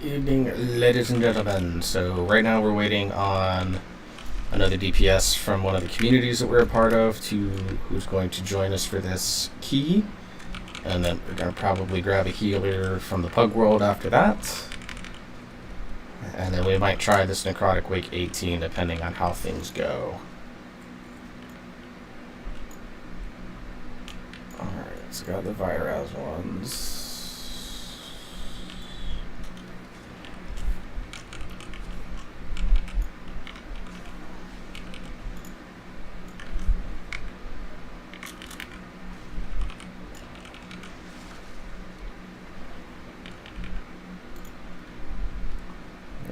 Evening, ladies and gentlemen. So right now we're waiting on another DPS from one of the communities that we're a part of who's going to join us for this key. And then we're going to probably grab a healer from the Pug World after that. And then we might try this Necrotic Wake 18 depending on how things go. Alright, so got the Viraz ones.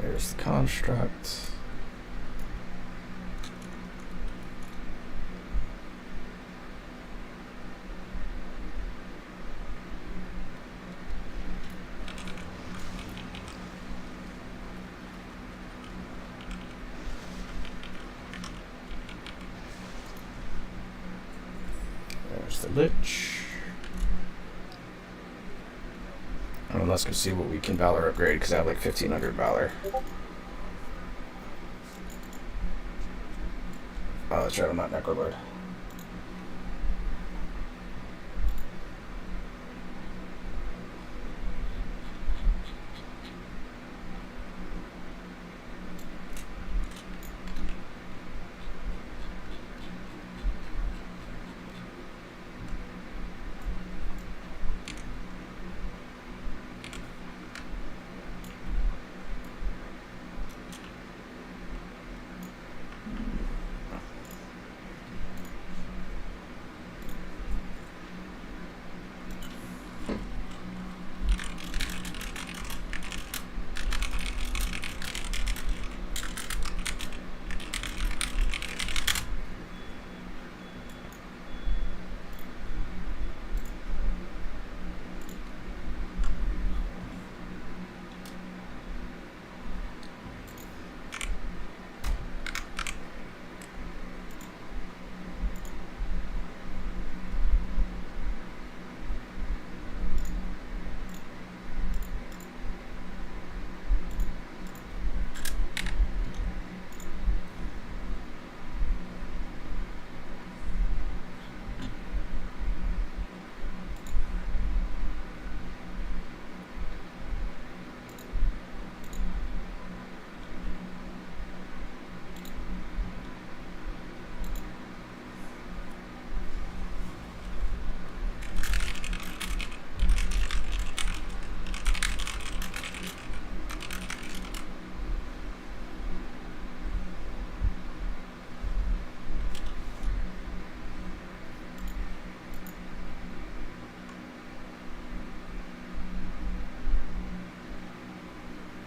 There's the construct. There's the Lich. And let's go see what we can Valor upgrade, because I have like 1500 Valor. Oh, that's right, I'm not Necrolord.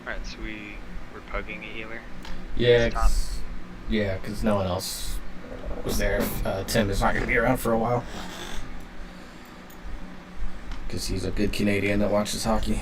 Alright, so we're pugging a healer? Yeah, because no one else was there. Tim is not going to be around for a while. Because he's a good Canadian that watches hockey.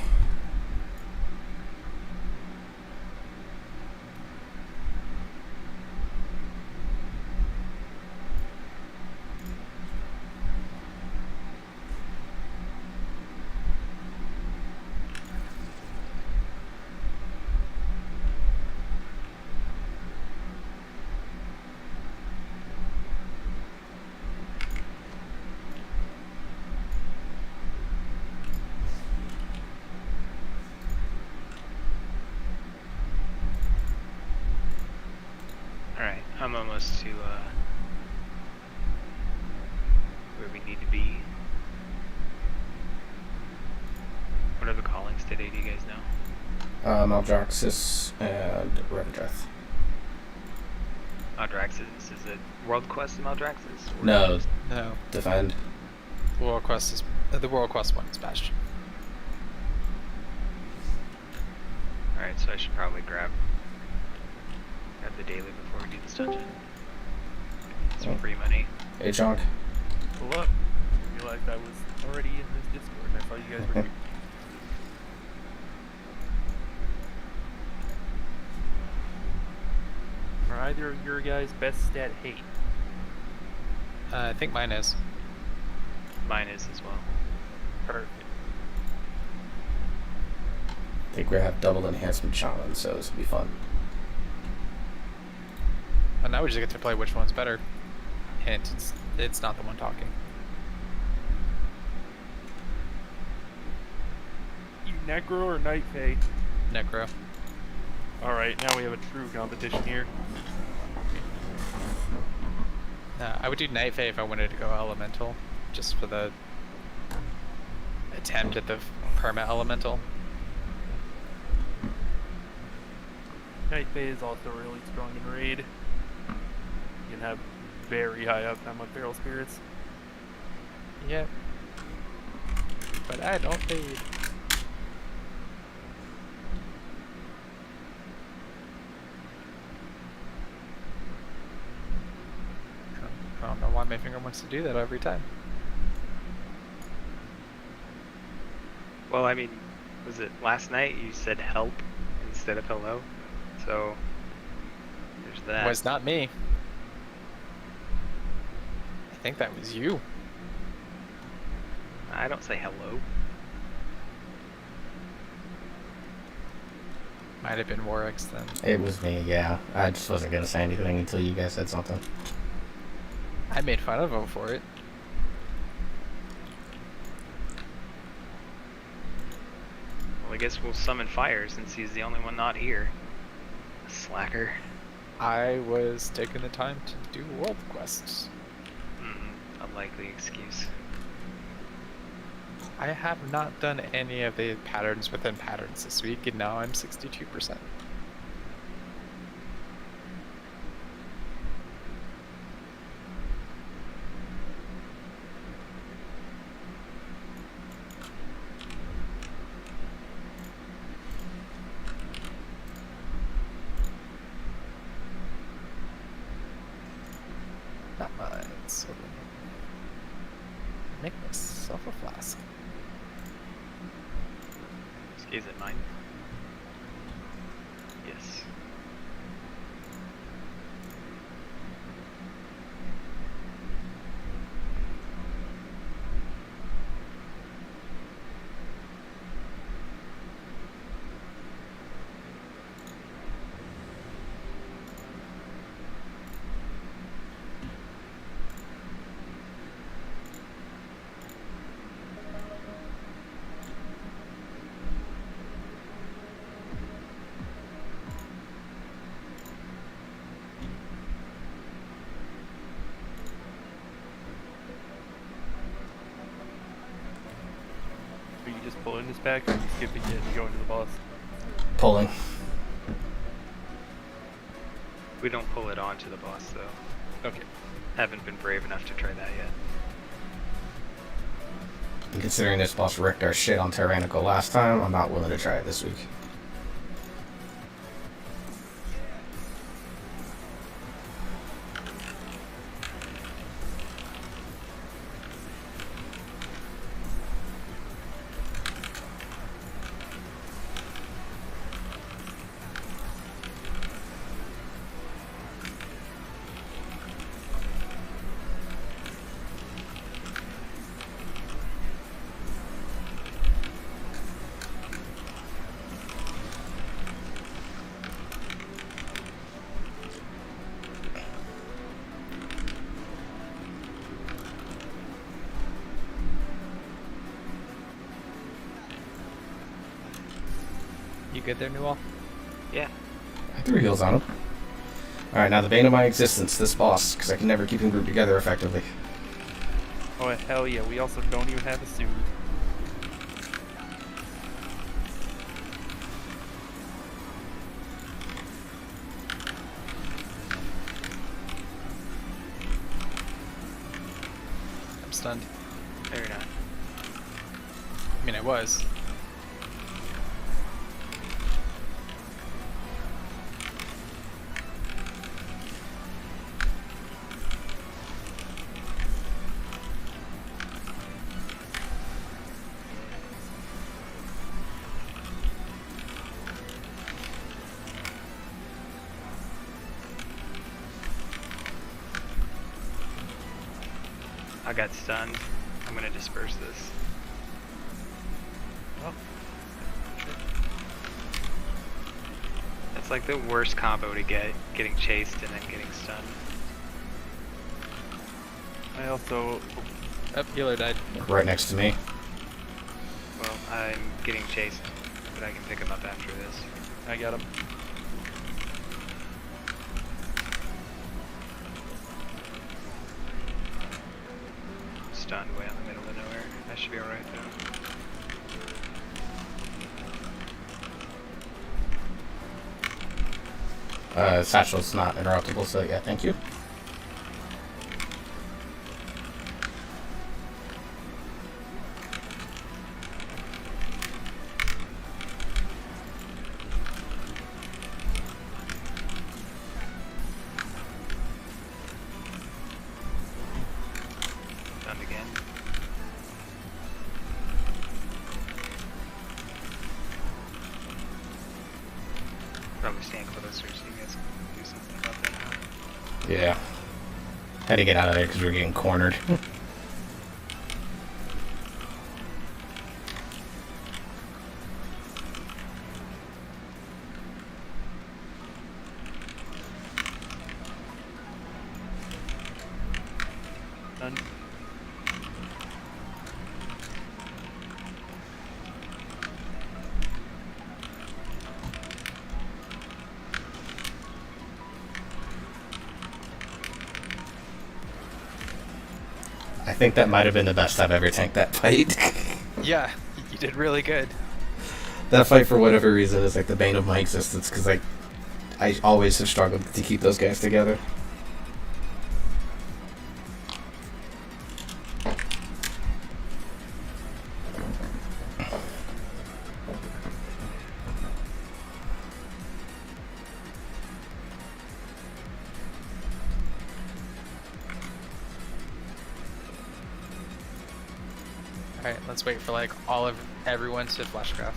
Alright, I'm almost to where we need to be. What are the callings today, do you guys know? Maldraxxus and Revendreth. Maldraxxus, is it World Quest Maldraxxus? No. No. Defend. World Quest is the World Quest one is Bastion. Alright, so I should probably grab the daily before we do this dungeon. Some free money. Hey, Chonk. Pull up. I realized I was already in this Discord and I saw you guys were here. Are either of your guys' best stat hate? I think mine is. Mine is as well. Perfect. think we have double enhancement shaman, so this will be fun. And now we just get to play which one's better. Hint, it's not the one talking. You Necro or Night Fae? Necro. Alright, now we have a true competition here. I would do Night Fae if I wanted to go Elemental, just for the attempt at the perma Elemental. Night Fae is also really strong in raid. You can have very high uptime on Feral Spirits. Yep. But I don't fade. I don't know why my finger wants to do that every time. Well, I mean, was it last night you said help instead of hello? So, there's that. It was not me. I think that was you. I don't say hello. Might have been Warwick's then. It was me, yeah. I just wasn't gonna say anything until you guys said something. I made fun of him for it. Well, I guess we'll summon fire since he's the only one not here. Slacker. I was taking the time to do world quests. Unlikely excuse. I have not done any of the patterns within patterns this week, and now I'm 62%. Not mine, so make myself a flask. Is it mine? Yes. Are you just pulling this back or are you skipping it and going to the boss? Pulling. We don't pull it onto the boss though. Okay. Haven't been brave enough to try that yet. And considering this boss wrecked our shit on Tyrannical last time, I'm not willing to try it this week. You good there, Newell? Yeah. I threw heals on him. Alright, now the bane of my existence, this boss, because I can never keep him grouped together effectively. Oh hell yeah, we also don't even have a suit. I'm stunned. No, you're not. I mean, I was. I got stunned. I'm gonna disperse this. Oh. It's like the worst combo to get, getting chased and then getting stunned. I also Oh, healer died. Right next to me. Well, I'm getting chased, but I can pick him up after this. I got him. Stunned way in the middle of nowhere. I should be alright though. Satchel's not interruptible, so yeah, thank you. Stunned again. Probably stand closer so you guys can do something about that now. Yeah. Had to get out of there because we were getting cornered. Done. I think that might have been the best I've ever tanked that fight. Yeah, you did really good. That fight, for whatever reason, is like the bane of my existence because I always have struggled to keep those guys together. Alright, let's wait for like everyone to flashcraft.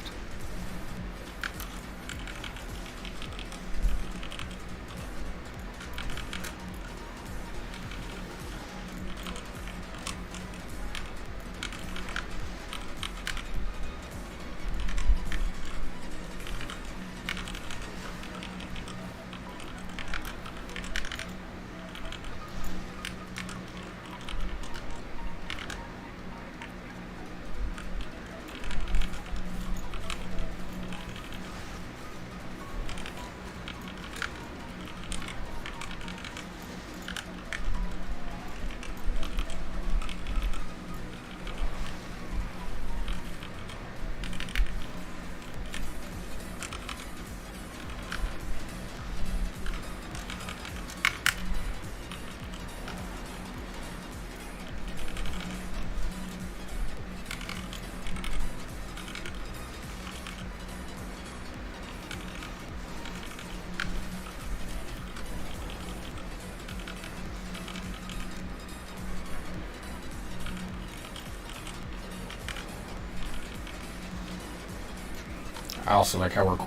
I also like how we're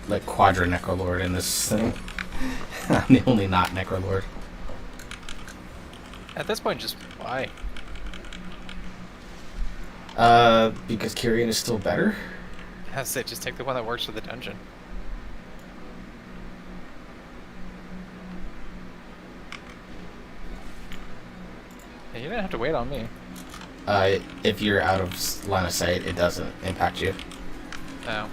like quadra Necrolord in this thing. I'm the only not Necrolord. At this point, just why? Because Kyrian is still better. I say just take the one that works for the dungeon. Yeah, you didn't have to wait on me. If you're out of line of sight, it doesn't impact you. No.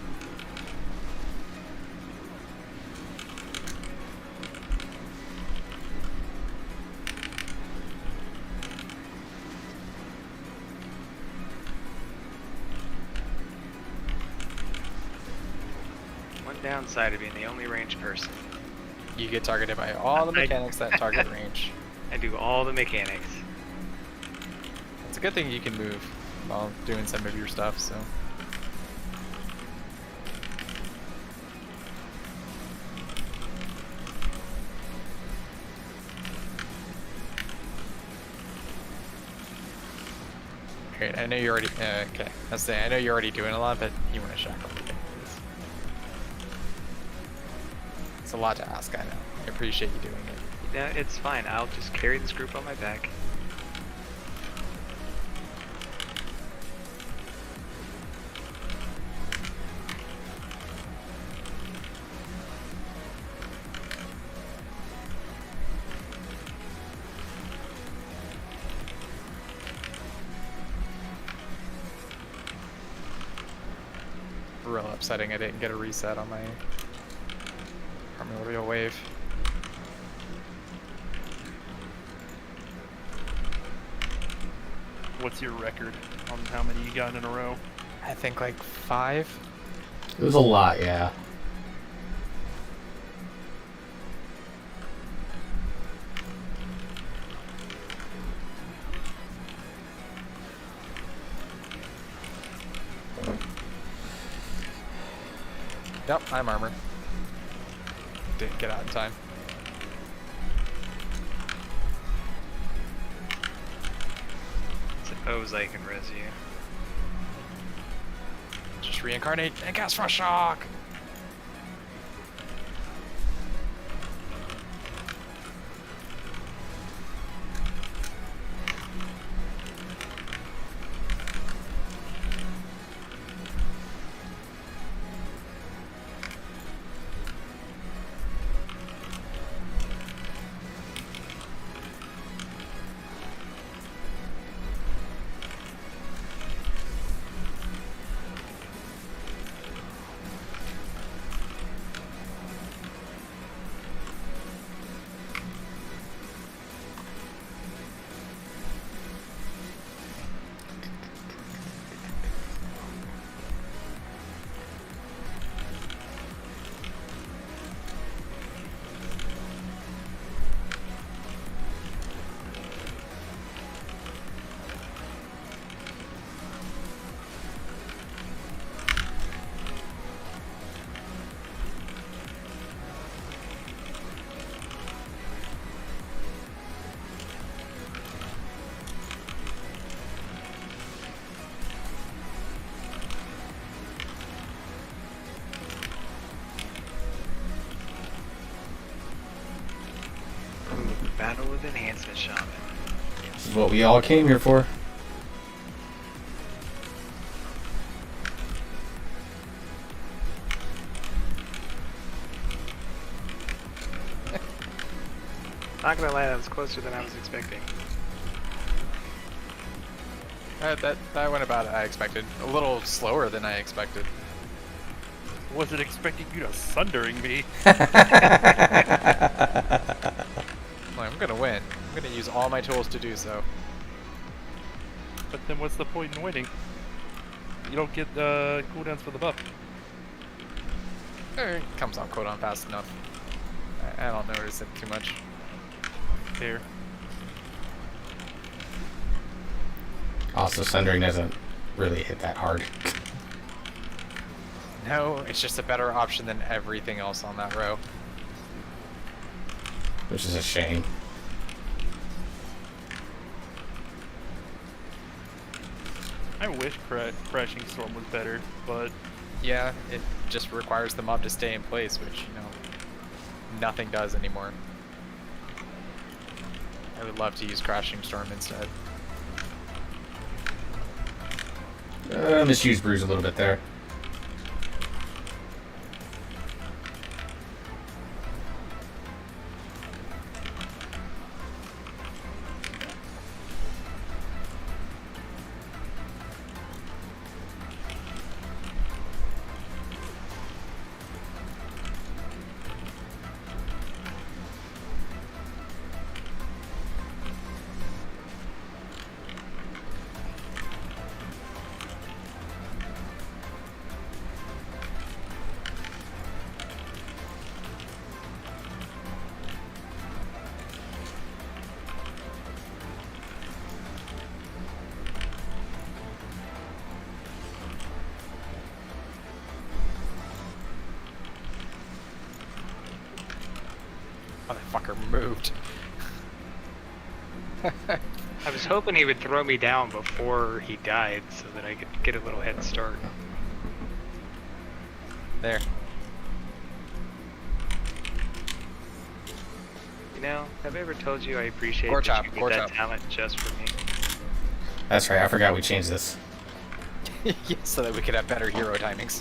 One downside of being the only ranged person. You get targeted by all the mechanics that target range. I do all the mechanics. It's a good thing you can move while doing some of your stuff, so. Great, I know you're already, okay. I was saying, I know you're already doing a lot, but you want to shackle me. It's a lot to ask, I know. I appreciate you doing it. Yeah, it's fine. I'll just carry this group on my back. upsetting I didn't get a reset on my primordial wave. What's your record on how many you got in a row? I think like 5. It was a lot, yeah. Yep, I'm armor. Didn't get out in time. Suppose I can res you. Just reincarnate and cast Frost Shock! Battle of Enhancement Shaman. This is what we all came here for. Not gonna lie, that was closer than I was expecting. That went about I expected. A little slower than I expected. Wasn't expecting you to sundering me. Well, I'm gonna win. I'm gonna use all my tools to do so. But then what's the point in winning? You don't get cooldowns for the buff. It comes on cooldown fast enough. I don't notice it too much. Fair. Also, sundering doesn't really hit that hard. No, it's just a better option than everything else on that row. Which is a shame. I wish Crashing Storm was better, but Yeah, it just requires the mob to stay in place, which, nothing does anymore. I would love to use Crashing Storm instead. Misused Bruise a little bit there. Motherfucker moved. I was hoping he would throw me down before he died so that I could get a little head start. There. You know, have I ever told you I appreciate Core that chop, you core get that chop. talent just for me? That's right, I forgot we changed this. Yeah, so that we could have better hero timings.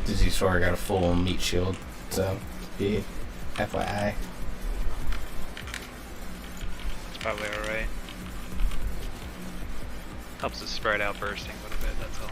Dizzy Sora got a full meat shield, so be FYI. It's probably alright. Helps us spread out bursting a little bit, that's all.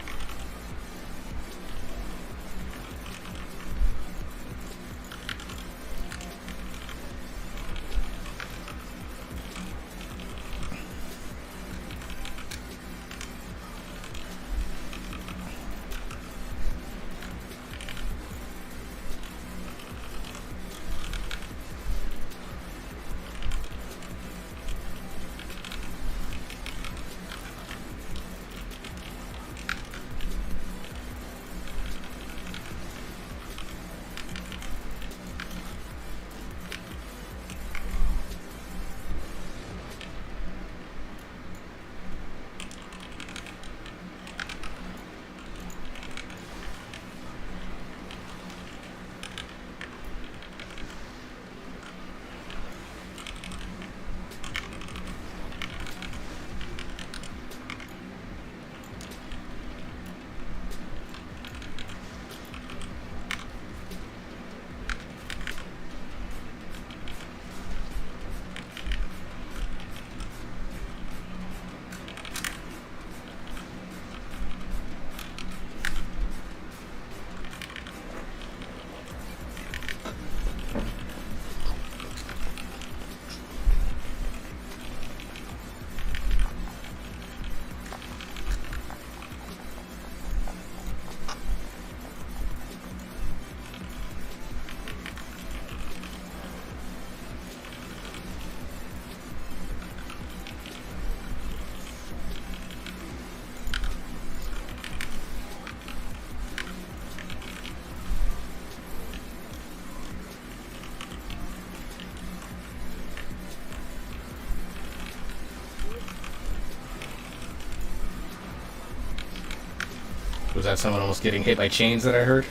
Was that someone almost getting hit by chains that I heard?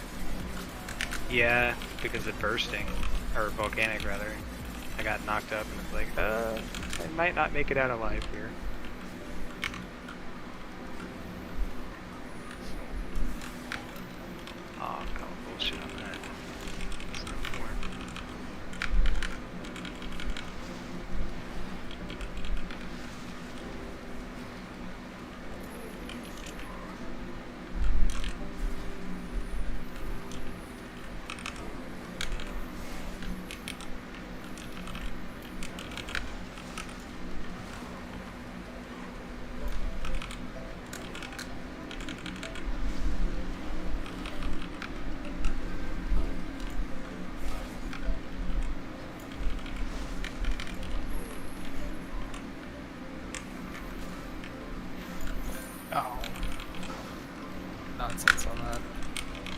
Yeah, because of bursting, or volcanic rather. I got knocked up and it's like, I might not make it out alive here. Oh, I'm calling bullshit on that. That's no more. Oh. Nonsense on that.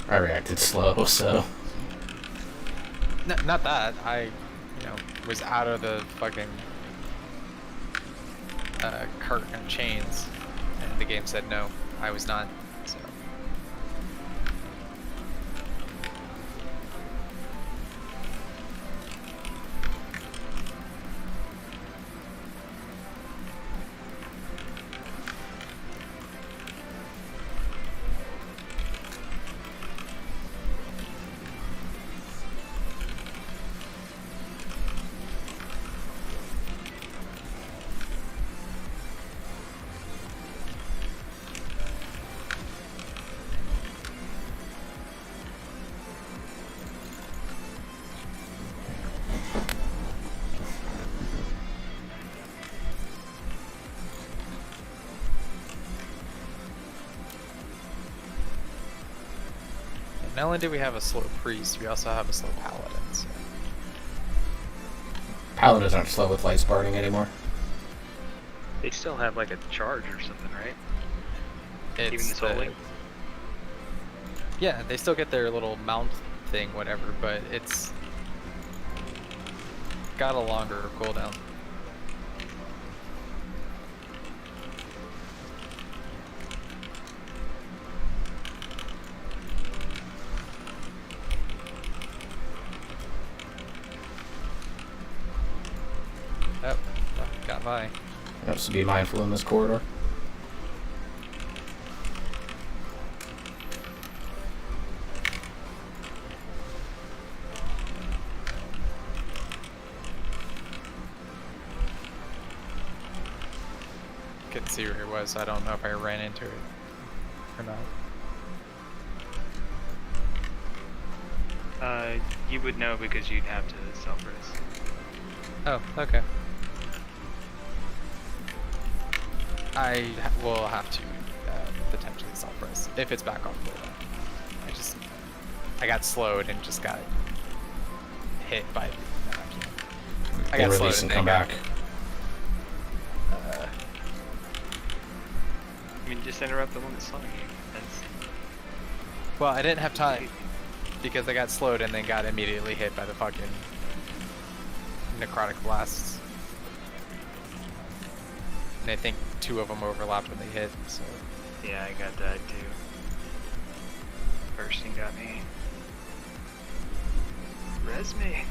I reacted slow, so. Not that. I, was out of the fucking cart and chains, and the game said no. I was not. So. Not only do we have a slow priest, we also have a slow paladin. So. Paladins aren't slow with light sparking anymore. They still have like a charge or something, right? Even It's the soling? Yeah, they still get their little mount thing, whatever, but it's got a longer cooldown. Oh, got by. Yep, so be mindful in this corridor. couldn't see where it was, so I don't know if I ran into it or not. You would know because you'd have to self-res. Oh, okay. Will have to potentially self-res if it's back on full. I got slowed and just got hit by. No, I They got slowed release and and come then back. I mean, just interrupt the one that's slowing you. That's Well, I didn't have time because I got slowed and then got immediately hit by the fucking necrotic blasts. And I think 2 of them overlapped when they hit, so. yeah, I got that too. Bursting got me. Res me.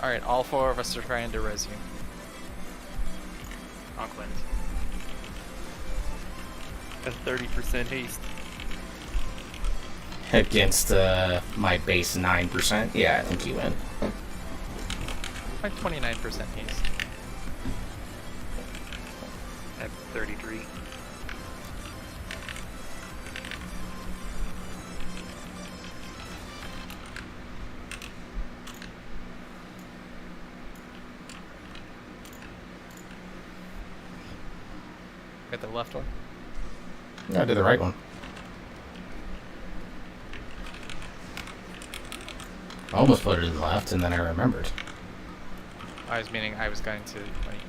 Alright, all 4 of us are trying to res you. I'll cleanse. At 30% haste. Against my base 9%. Yeah, I think you win. Like 29% haste. At 33. Got the left one. No, I did the right one. I almost put it in the left, and then I remembered. I was meaning I was going to like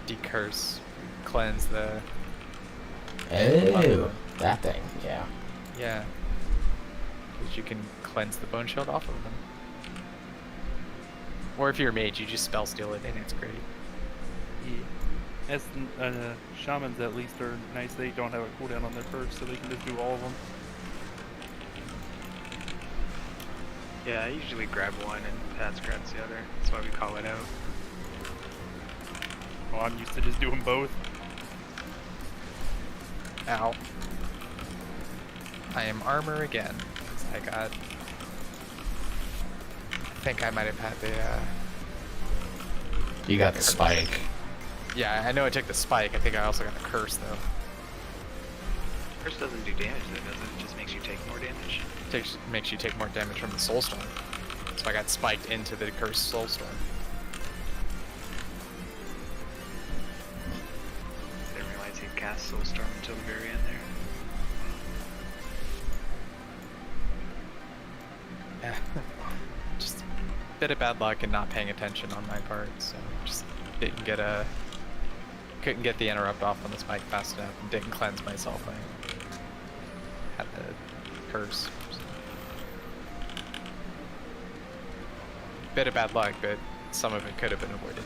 decurse, cleanse the. Oh, that thing, yeah. Yeah. Because you can cleanse the bone shield off of them. Or if you're a mage, you just spell steal it, and it's great. Yeah. As shamans at least are nice. They don't have a cooldown on their perks, so they can just do all of them. Yeah, I usually grab one and Pat's grabs the other. That's why we call it out. Well, I'm used to just doing both. Ow. I am armor again. I got. I think I might have had the. You got the spike. Yeah, I know I took the spike. I think I also got the curse though. Curse doesn't do damage though, does it? It just makes you take more damage. Makes you take more damage from the soulstorm. So I got spiked into the cursed soulstorm. Didn't realize he'd cast Soulstorm until the very end there. Yeah. Just a bit of bad luck and not paying attention on my part, so just couldn't get the interrupt off on the spike fast enough and didn't cleanse myself. I had the curse. Bit of bad luck, but some of it could have been avoided.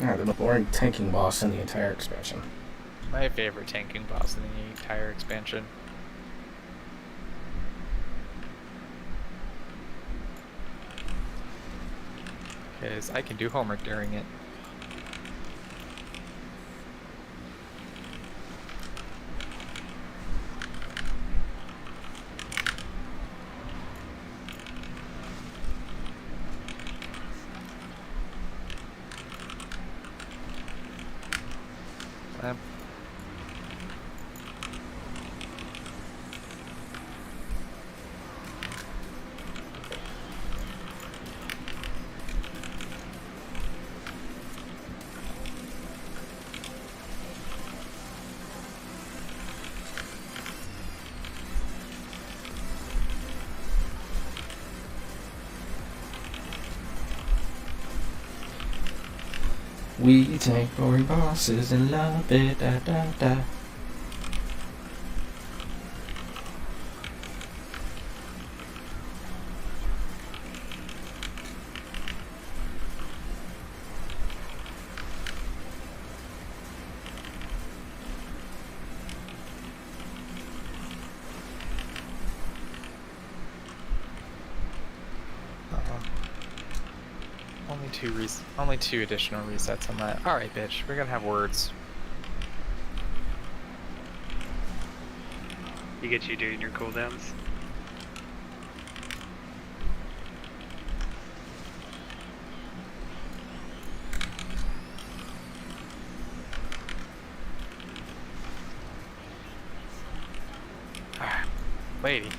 Yeah, the most boring tanking boss in the entire expansion. My favorite tanking boss in the entire expansion. Because I can do homework during it. We take boring bosses and love it. Da da da. Only two additional resets on that. All right, bitch. We're gonna have words. You get you doing your cooldowns. Ah, lady.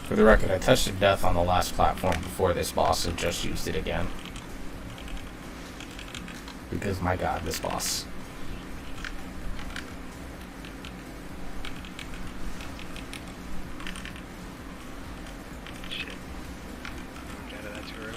For the record, I touched to death on the last platform before this boss and just used it again. Because my god, this boss. Shit. Got out of that too early.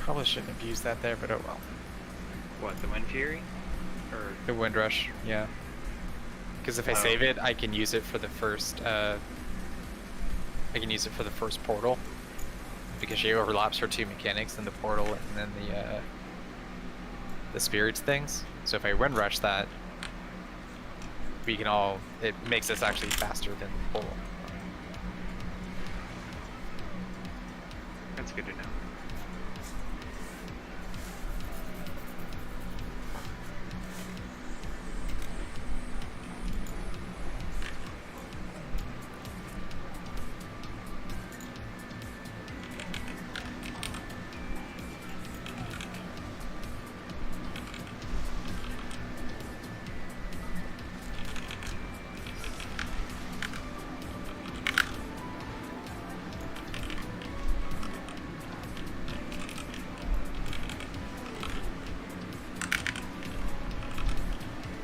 Probably shouldn't have used that there, but oh well. What, the Wind Fury? Or The Wind Rush, yeah. Because if I Oh. save it, I can use it for the first. I can use it for the first portal, because she overlaps her two mechanics in the portal and then the spirits things. So if I Wind Rush that, we can all. It makes us actually faster than the portal. that's good to know.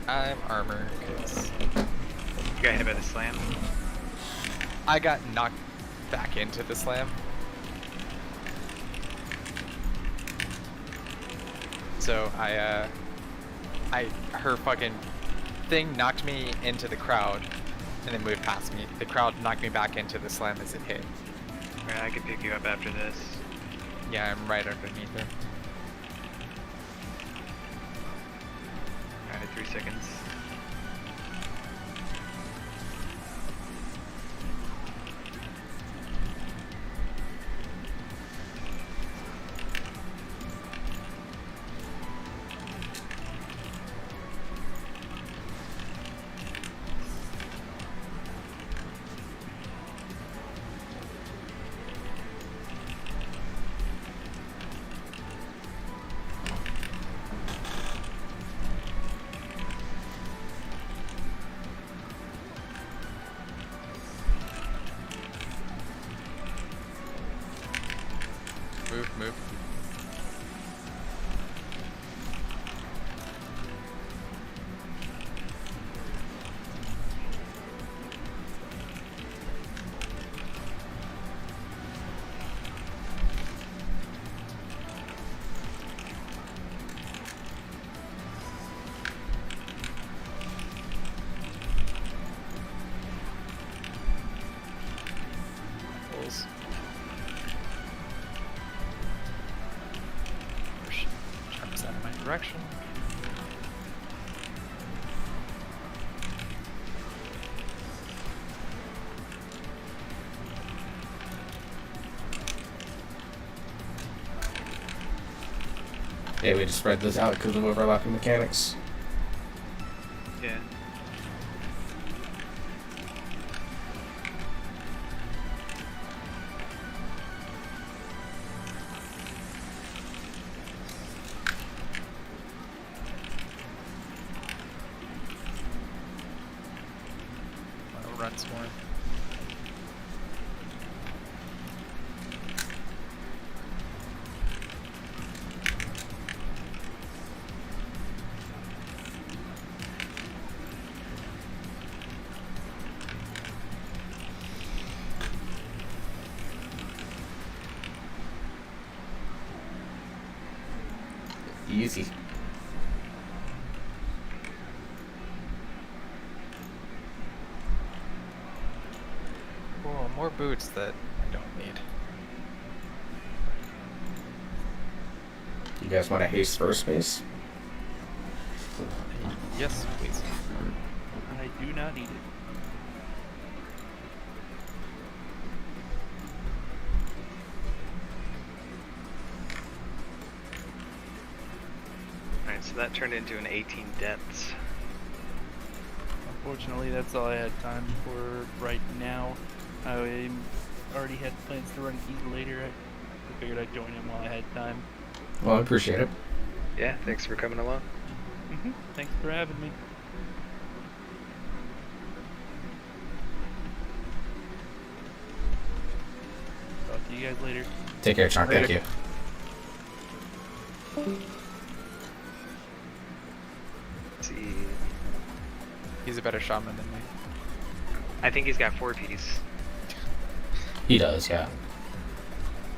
I'm armor because You got hit by the slam? I got knocked back into the slam. So her fucking thing knocked me into the crowd and then moved past me. The crowd knocked me back into the slam as it hit. Alright, I can pick you up after this. Yeah, I'm right underneath her. Alright, 3 seconds. Move. Pulls. Jumps out of my direction. Yeah, we just spread this out because of overlapping mechanics. Yeah. I'll run some more. Easy. Cool, more boots that I don't need. You guys want to haste first base? Yes, please. I do not need it. Alright, so that turned into an 18 deaths. Unfortunately, that's all I had time for right now. I already had plans to run Heat later. I figured I'd join him while I had time. Well, I appreciate it. Yeah, thanks for coming along. Thanks for having me. Talk to you guys later. Take care, Chonk. Thank you. Let's see. He's a better shaman than me. I think he's got 4 Ps. He does, yeah.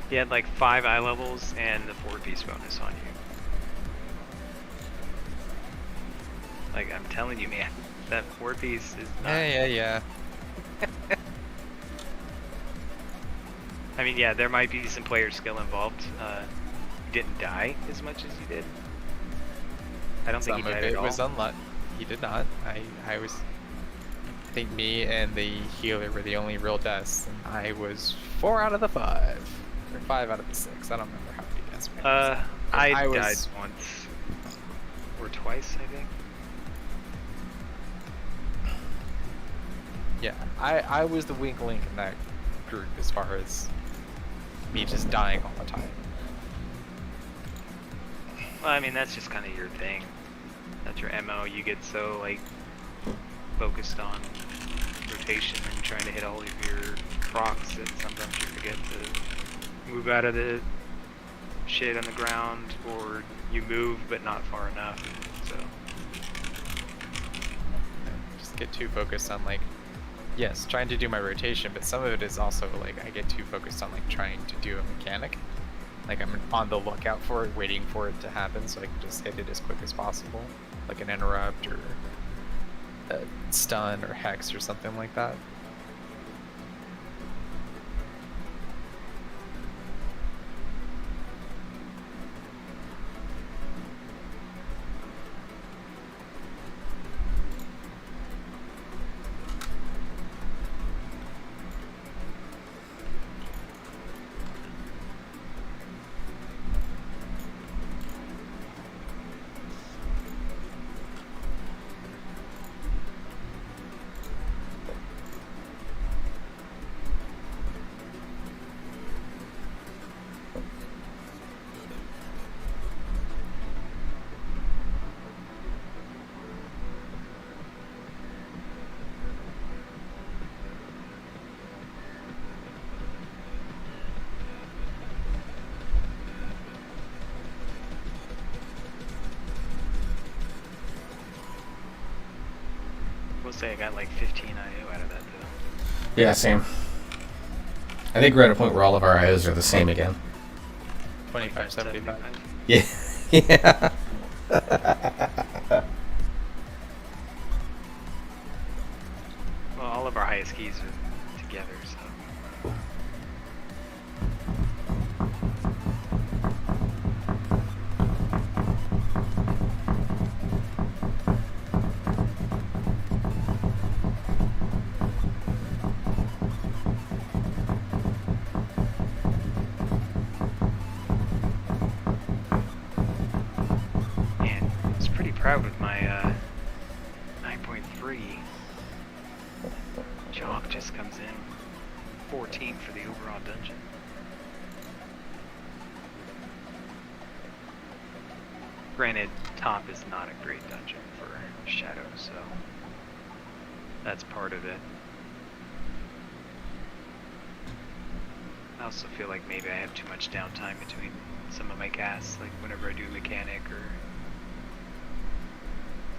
He had like 5 eye levels and the 4 piece bonus on you. Like, I'm telling you, man, that 4 piece is not. Yeah. I mean, yeah, there might be some player skill involved. You didn't die as much as you did. I don't think he Some of died at it all. was unlucky. He did not. I was. I think me and the healer were the only real deaths, and I was 4 out of the 5, or 5 out of the 6. I don't remember how many deaths. we had. I I was- died once. Or twice, I think. Yeah, I was the weak link in that group as far as me just dying all the time. Well, I mean, that's just kind of your thing. That's your MO. You get so, like, focused on rotation and trying to hit all of your procs that sometimes you forget to move out of the shit on the ground, or you move but not far enough. So, Just get too focused on like, yes, trying to do my rotation, but some of it is also like I get too focused on like trying to do a mechanic. Like I'm on the lookout for it, waiting for it to happen, so I can just hit it as quick as possible, like an interrupt or a stun or hex or something like that. we'll say I got like 15 IO out of that, though. Yeah, same. I think we're at a point where all of our IOs are the same again. 2575. Yeah. Yeah. Well, all of our highest keys are together, so. proud with my 9.3. Chalk just comes in 14 for the overall dungeon. Granted, top is not a great dungeon for Shadow, so that's part of it. I also feel like maybe I have too much downtime between some of my casts, like whenever I do mechanic or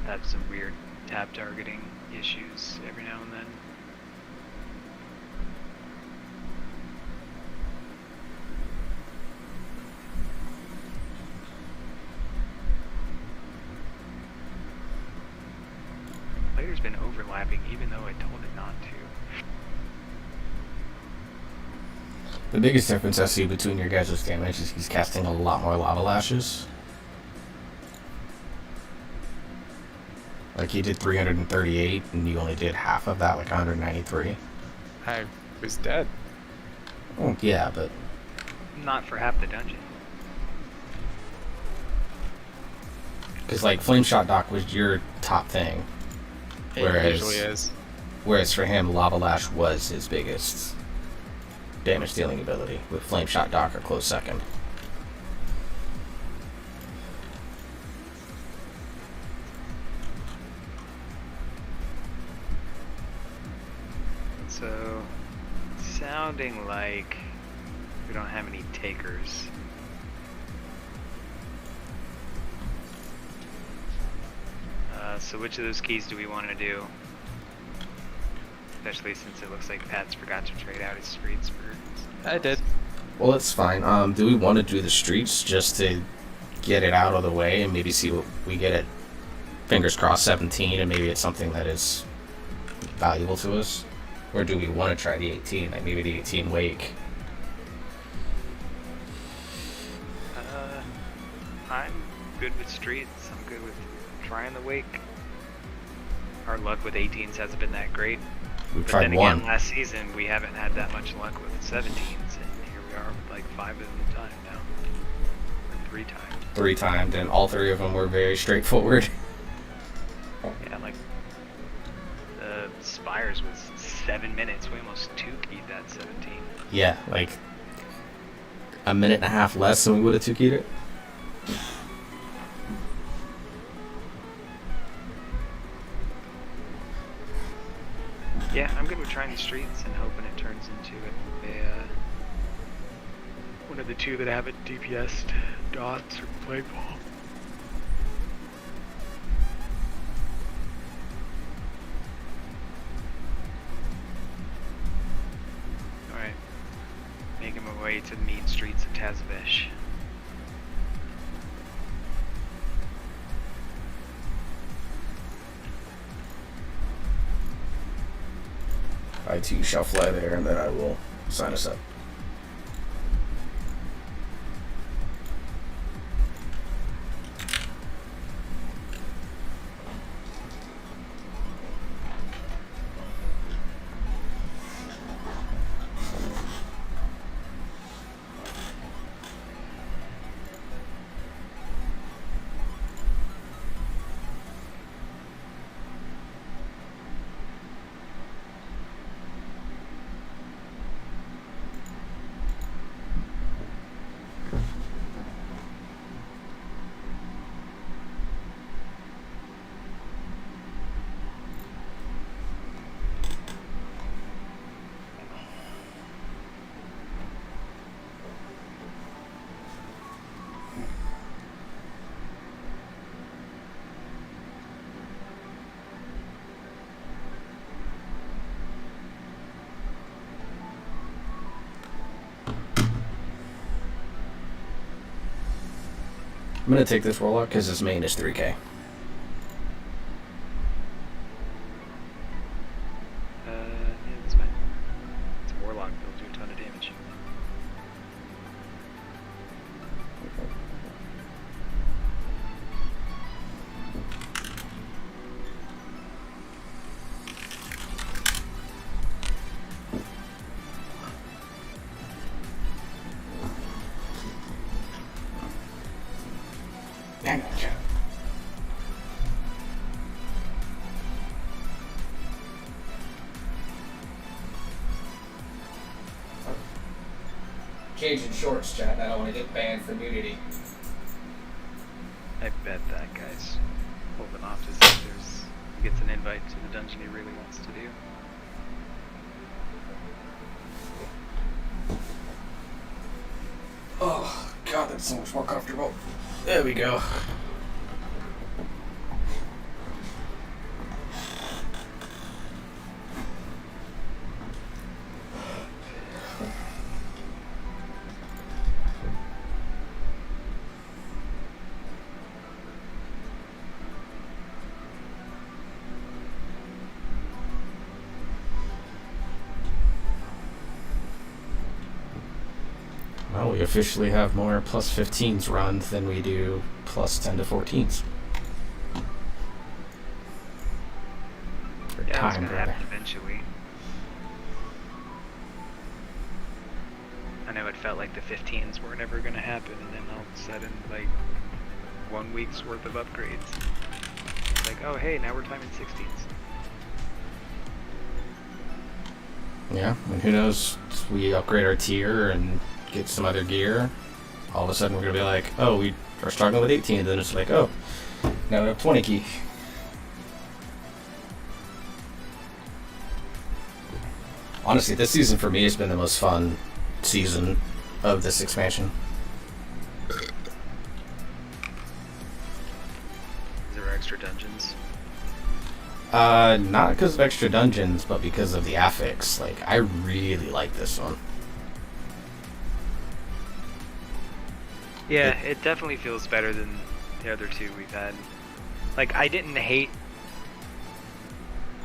have some weird tab targeting issues every now and then. Player's been overlapping even though I told it not to. The biggest difference I see between your guys' damage is he's casting a lot more lava lashes. Like he did 338 and you only did half of that, like 193. I was dead. Oh, yeah, but Not for half the dungeon. because like Flame Shot Dock was your top thing, It Whereas- usually is. whereas for him Lava Lash was his biggest damage dealing ability, with Flame Shot Dock a close second. So, sounding like we don't have any takers. So which of those keys do we want to do? Especially since it looks like Pat's forgot to trade out his streets for... I did. Well, that's fine. Do we want to do the streets just to get it out of the way and maybe see what we get at, fingers crossed, 17, and maybe it's something that is valuable to us? Or do we want to try the 18, like maybe the 18 Wake? I'm good with streets. I'm good with trying the wake. Our luck with 18s hasn't been that great. We've But tried then one. again, last season we haven't had that much luck with 17s, and here we are with like 5 of them time now. Or 3 times. 3 times, and all 3 of them were very straightforward. Yeah, like the Spires was 7 minutes. We almost 2-keyed that 17. Yeah, like a minute and a half less than we would have 2-keyed it. Yeah, I'm good with trying the streets and hoping it turns into one of the 2 that haven't DPS'd dots or play ball. Alright. Making my way to the mean streets of Tazavesh. I too shall fly there, and then I will sign us up. I'm gonna take this Warlock because his main is 3k. Yeah, that's fine. It's a Warlock, they'll do a ton of damage. changing shorts, chat, and I don't want to get banned for nudity. I bet that guy's holding off to see if he gets an invite to the dungeon he really wants to do. Oh, God, that's so much more comfortable. There we go. Well, we officially have more plus 15s run than we do plus 10 to 14s. Or Yeah, time, it's gonna rather. happen eventually. I know it felt like the 15s were never gonna happen, and then all of a sudden, like, 1 week's worth of upgrades. It's like, oh hey, now we're timing 16s. Yeah, and who knows, we upgrade our tier and get some other gear, all of a sudden we're going to be like, oh, we are struggling with 18, and then it's like, oh, now we have 20 key. Honestly, this season for me has been the most fun season of this expansion. Is there extra dungeons? Not because of extra dungeons, but because of the affix. Like, I really like this one. Yeah, it definitely feels better than the other two we've had. Like, I didn't hate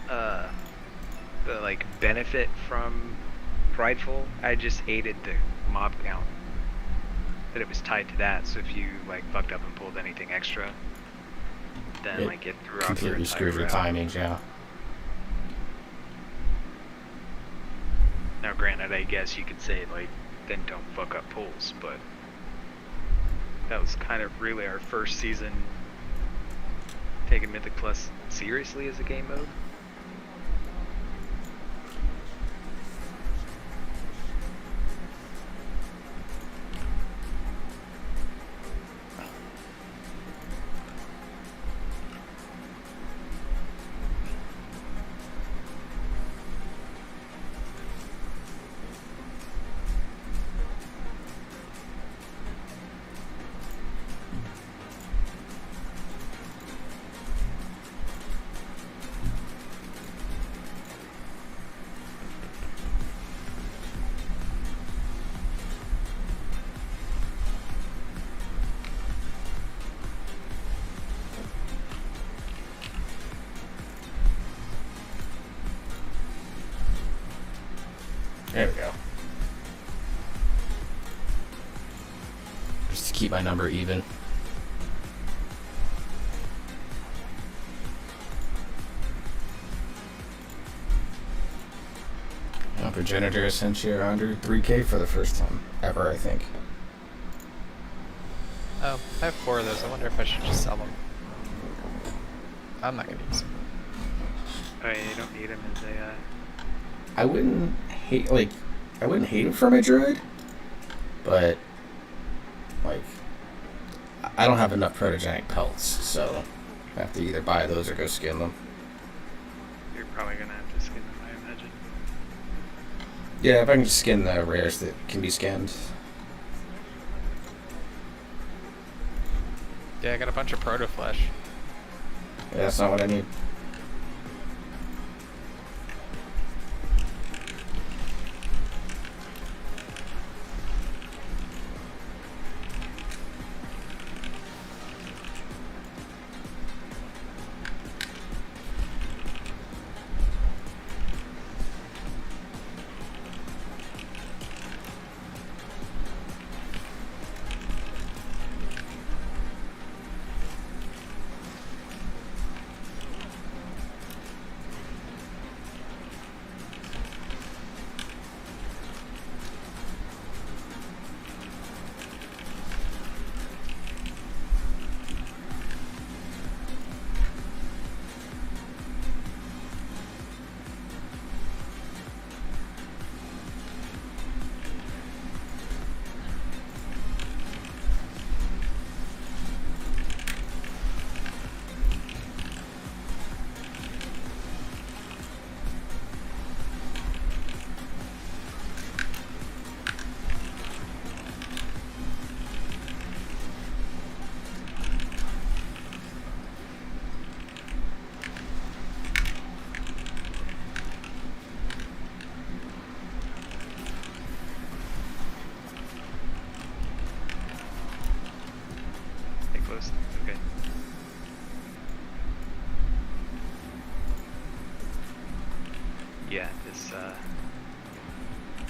the like benefit from Prideful. I just hated the mob count. That it was tied to that, so if you like fucked up and pulled anything extra, then like it threw off your Completely entire screwed your route. timings, yeah. Now granted, I guess you could say like, then don't fuck up pulls, but that was kind of really our first season taking Mythic Plus seriously as a game mode. There we go. Just to keep my number even. Progenitor Essentia are under 3K for the first time ever, I think. Oh, I have 4 of those. I wonder if I should just sell them. I'm not gonna use them. Oh yeah, you don't need them as a I wouldn't hate it for my druid, but like I don't have enough protogenic pelts, so I have to either buy those or go skin them. you're probably gonna have to skin them, I imagine. Yeah, if I can just skin the rares that can be skinned. Yeah, I got a bunch of proto flesh. Yeah, that's not what I need.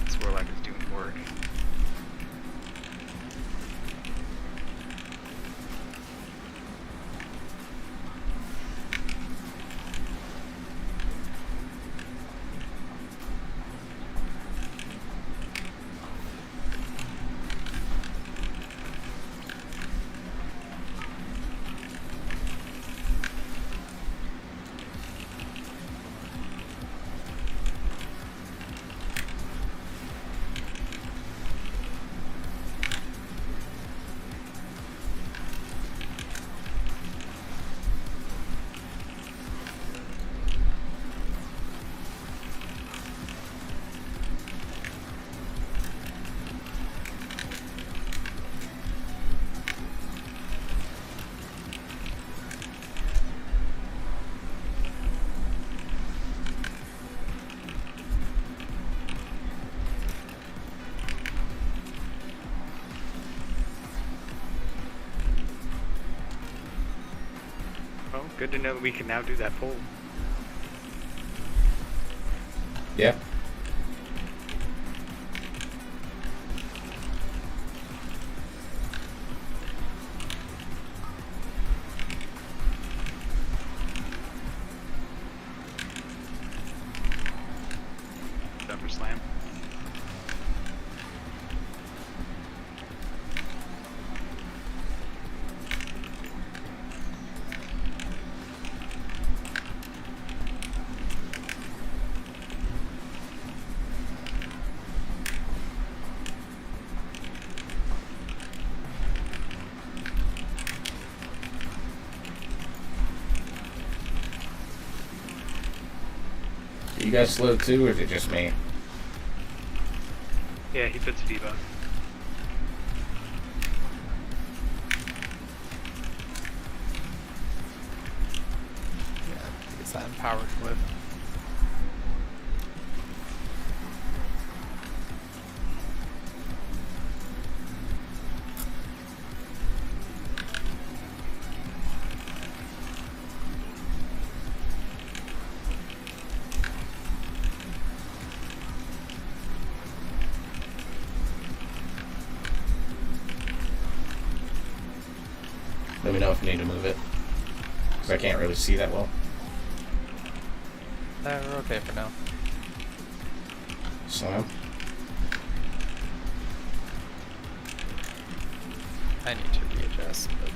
this warlock is doing work. Well, good to know that we can now do that pull. Yeah. Upper slam. You guys slow too, or is it just me? Yeah, he puts a debuff. Yeah, it's that empowered with. Let me know if you need to move it. Because I can't really see that well. We're okay for now. Slam. I need to readjust, but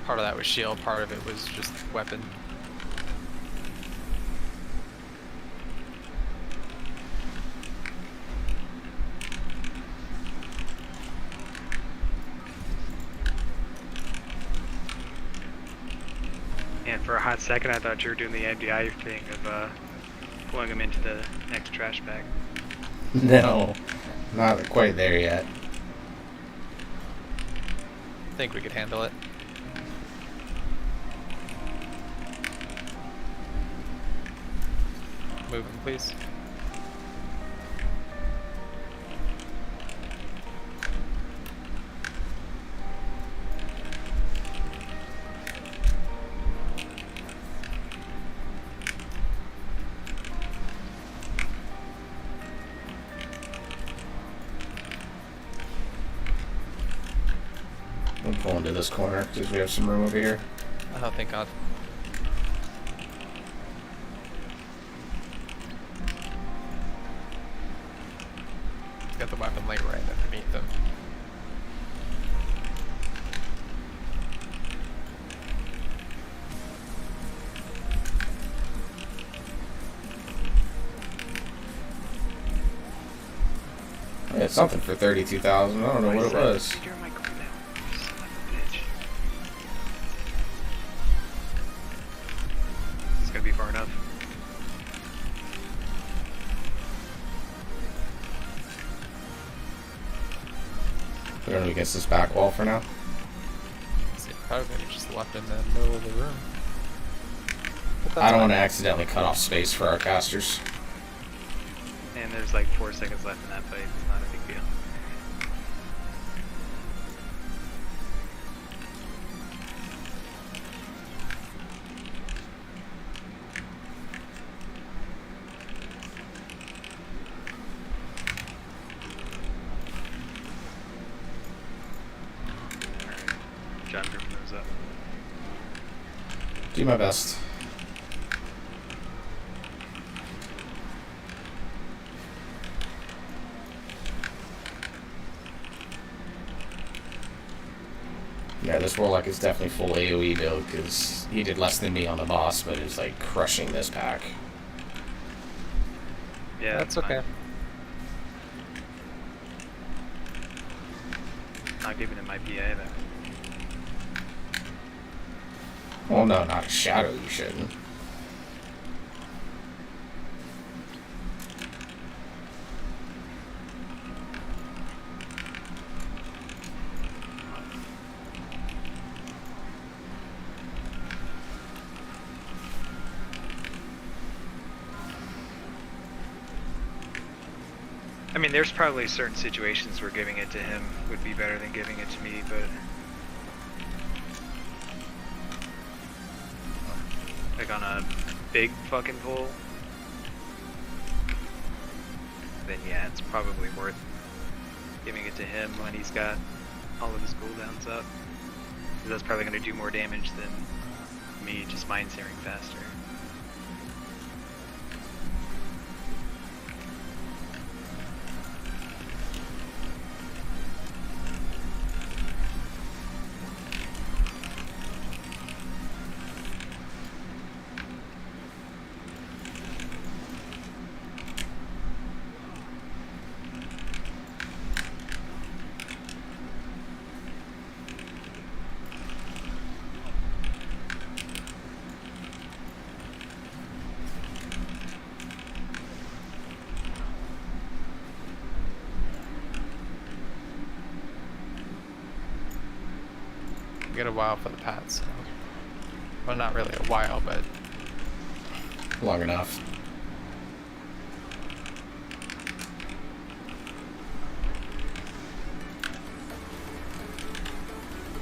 part of that was shield, part of it was just weapon. And for a hot second, I thought you were doing the MDI thing of pulling him into the next trash bag. No, not quite there yet. I think we could handle it. Move him, please. I'm pulling to this corner because we have some room over here. Oh, thank God. Got the weapon like right underneath them. Yeah, it's something for 32,000. I don't know what it was. You're my girl now. You son of a bitch. It's gonna be far enough. Put it against this back wall for now. See, probably could have just left in the middle of the room. But that's I don't fine. want to accidentally cut off space for our casters. And there's like 4 seconds left in that fight. It's not a big deal. job grouping those up. Do my best. Yeah, this Warlock is definitely full AoE build because he did less than me on the boss, but is like crushing this pack. Yeah, That's okay. Not giving him my PA though. Well, no, not a shadow, you shouldn't. I mean, there's probably certain situations where giving it to him would be better than giving it to me, but like on a big fucking pull, then yeah, it's probably worth giving it to him when he's got all of his cooldowns up. 'Cause that's probably going to do more damage than me just mind searing faster. We got a while for the pat, so. Well, not really a while, but Long enough.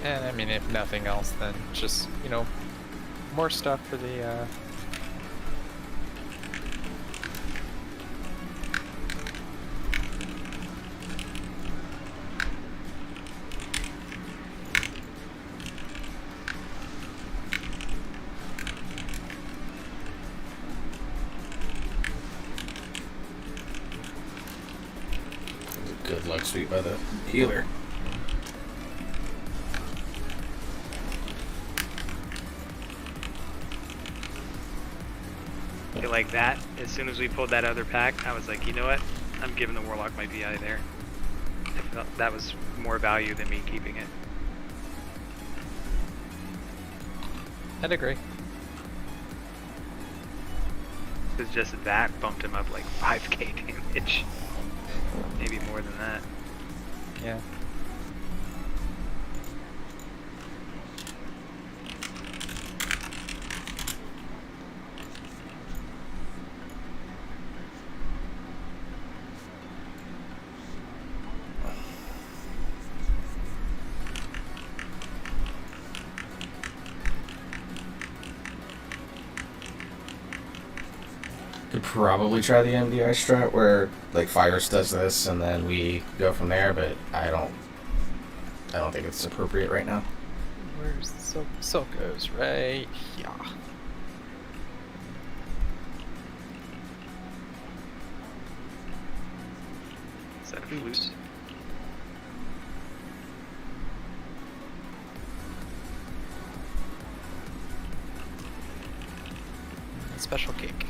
and I mean, if nothing else, then just, you know, more stuff for the Good luck sweep by the healer. Feel like that, as soon as we pulled that other pack, I was like, you know what? I'm giving the Warlock my PI there. I felt that was more value than me keeping it. I'd agree. Because just that bumped him up like 5k damage. Maybe more than that. Yeah. Could probably try the MDI strat where like Fires does this and then we go from there, but I don't think it's appropriate right now. Where's the silk? Silk goes right here. Is that a flute? Special cake.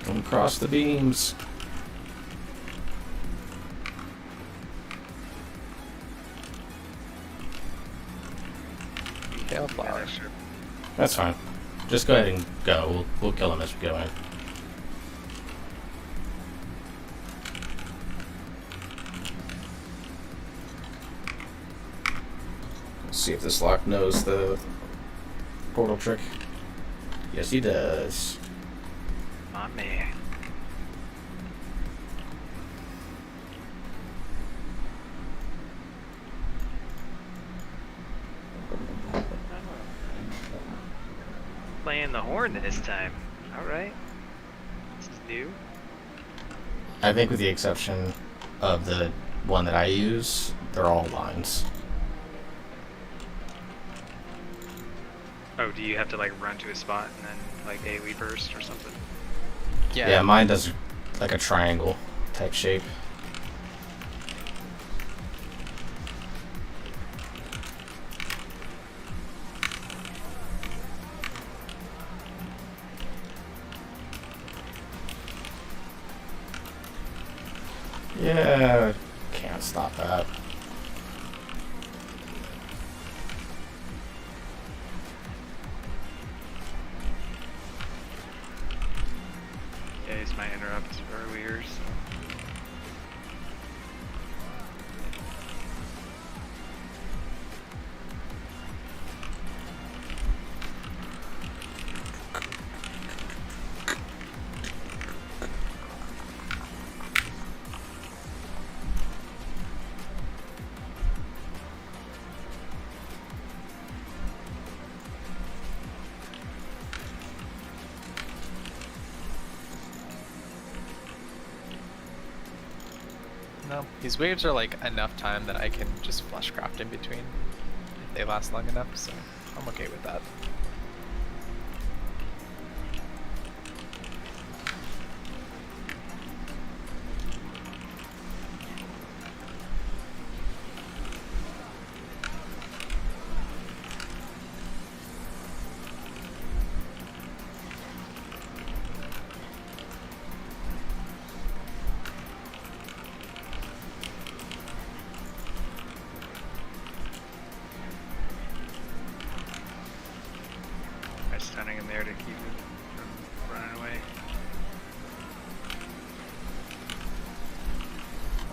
Don't cross the beams. Hail flower. That's fine. Just go ahead and go. We'll kill him as we go in. Let's see if this lock knows the portal trick. Yes, he does. My man. playing the horn this time. Alright. This is new. I think with the exception of the one that I use, they're all lines. Oh, do you have to like run to a spot and then like AoE burst or something? Yeah, mine does like a triangle type shape. Yeah, can't stop that. Yeah, these might interrupt earlier, so. No, these waves are like enough time that I can just fleshcraft in between if they last long enough, so I'm okay with that. By stunning him there to keep him from running away.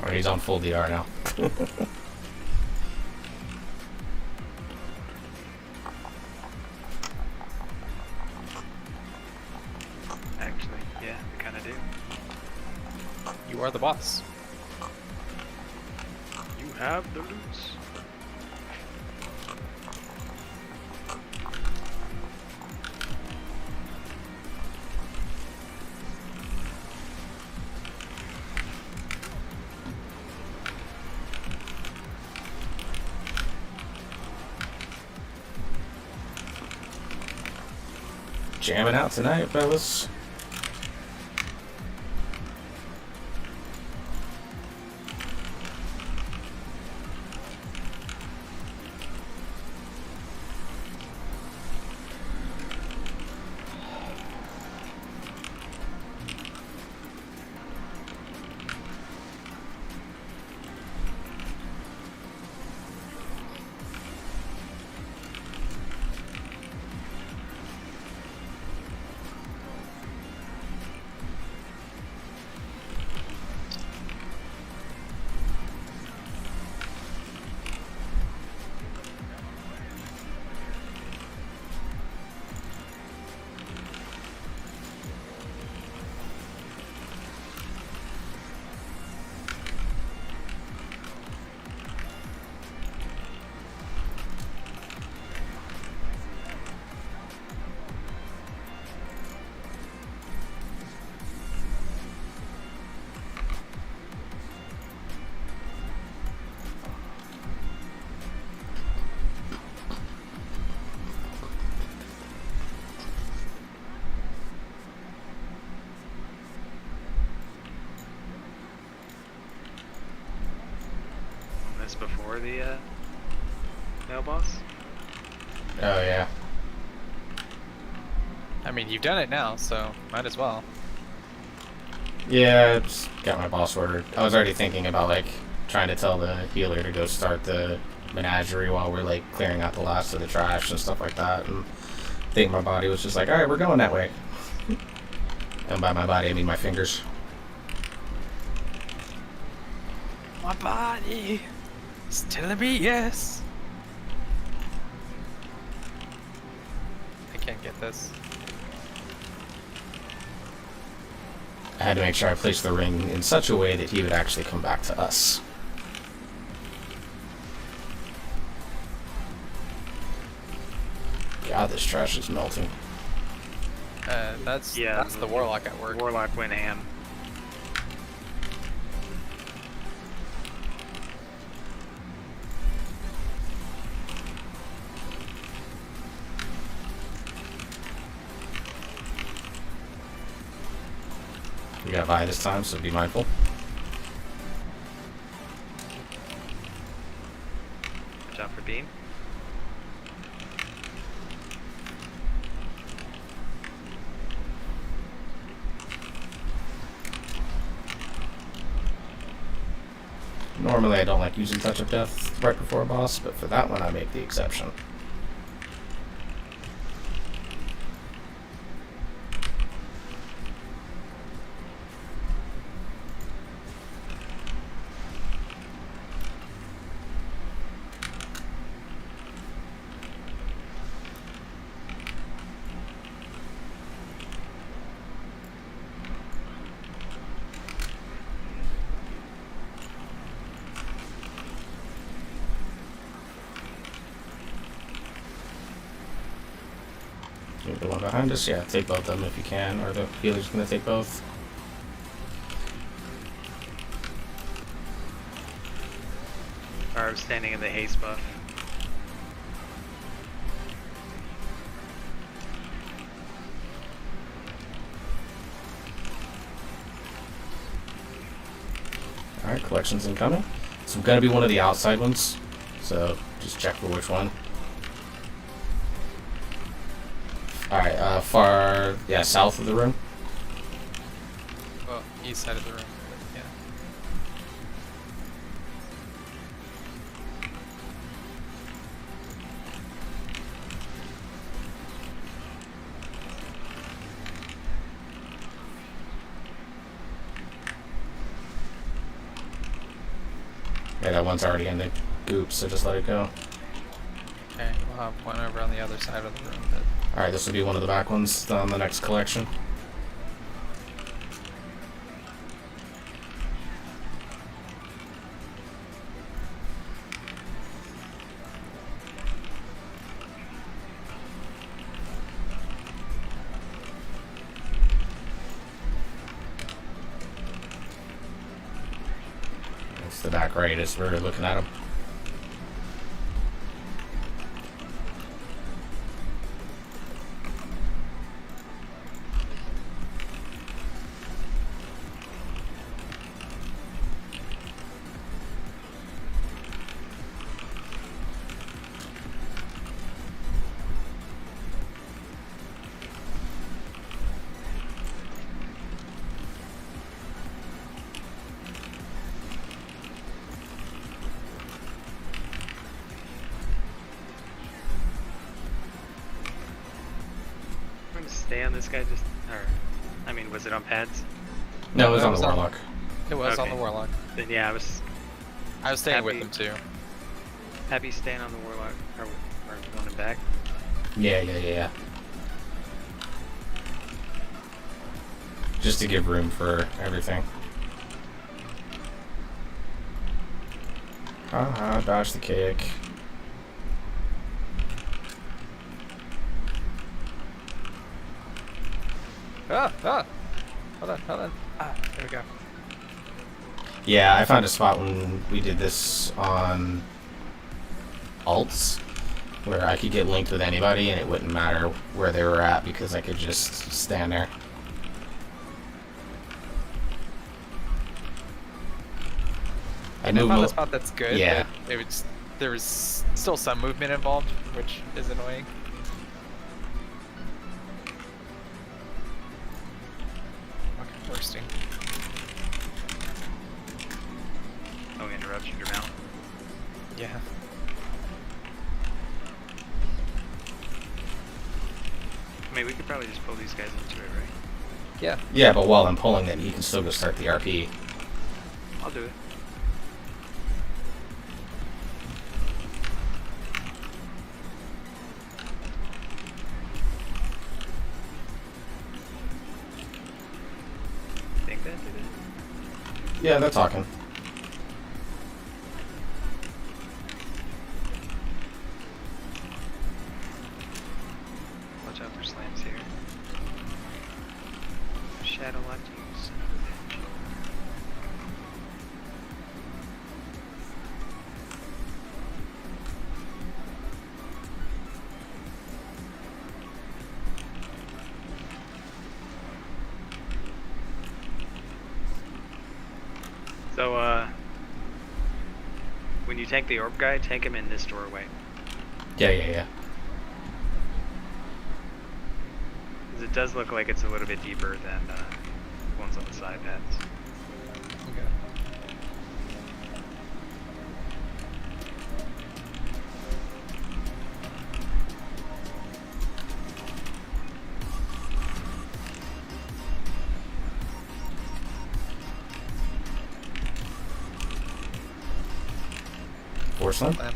Or he's on full DR now. Actually, yeah, we kinda do. You are the boss. You have the roots. Jamming out tonight, fellas. This before the mail boss? Oh yeah. I mean, you've done it now, so might as well. Yeah, I just got my boss ordered. I was already thinking about like trying to tell the healer to go start the menagerie while we're like clearing out the last of the trash and stuff like that. And I think my body was just like, all right, we're going that way. And by my body, I mean my fingers. My body is telling me yes. I can't get this. I had to make sure I placed the ring in such a way that he would actually come back to us. God, this trash is melting. That's Yeah, the warlock at work. Warlock went ham. We got Vi this time, so be mindful. Watch out for beam. Normally I don't like using Touch of Death right before a boss, but for that one I make the exception. The one behind us, yeah, take both of them if you can, or the healer's gonna take both. Or I was standing in the haste buff. Alright, collection's incoming. It's gonna be one of the outside ones, so just check for which one. Alright, far, yeah, south of the room. Well, east side of the room. But yeah. Yeah, that one's already in the goop, so just let it go. Okay, we'll have one over on the other side of the room. But Alright, this will be one of the back ones on the next collection. It's the back right as we're looking at them. I'm gonna stay on this guy just, or, I mean, was it on pads? No, it was that on was the on- Warlock. it was on Okay. the warlock. Then yeah, I was I was staying with Happy- him too. happy staying on the warlock, or going him back. Yeah. Just to give room for everything. Haha, dodge the kick. Ah! Hold on. Ah, there we go. Yeah, I found a spot when we did this on alts where I could get linked with anybody and it wouldn't matter where they were at because I could just stand there. I moved found mo- a spot that's good. Yeah. But there was still some movement involved, which is annoying. Okay, bursting. Oh, interruption your mount. Yeah. I mean, we could probably just pull these guys into it, right? Yeah. Yeah, but while I'm pulling them, you can still go start the RP. I'll do it. Think that did it? Yeah, they're talking. Watch out for slams here. So, when you tank the orb guy, tank him in this doorway. Yeah. Because it does look like it's a little bit deeper than ones on the side paths. Okay. Porcelain. Plan.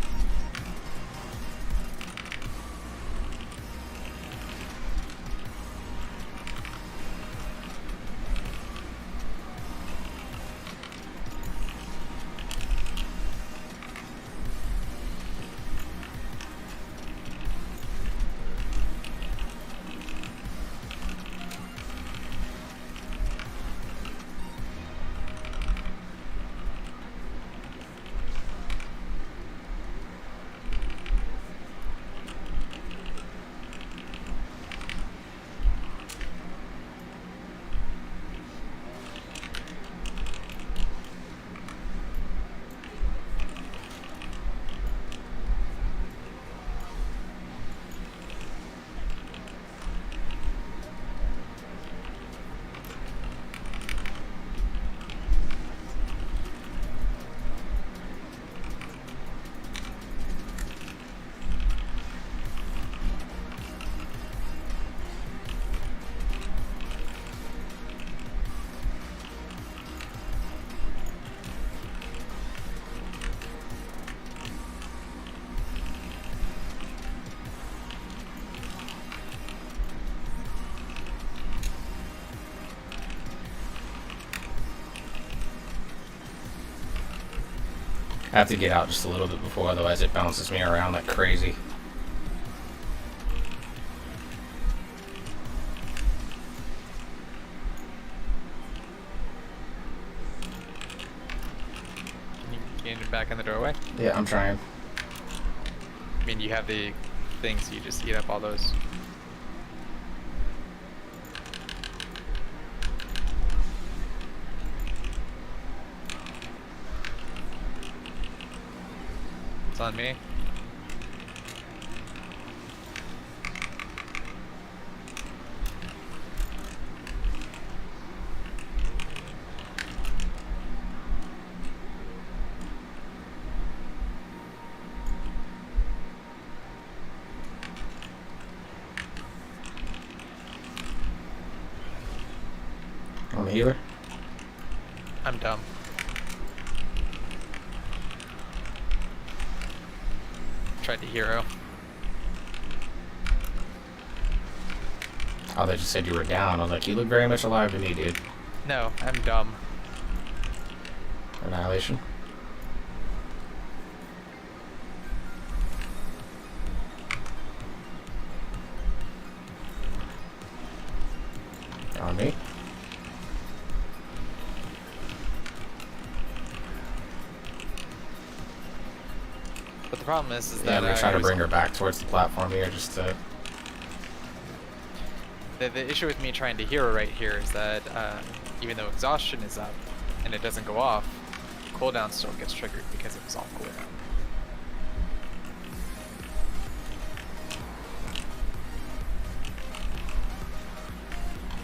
I have to get out just a little bit before, otherwise it bounces me around like crazy. Can you get back in the doorway? Yeah, I'm trying. I mean, you have the things, so you just eat up all those. It's on me. On the healer. I'm dumb. Tried to hero. Oh, they just said you were down. I was like, you look very much alive to me, dude. No, I'm dumb. Annihilation. On me. But the problem is Yeah, that I'm gonna try to bring her back towards the platform here, just to. the issue with me trying to hero right here is that even though exhaustion is up and it doesn't go off, cooldown still gets triggered because it was off cooldown.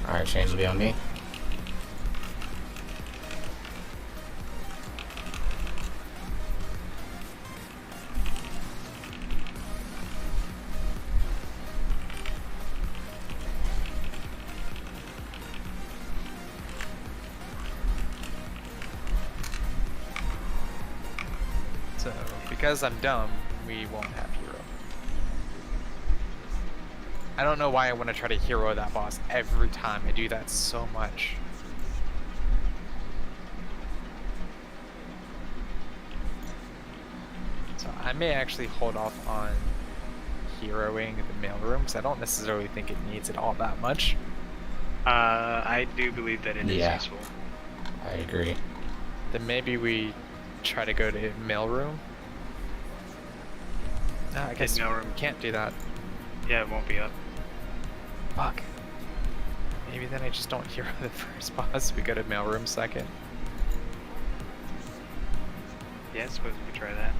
Alright, change will be on me. So because I'm dumb, we won't have hero. I don't know why I want to try to hero that boss every time. I do that so much. So I may actually hold off on heroing the mailroom because I don't necessarily think it needs it all that much. I do believe that it is Yeah. useful. I agree. Then maybe we try to go to mailroom. No, I guess mailroom. we can't do that. Yeah, it won't be up. Fuck. Maybe then I just don't hero the first boss. We go to mailroom second. Yeah, I suppose we could try that.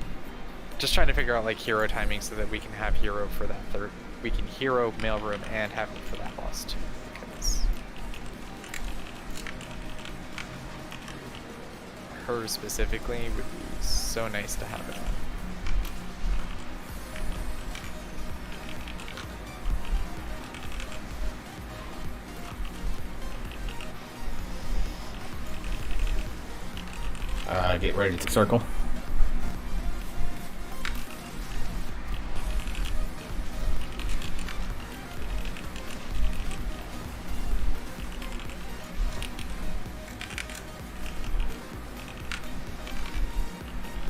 Just trying to figure out like hero timing so that we can have hero for that third. We can hero mailroom and have it for that boss too. Because her specifically would be so nice to have it on. Get ready to circle.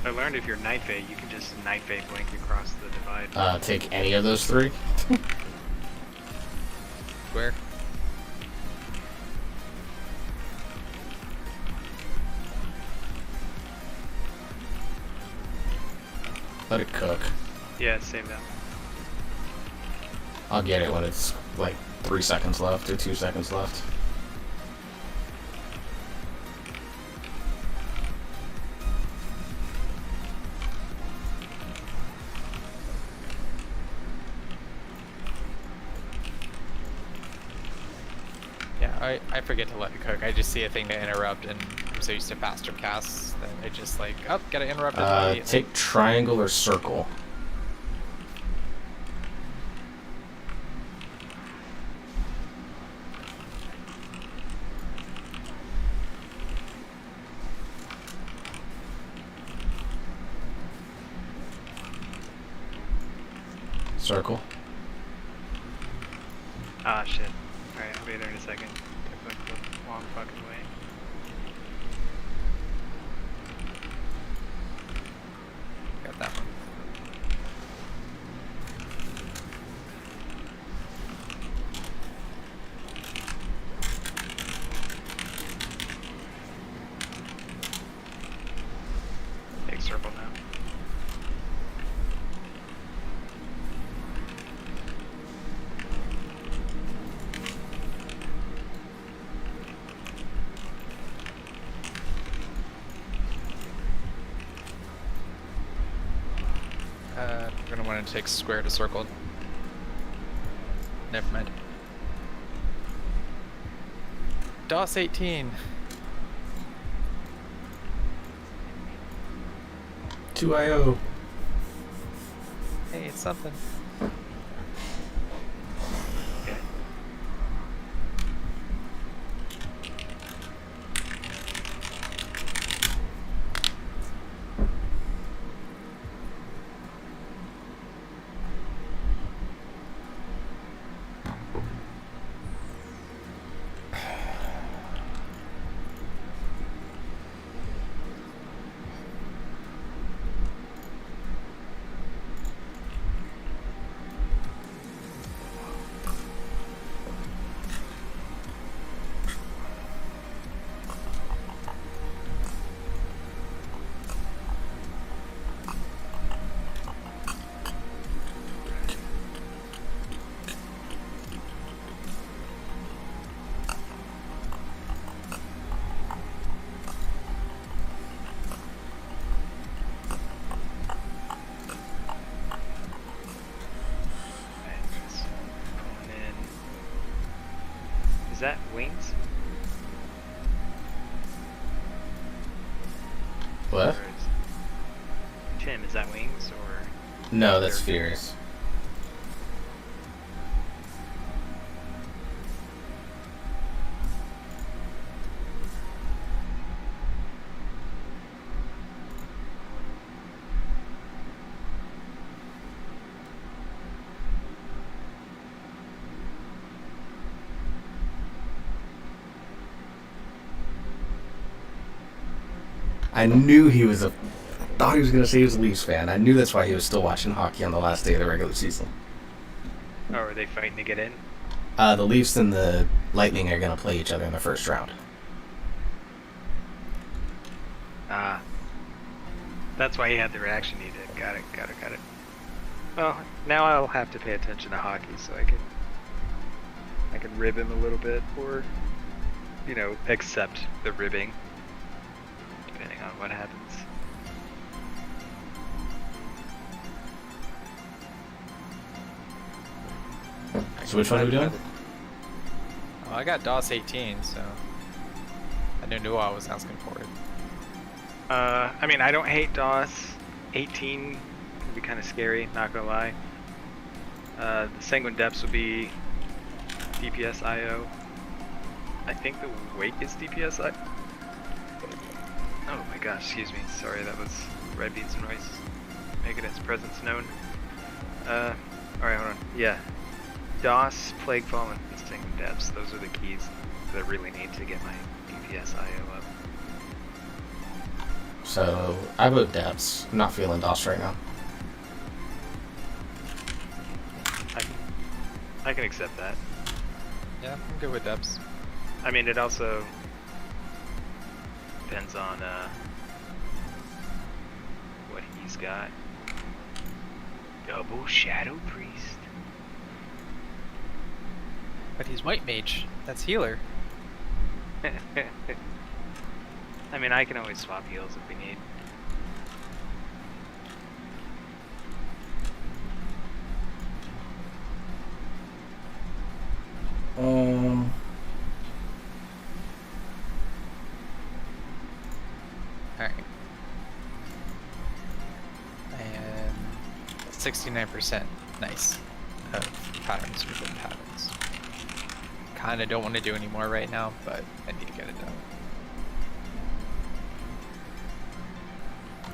I learned if you're knife A, you can just knife A blink across the divide. Take any of those three. Where? Let it cook. Yeah, save that. I'll get it when it's like 3 seconds left or 2 seconds left. Yeah, I forget to let it cook. I just see a thing to interrupt, and I'm so used to faster casts that I just like, oh, gotta interrupt it immediately. Take triangle or circle. Circle. Ah, shit. Alright, I'll be there in a second. Took like the long fucking way. Got that one. Take circle now. We're gonna want to take square to circle. Never mind. DOS 18. 2 IO. Hey, it's something. Okay. Is that wings? What? Or is... Tim, is that wings or? No, that's Fierce. I knew he was a... I thought he was going to say he was a Leafs fan. I knew that's why he was still watching hockey on the last day of the regular season. Oh, are they fighting to get in? The Leafs and the Lightning are going to play each other in the first round. Ah. That's why he had the reaction he did. Got it. Well, now I'll have to pay attention to hockey so I can rib him a little bit, or, accept the ribbing, depending on what happens. So which one are we doing? Oh, I got DOS 18, so I knew I was asking for it. I mean, I don't hate DOS. 18 can be kind of scary, not gonna lie. The Sanguine Depths would be DPS IO. I think the Wake is DPS IO. Oh my gosh, excuse me. Sorry, that was Red Beans and Rice. Making its presence known. Alright, hold on. Yeah. DOS, Plaguefall, and Sanguine Depths. Those are the keys that I really need to get my DPS IO up. So I vote Depths. I'm not feeling DOS right now. I can accept that. Yeah, I'm good with depths. I mean, it also depends on what he's got. Double Shadow Priest. But he's white mage. That's healer. I mean, I can always swap heals if we need. Alright. I am 69% nice of patterns within patterns. Kinda don't want to do any more right now, but I need to get it done.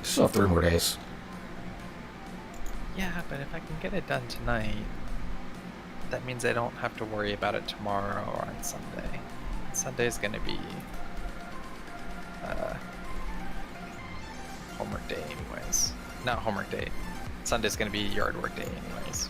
Still have 3 more days. Yeah, but if I can get it done tonight, that means I don't have to worry about it tomorrow or on Sunday. Sunday's gonna be homework day anyways. Not homework day. Sunday's gonna be yard work day anyways.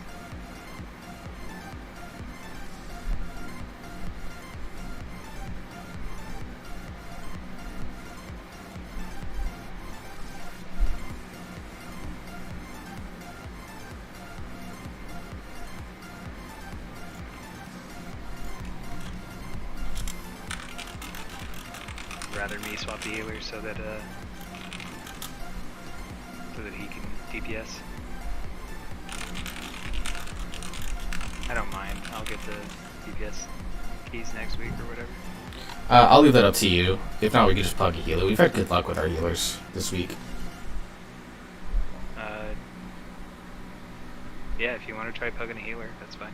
Rather me swap the healer so that he can DPS. I don't mind. I'll get the DPS keys next week or whatever. I'll leave that up to you. If not, we could just plug a healer. We've had good luck with our healers this week. Yeah, if you want to try pugging a healer, that's fine.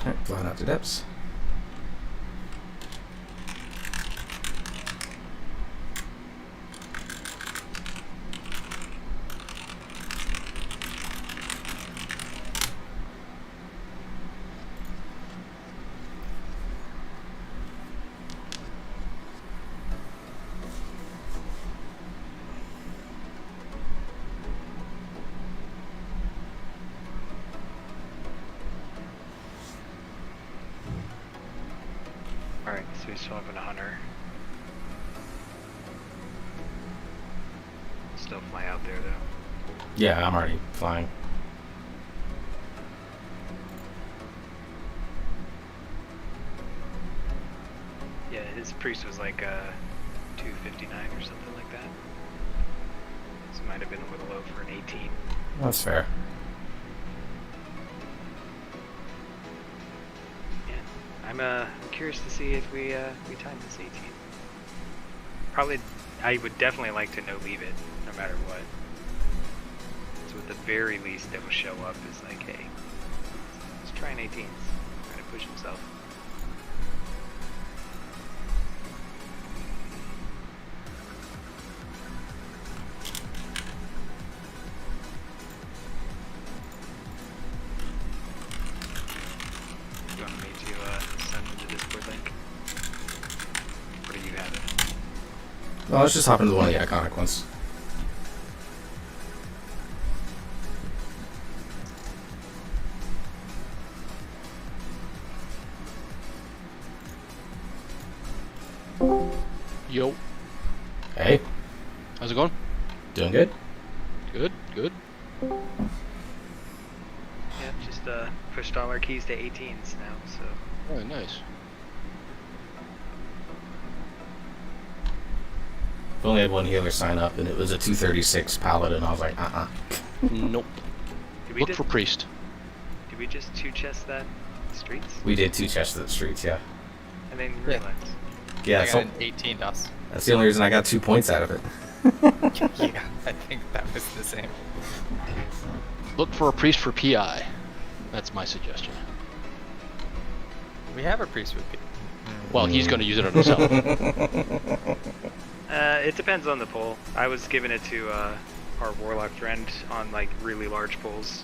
Alright, flying out to depths. Alright, so he's swapping a hunter. Still fly out there though. Yeah, I'm already flying. Yeah, his priest was like 259 or something like that. So it might have been a little low for an 18. That's fair. Yeah, I'm curious to see if we time this 18. Probably, I would definitely like to no leave it, no matter what. So at the very least, that will show up is like, hey, let's try an 18. Trying to push himself. You want me to send the Discord link? Or do you have it? Well, let's just hop into one of the iconic ones. Yo, Hey, how's it going? doing good? Good, good. Yeah, just pushed all our keys to 18s now, so. Oh, nice. I've only had one healer sign up, and it was a 236 paladin. I was like, Nope. Did we Look just, for priest. Did we just two chest that streets? We did 2 chests at the streets, yeah. I didn't Yeah. realize. Yeah, I so got an 18 dust. that's the only reason I got 2 points out of it. Yeah, I think that was the same. Look for a priest for PI. That's my suggestion. We have a priest with Well, he's going to use it on himself. It depends on the pull. I was giving it to our warlock friend on like really large pulls.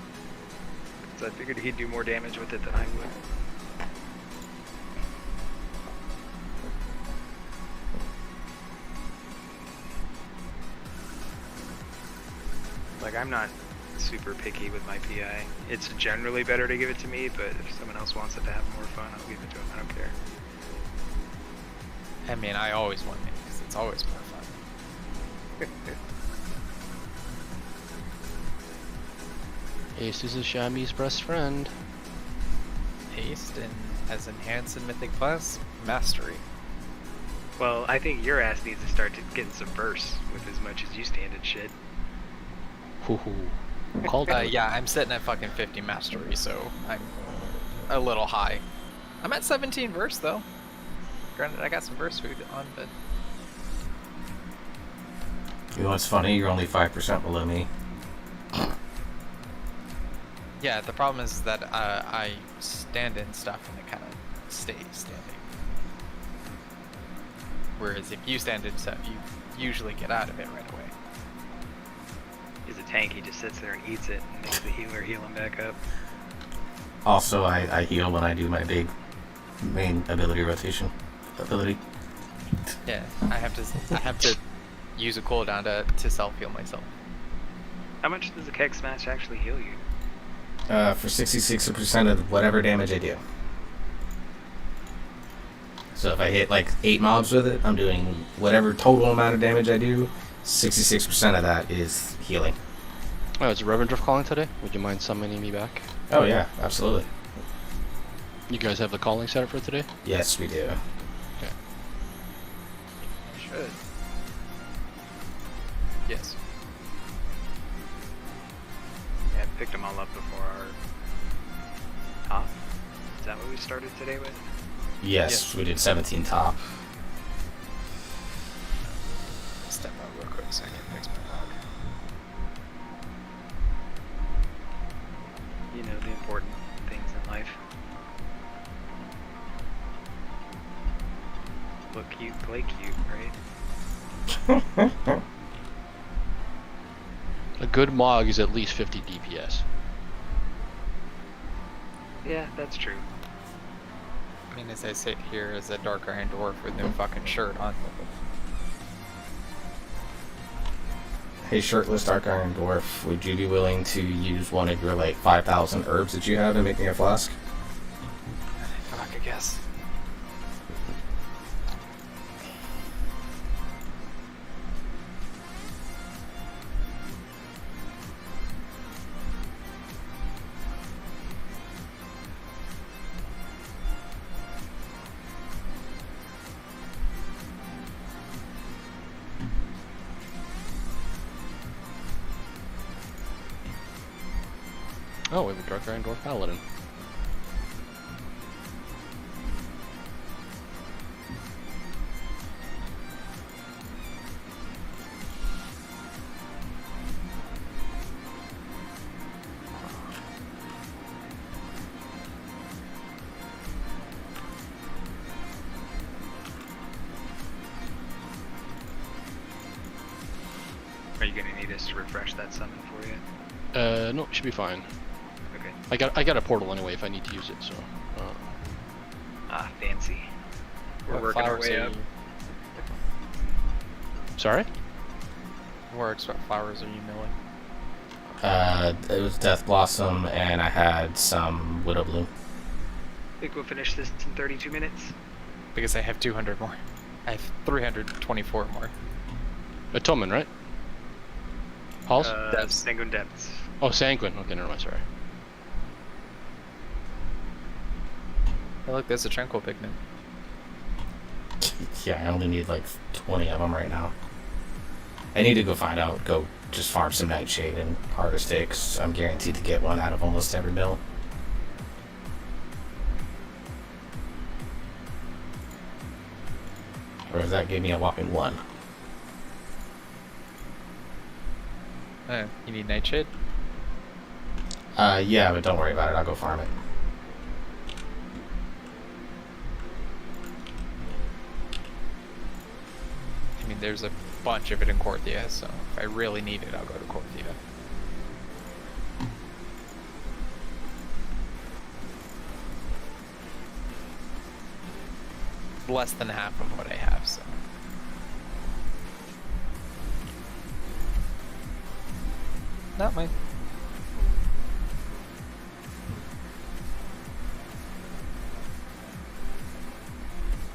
So I figured he'd do more damage with it than I would. Like, I'm not super picky with my PI. It's generally better to give it to me, but if someone else wants it to have more fun, I'll give it to them. I don't care. I mean, I always want it because it's always more fun. Ace is a Shami's best friend. Haste and as enhanced in Mythic Plus, Mastery. Well, I think your ass needs to start getting some bursts with as much as you stand in shit. Hoo hoo. Called it. Yeah, I'm sitting at fucking 50 Mastery, so I'm a little high. I'm at 17 verse though. Granted, I got some verse food on, but You know what's funny? You're only 5% below me. yeah, the problem is that I stand in stuff and it kind of stays standing. Whereas if you stand in stuff, you usually get out of it right away. He's a tank, he just sits there and eats it and makes the healer heal him back up. Also, I heal when I do my big main ability rotation. Yeah, I have to use a cooldown to self heal myself. How much does a keg smash actually heal you? For 66% of whatever damage I do. So if I hit like 8 mobs with it, I'm doing whatever total amount of damage I do, 66% of that is healing. Oh, is Revendrift calling today? Would you mind summoning me back? Oh yeah, absolutely. You guys have the calling set up for today? Yes, we do. Okay. Should. Yes. Yeah, I picked them all up before our top. Is that what we started today with? Yes, we did 17 top. Step out real quick so I can fix my log. You know, the important things in life. Look cute, play cute, right? A good Mog is at least 50 DPS. Yeah, that's true. I mean, as I sit here as a dark iron dwarf with no fucking shirt on. Hey, shirtless Dark Iron Dwarf, would you be willing to use one of your like 5,000 herbs that you have and make me a flask? Fuck, I guess. Oh, we have a Dark Iron Dwarf Paladin. Are you gonna need us to refresh that summon for you? No, it should be fine. Okay. I got a portal anyway if I need to use it, so. Ah, fancy. We're What working our flowers way are up. you- Sorry? Works, what flowers are you milling? It was Death Blossom, and I had some Widow Bloom. Think we'll finish this in 32 minutes? Because I have 200 more. I have 324 more. Atonement, right? Halls? Depths. Sanguine Depths. Oh, Sanguine. Okay, never mind, sorry. Oh, look, there's a tranquil pigment. Yeah, I only need like 20 of them right now. I need to go just farm some nightshade and harvest it, 'cause I'm guaranteed to get one out of almost every mill. Or if that gave me a whopping 1. You need nightshade? Yeah, but don't worry about it, I'll go farm it. I mean, there's a bunch of it in Korthia, so if I really need it, I'll go to Korthia. Less than half of what I have, so. Not mine.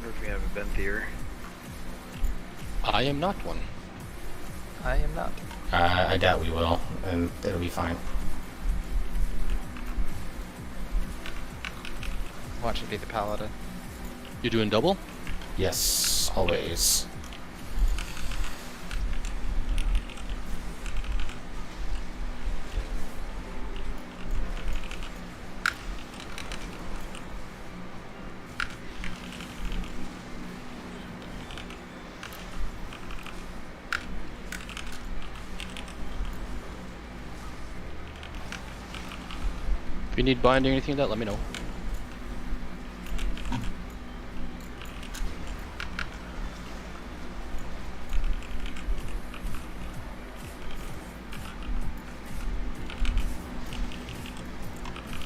Or if we have a Venthier. I am not one. I am not. I doubt we will, and it'll be fine. Watch it be the paladin. You doing double? Yes, always. If you need binding or anything like that, let me know.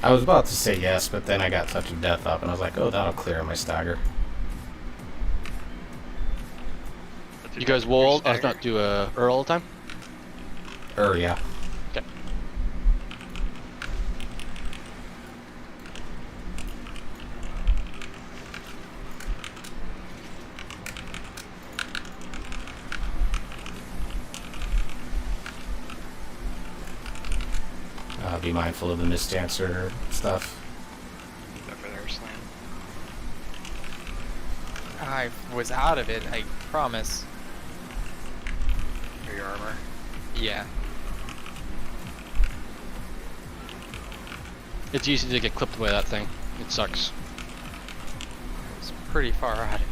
I was about to say yes, but then I got Touch of Death up, and I was like, oh, that'll clear my stagger. You guys will not do a Earl all the time? Yeah. Okay. Be mindful of the Mist Dancer stuff. Over there, Slam. I was out of it, I promise. For your armor. Yeah. It's easy to get clipped by that thing. It sucks. I was pretty far out of it.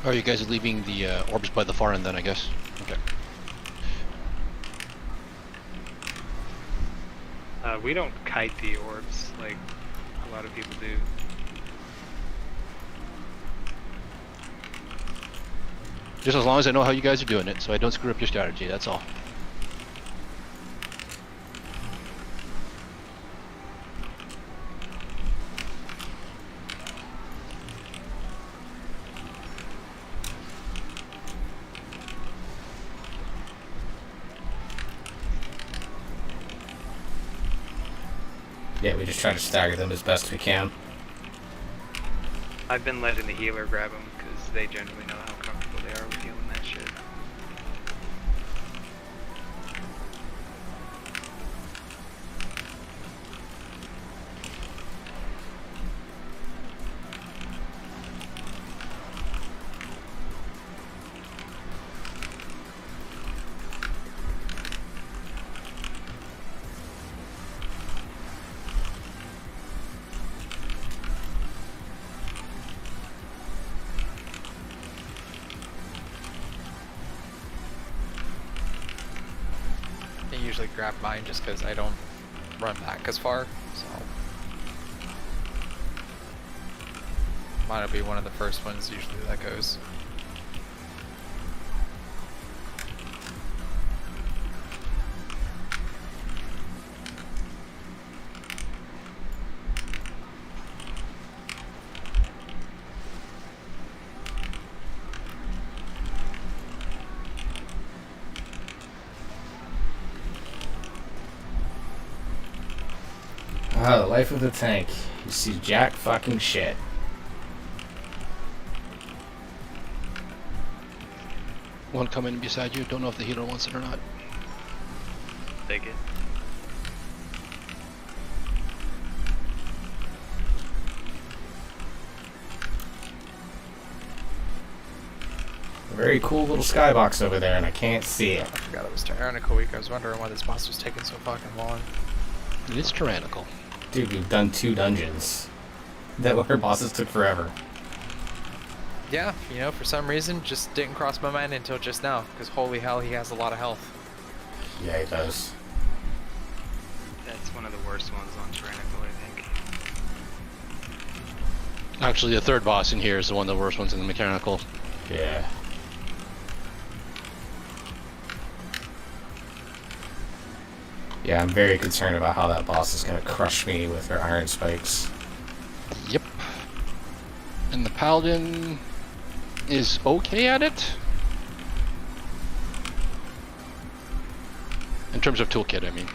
Oh, you guys are leaving the orbs by the far end then, I guess. Okay. We don't kite the orbs like a lot of people do. Just as long as I know how you guys are doing it, so I don't screw up your strategy, that's all. Yeah, we just try to stagger them as best we can. I've been letting the healer grab them because they generally know how comfortable they are with healing that shit. I usually grab mine just because I don't run back as far, so mine will be one of the first ones usually that goes. Ah, the life of the tank. You see jack fucking shit. One coming beside you, don't know if the healer wants it or not. Take it. A very cool little skybox over there, and I can't see it. I forgot it was Tyrannical Week. I was wondering why this boss was taking so fucking long. It is tyrannical. Dude, we've done 2 dungeons. That where bosses took forever. Yeah, you know, for some reason, just didn't cross my mind until just now, because holy hell, he has a lot of health. Yeah, it does. That's one of the worst ones on Tyrannical, I think. Actually, the third boss in here is the one of the worst ones in the mechanical. Yeah. Yeah, I'm very concerned about how that boss is going to crush me with her iron spikes. Yep. And the paladin is okay at it. In terms of toolkit, I mean.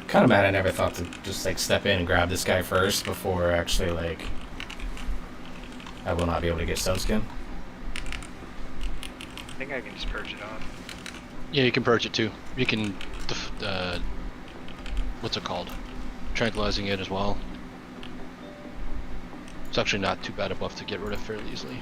Kind of mad I never thought to just like step in and grab this guy first before actually like I will not be able to get stone skin. I think I can just purge it off. Yeah, you can purge it too. You can, what's it called? Tranquilizing it as well. It's actually not too bad a buff to get rid of fairly easily.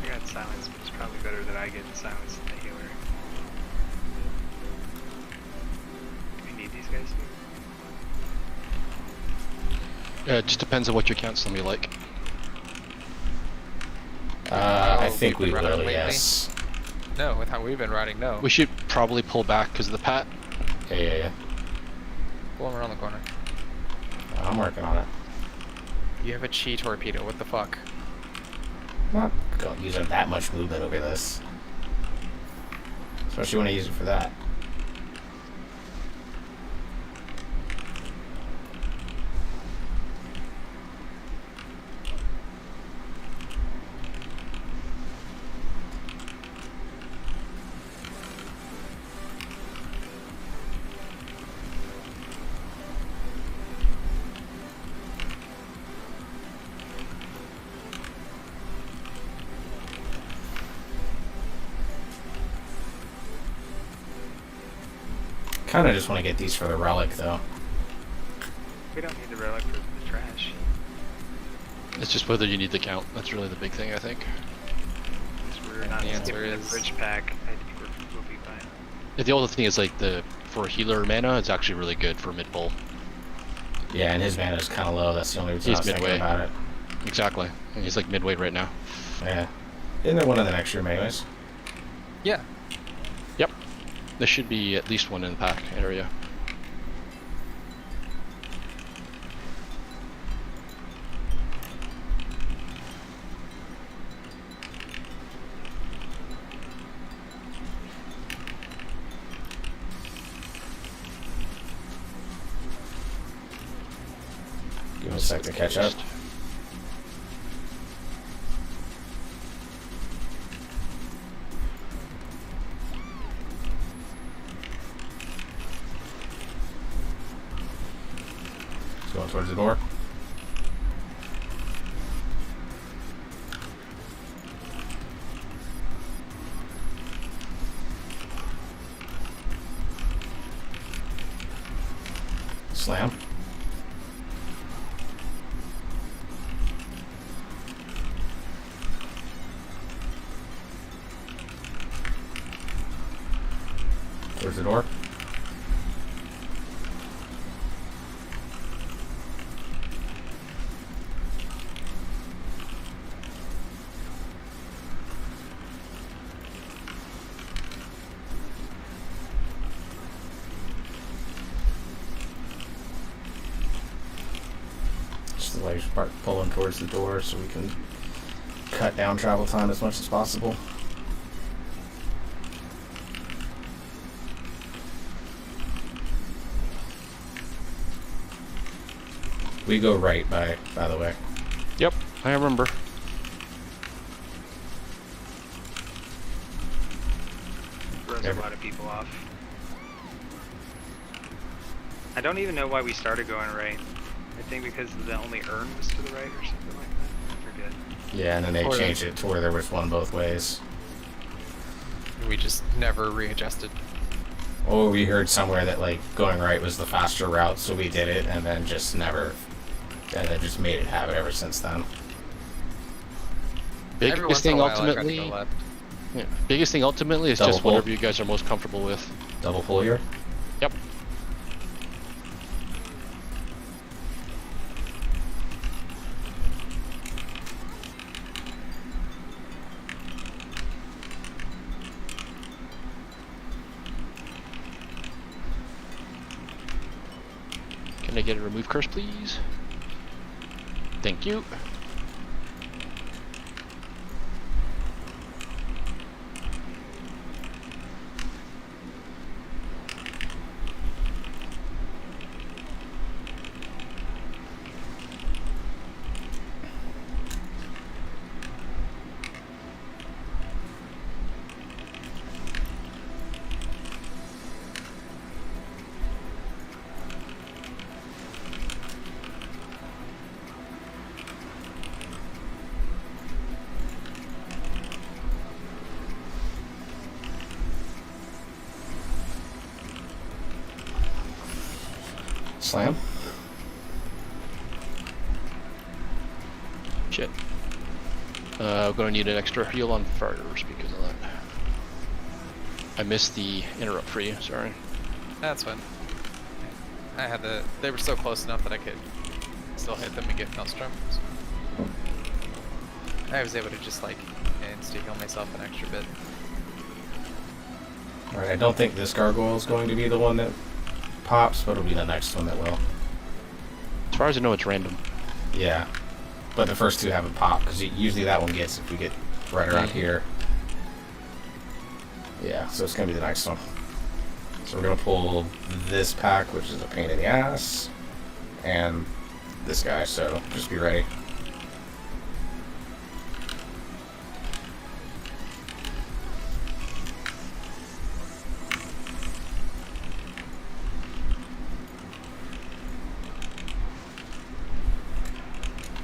I got silence, but it's probably better that I get silence than the healer. Do we need these guys here? It just depends on what your counseling you like. I think we've we been running will, lately. yes. No, with how we've been riding, no. We should probably pull back because of the pat. Yeah. Pull him around the corner. I'm working on it. You have a chi torpedo, what the fuck? not going using that much movement over this. Especially when I use it for that. Kind of just want to get these for the relic, though. We don't need the relic for the trash. It's just whether you need the count. That's really the big thing, I think. Because we're not The answer skipping the is- bridge pack. I think we'll be fine. Yeah, the other thing is like for healer mana, it's actually really good for mid bowl. Yeah, and his mana is kind of low. That's the only reason He's I was thinking midway. about it. Exactly. And he's like midweight right now. Yeah. Isn't there one in the next room, anyways? Yeah. Yep. There should be at least one in the pack area. Give me a sec to catch up. Going towards the door. Slam. Towards the door. Just like start pulling towards the door so we can cut down travel time as much as possible. We go right by the way. Yep, I remember. Throws Every- a lot of people off. I don't even know why we started going right. I think because the only urn was to the right or something like that. I forget. Yeah, and then they Or- changed it to where there was one both ways. We just never readjusted. Or we heard somewhere that like going right was the faster route, so we did it, and then just never, and then just made it habit ever since then. Every once Biggest in a thing while, I try to ultimately, go left. yeah, biggest thing ultimately is Double just pull. whatever you guys are most comfortable with. Double pull here. Yep. Can I get a remove curse, please? Thank you. Slam. Shit. I'm gonna need an extra heal on fires because of that. I missed the interrupt for you, sorry. That's fine. I had the. They were so close enough that I could still hit them and get Maelstrom. So. I was able to just like insta heal myself an extra bit. Alright, I don't think this gargoyle is going to be the one that pops, but it'll be the next one that will. As far as I know, it's random. Yeah. but the first two haven't popped, because usually that one gets if we get right around here. Yeah, so it's going to be the next one. So we're going to pull this pack, which is a pain in the ass, and this guy, so just be ready.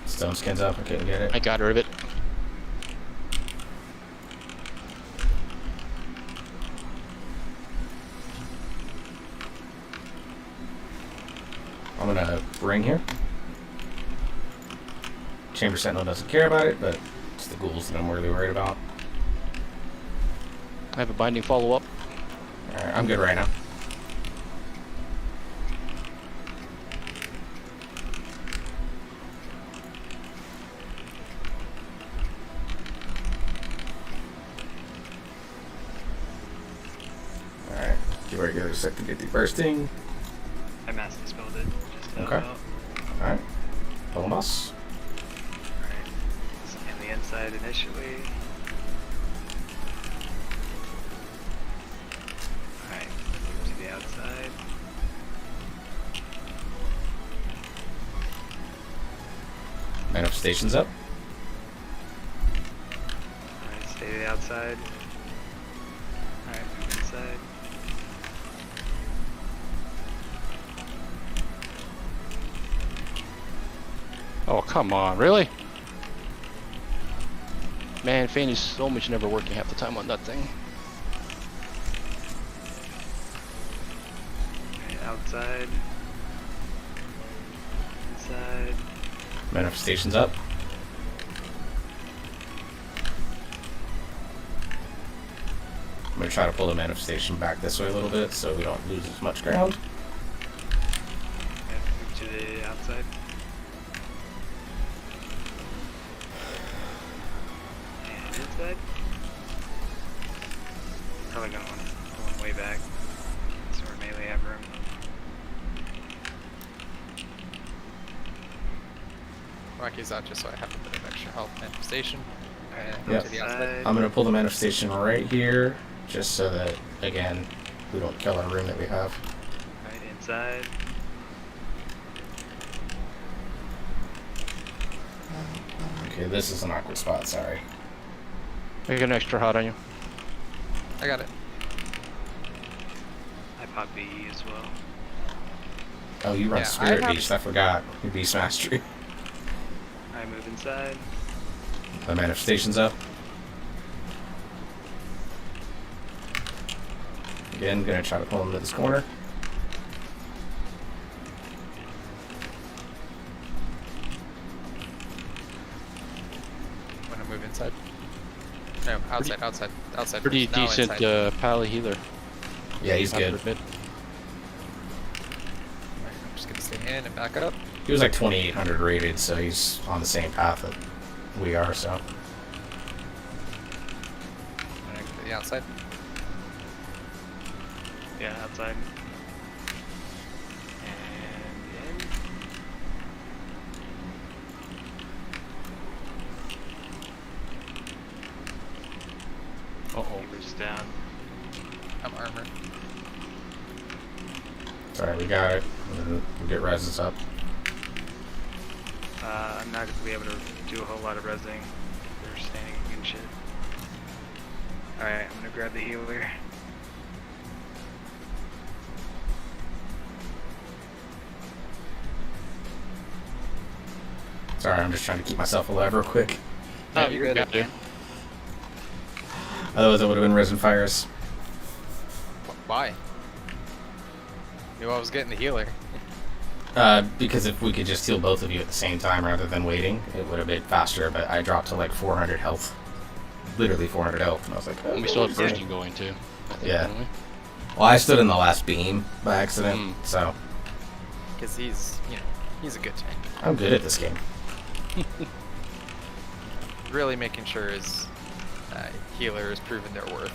Stone skins up, I couldn't get it. I got rid of it. I'm gonna ring here. Chamber Sentinel doesn't care about it, but it's the ghouls that I'm really worried about. I have a binding follow-up. Alright, I'm good right now. Alright, get ready to set to get the bursting. I mass dispelled it. Just Okay. out. Alright, pull them us. Alright. Scan the inside initially. Alright. To the outside. Manifestations up. Alright, stay to the outside. Alright, move inside. Oh, come on, really? Man, Fane is so much never working half the time on that thing. Alright, outside. Inside. Manifestations up. I'm gonna try to pull the manifestation back this way a little bit so we don't lose as much ground. Yeah, move to the outside. And inside. Probably gonna want to pull him way back. So we're melee have room. Rocky's out just so I have a bit of extra health manifestation. And Yep. to the outside. I'm gonna pull the manifestation right here, just so that, again, we don't kill our room that we have. Right inside. Okay, this is an awkward spot, sorry. I got an extra hot on you. I got it. I pop BE as well. Oh, you run Yeah, Spirit I have- Beast, I forgot. Your Beast Mastery. I move inside. The manifestation's up. Again, gonna try to pull him to this corner. Want to move inside? No, outside, outside. Pretty first. Now decent inside. pally healer. Yeah, he's Have to good. admit. Alright, I'm just gonna stay in and back up. He was like 2,800 rated, so he's on the same path that we are, so. And I go to the outside. Yeah, outside. And in. Uh-oh. Keeper's down. I'm armored. Sorry, we got it. We'll get reses up. I'm not gonna be able to do a whole lot of resing. They're standing and shit. Alright, I'm gonna grab the healer. Sorry, I'm just trying to keep myself alive real quick. Oh, Yeah, you're good. got there. Otherwise, I would have been resin fires. Why? Knew I was getting the healer. Because if we could just heal both of you at the same time rather than waiting, it would have been faster, but I dropped to like 400 health. Literally 400 health, and I was like, oh, And we still have shit. bursting going too. I think, Yeah. don't we? Well, I stood in the last beam by accident, so Because he's, he's a good tank. I'm good at this game. Really making sure his healer has proven their worth.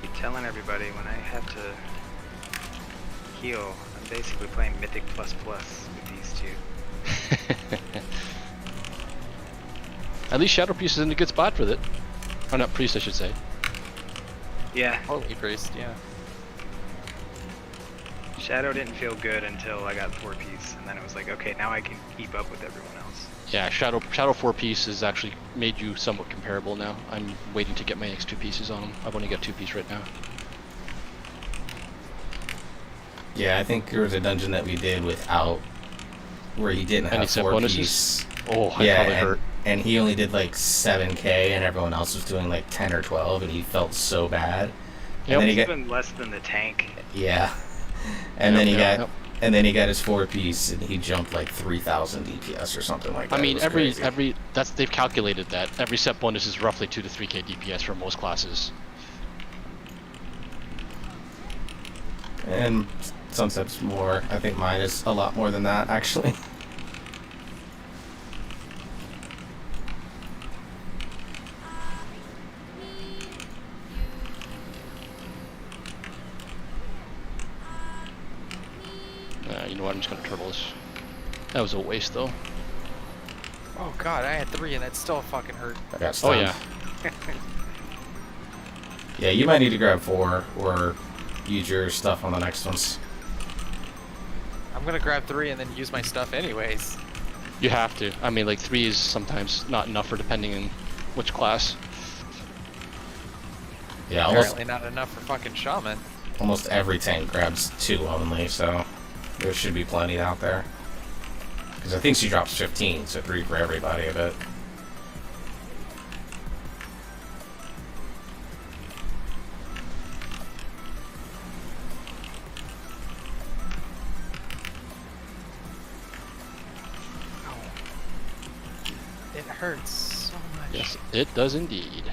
Be telling everybody when I have to heal. I'm basically playing Mythic plus plus with these two. At least Shadow Priest is in a good spot for it. Or not Priest, I should say. Yeah, Holy priest, yeah. Shadow didn't feel good until I got 4-piece, and then it was like, okay, now I can keep up with everyone else. Yeah, Shadow 4-piece has actually made you somewhat comparable now. I'm waiting to get my next 2 pieces on him. I've only got 2-piece right now. Yeah, I think there was a dungeon that we did without, where he didn't Any have set 4 bonuses? piece. Oh, I Yeah, probably and, hurt. and he only did like 7k, and everyone else was doing like 10 or 12, and he felt so bad. Yep. And then he got, Even less than the tank. yeah, and Yep, then he yep, got, yep. and then he got his 4-piece, and he jumped like 3,000 DPS or something like that. I mean, It was crazy. they've calculated that every set bonus is roughly 2 to 3k DPS for most classes. And some sets more. I think mine is a lot more than that, actually. You know what? I'm just gonna turtle this. That was a waste, though. Oh god, I had 3 and that still fucking hurt. I got Oh stunned. yeah. Yeah, you might need to grab 4 or use your stuff on the next ones. I'm gonna grab 3 and then use my stuff anyways. You have to. I mean, like 3 is sometimes not enough for depending on which class. Yeah, Apparently not enough for fucking shaman. almost every tank grabs 2 only, so there should be plenty out there. Because I think she drops 15, so 3 for everybody of it. It hurts so much. Yes, it does indeed.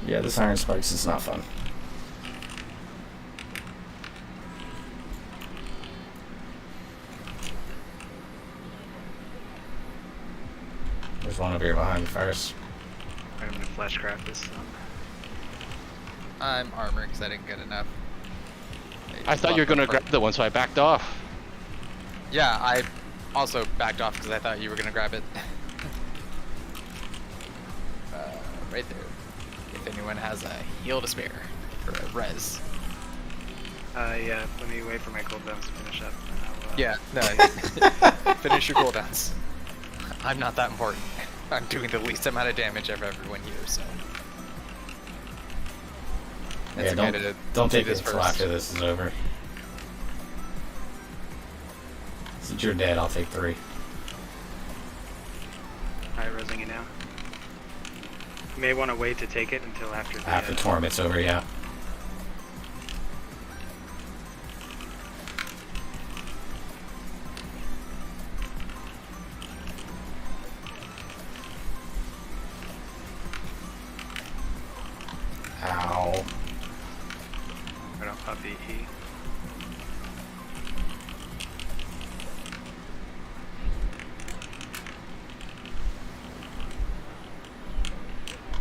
Yeah, this Iron Spikes is not fun. There's one over here behind me first. I'm gonna flashcraft this. I'm armored because I didn't get enough. I thought you were gonna grab the one, so I backed off. Yeah, I also backed off because I thought you were gonna grab it. Right there. If anyone has a heal to spare or a res. Yeah, let me wait for my cooldowns to finish up. And I'll, Yeah, no. Finish your cooldowns. I'm not that important. I'm doing the least amount of damage of everyone here, so. Yeah, It's okay to don't do take it this until first. after this is over. Since you're dead, I'll take 3. Alright, resing you now. You may want to wait to take it until after the... After Torment's over, yeah. Ow. I don't pop the E.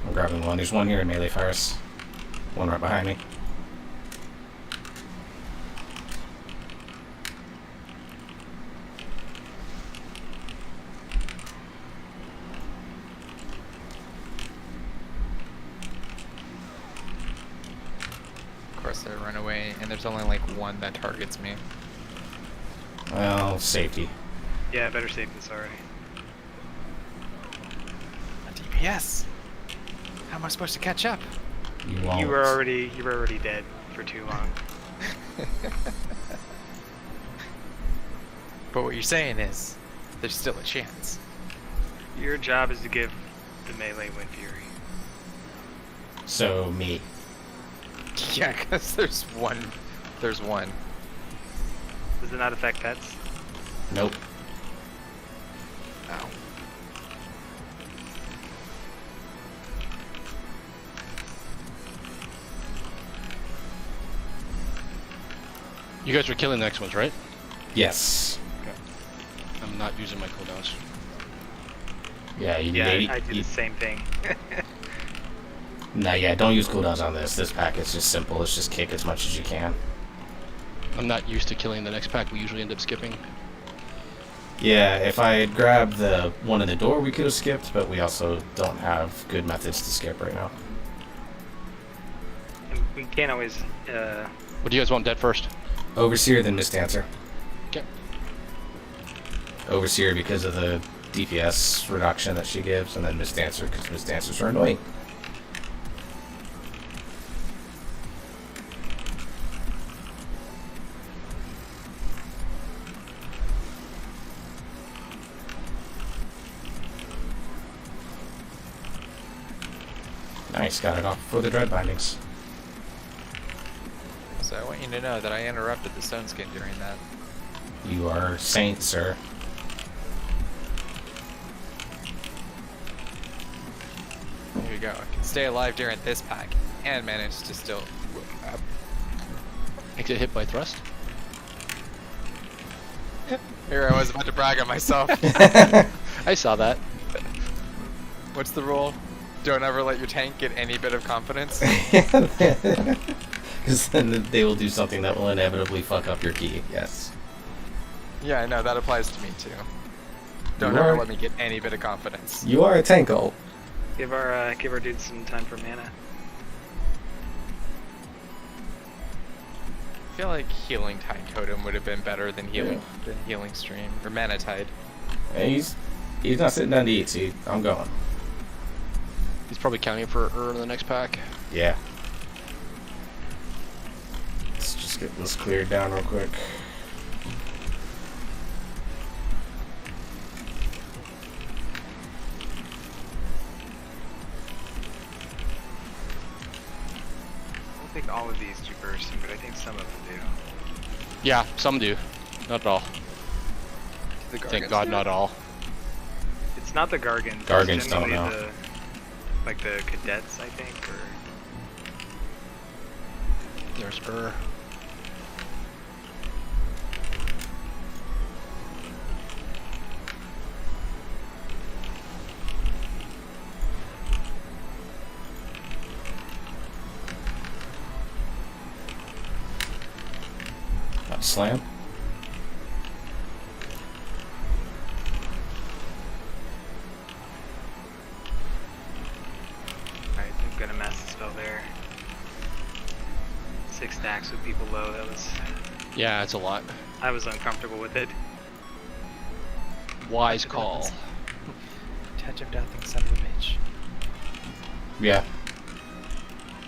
I'm grabbing one. There's one here in melee first. One right behind me. Of course, I run away, and there's only like one that targets me. Well, safety. Yeah, better save this already. A DPS! How am I supposed to catch up? You won't. You were already dead for too long. But what you're saying is, there's still a chance. Your job is to give the melee Wind Fury. So, me. Yeah, because there's one. There's one. Does it not affect pets? Nope. Ow. You guys are killing the next ones, right? Yes. I'm not using my cooldowns. Yeah, you Yeah, need I do the same thing. No, yeah, don't use cooldowns on this. This pack is just simple. It's just kick as much as you can. I'm not used to killing the next pack. We usually end up skipping. Yeah, if I had grabbed the one in the door, we could have skipped, but we also don't have good methods to skip right now. And we can't always. What do you guys want dead first? Overseer, then Mist Dancer. Okay. Overseer because of the DPS reduction that she gives, and then Mist Dancer because Mist Dancers are annoying. Nice, got it off before the dread bindings. So I want you to know that I interrupted the stone skin during that. You are saint, sir. Here you go. I can stay alive during this pack and manage to still. Exit hit by thrust. Here I was about to brag on myself. I saw that. What's the rule? Don't ever let your tank get any bit of confidence. Because then they will do something that will inevitably fuck up your key, yes. Yeah, I know, that applies to me too. Don't You ever are- let me get any bit of confidence. You are a tank ult. Give our dude some time for mana. I feel like healing tide totem would have been better than healing stream or mana tide. And he's not sitting down to eat, see, I'm going. He's probably counting for in the next pack. Yeah. Let's just get this cleared down real quick. I don't think all of these do bursting, but I think some of them do. Yeah, some do. Not all. The Thank Gargants God, do? not all. It's not the Gargans. Gargans it's don't generally know. like the cadets, I think, or There's Ur. Slam. Alright, I'm gonna mass the spell there. 6 stacks with people low, Yeah, it's a lot. I was uncomfortable with it. Wise call. Touch of nothing, son of a bitch. Yeah.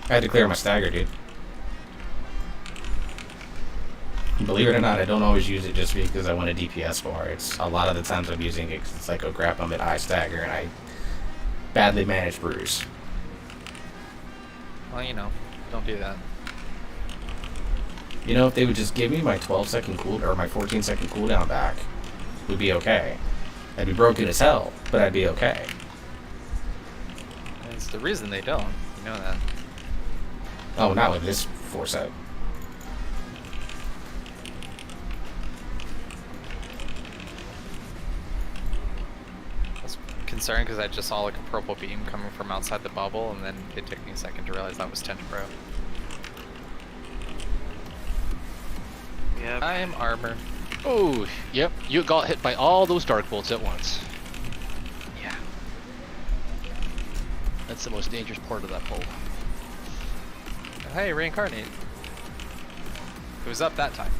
I had to clear my stagger, dude. Believe it or not, I don't always use it just because I want a DPS bar. It's a lot of the times I'm using it 'cause it's like, oh crap, I'm at high stagger and I badly managed bruise. Well, you know, don't do that. You know, if they would just give me my 12-second cool or my 14-second cooldown back, we'd be okay. I'd be broken as hell, but I'd be okay. It's the reason they don't. You know that. Oh, not with this foresight. I was concerned because I just saw like a purple beam coming from outside the bubble, and then it took me a second to realize that was Tenebro. Yep. I am armor. Oh, yep. You got hit by all those dark bolts at once. Yeah. That's the most dangerous part of that pull. Hey, reincarnate. It was up that time.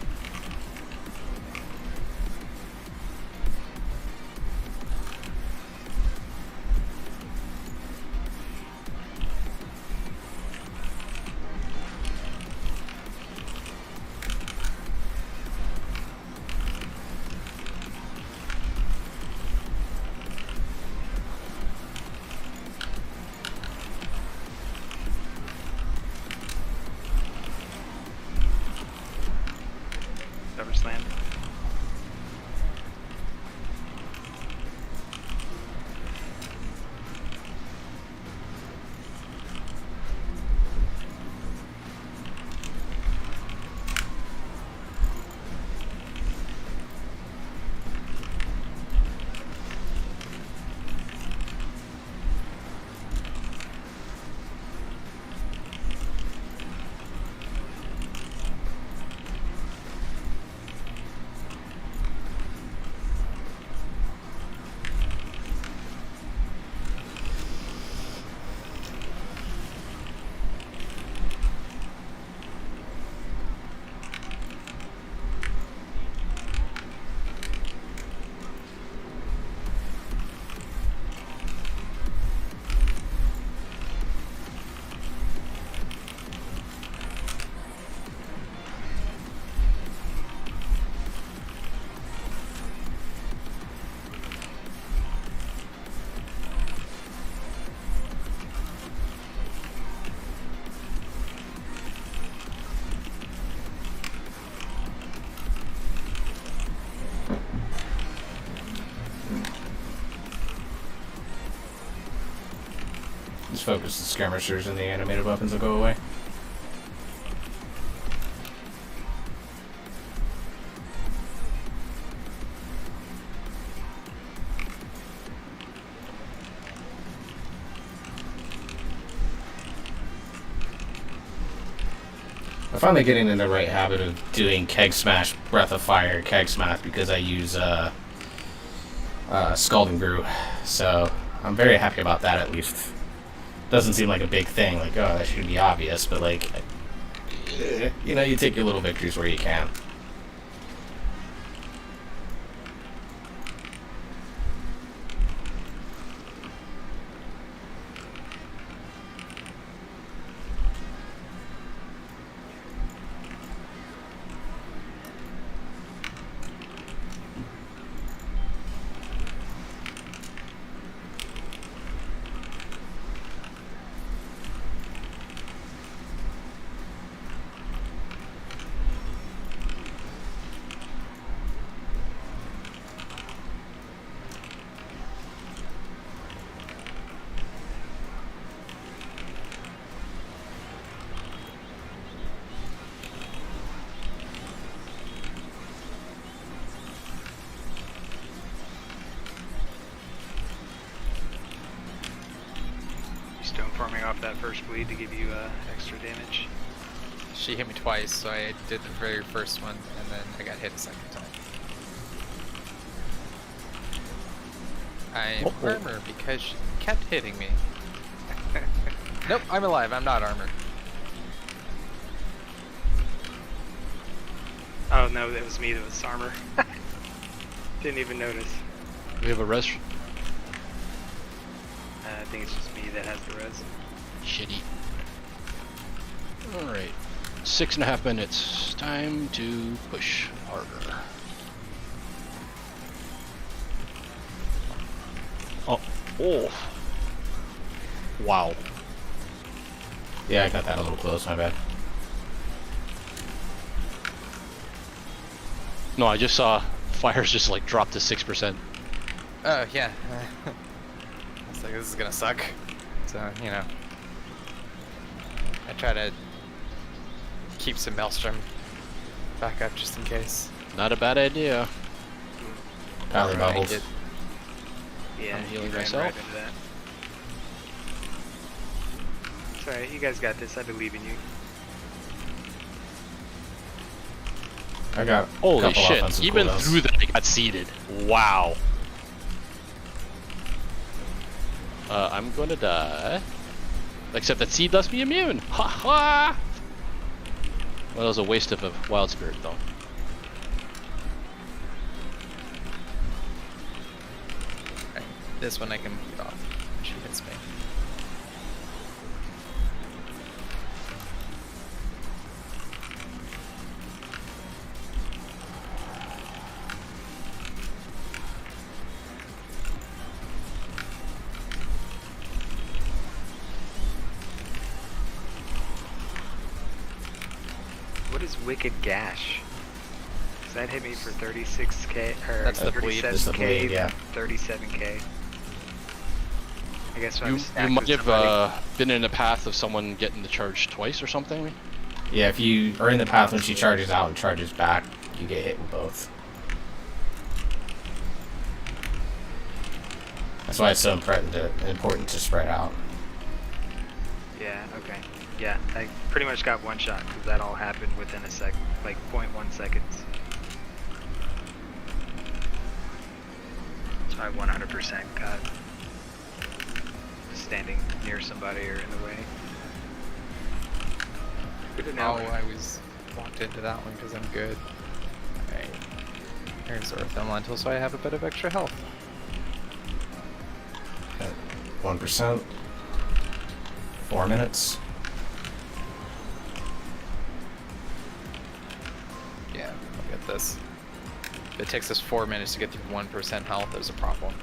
just focus the skirmishers and the animated weapons will go away. I'm finally getting in the right habit of doing Keg Smash, Breath of Fire, Keg Smash, because I use Scalding Brew. So I'm very happy about that, at least. Doesn't seem like a big thing, like, oh, that should be obvious, but like, you know, you take your little victories where you can. Stone forming off that first bleed to give you extra damage. She hit me twice, so I did the very first one, and then I got hit a second time. I'm armor because she kept hitting me. Nope, I'm alive. I'm not armor. Oh no, that was me that was armor. Didn't even notice. We have a res. I think it's just me that has the res. Shitty. Alright. 6.5 minutes. Time to push harder. Oh. Wow. Yeah, I got that a little close, my bad. No, I just saw fires just like drop to 6%. Oh, yeah. I was like, this is gonna suck. So, you know. I try to keep some Maelstrom back up just in case. Not a bad idea. Power Alright, bubbles. did- Yeah, I'm healing you ran myself. right into that. It's alright, you guys got this. I believe in you. I got a Holy couple shit. offensive Even cooldowns. through that, I got seeded. Wow. I'm gonna die. Except that seed lets me immune. Ha ha! Well, that was a waste of a wild spirit, though. Right, this one I can get off. She hits me. What is Wicked Gash? Does that hit me for 36k or That's the bleed. That's the 37k? bleed, yeah. 37k. I guess when You I'm stacked might with have somebody. been in the path of someone getting the charge twice or something. Yeah, if you are in the path when she charges out and charges back, you get hit with both. That's why it's so important to spread out. Yeah, okay. Yeah, I pretty much got one shot because that all happened within a sec, like 0.1 seconds. So I 100% got standing near somebody or in the way. Good to know. Oh, I was walked into that one because I'm good. Alright. Here's Orthel Lentil, so I have a bit of extra health. At 1%. 4 minutes. Yeah, I'll get this. If it takes us 4 minutes to get to 1% health, there's a problem.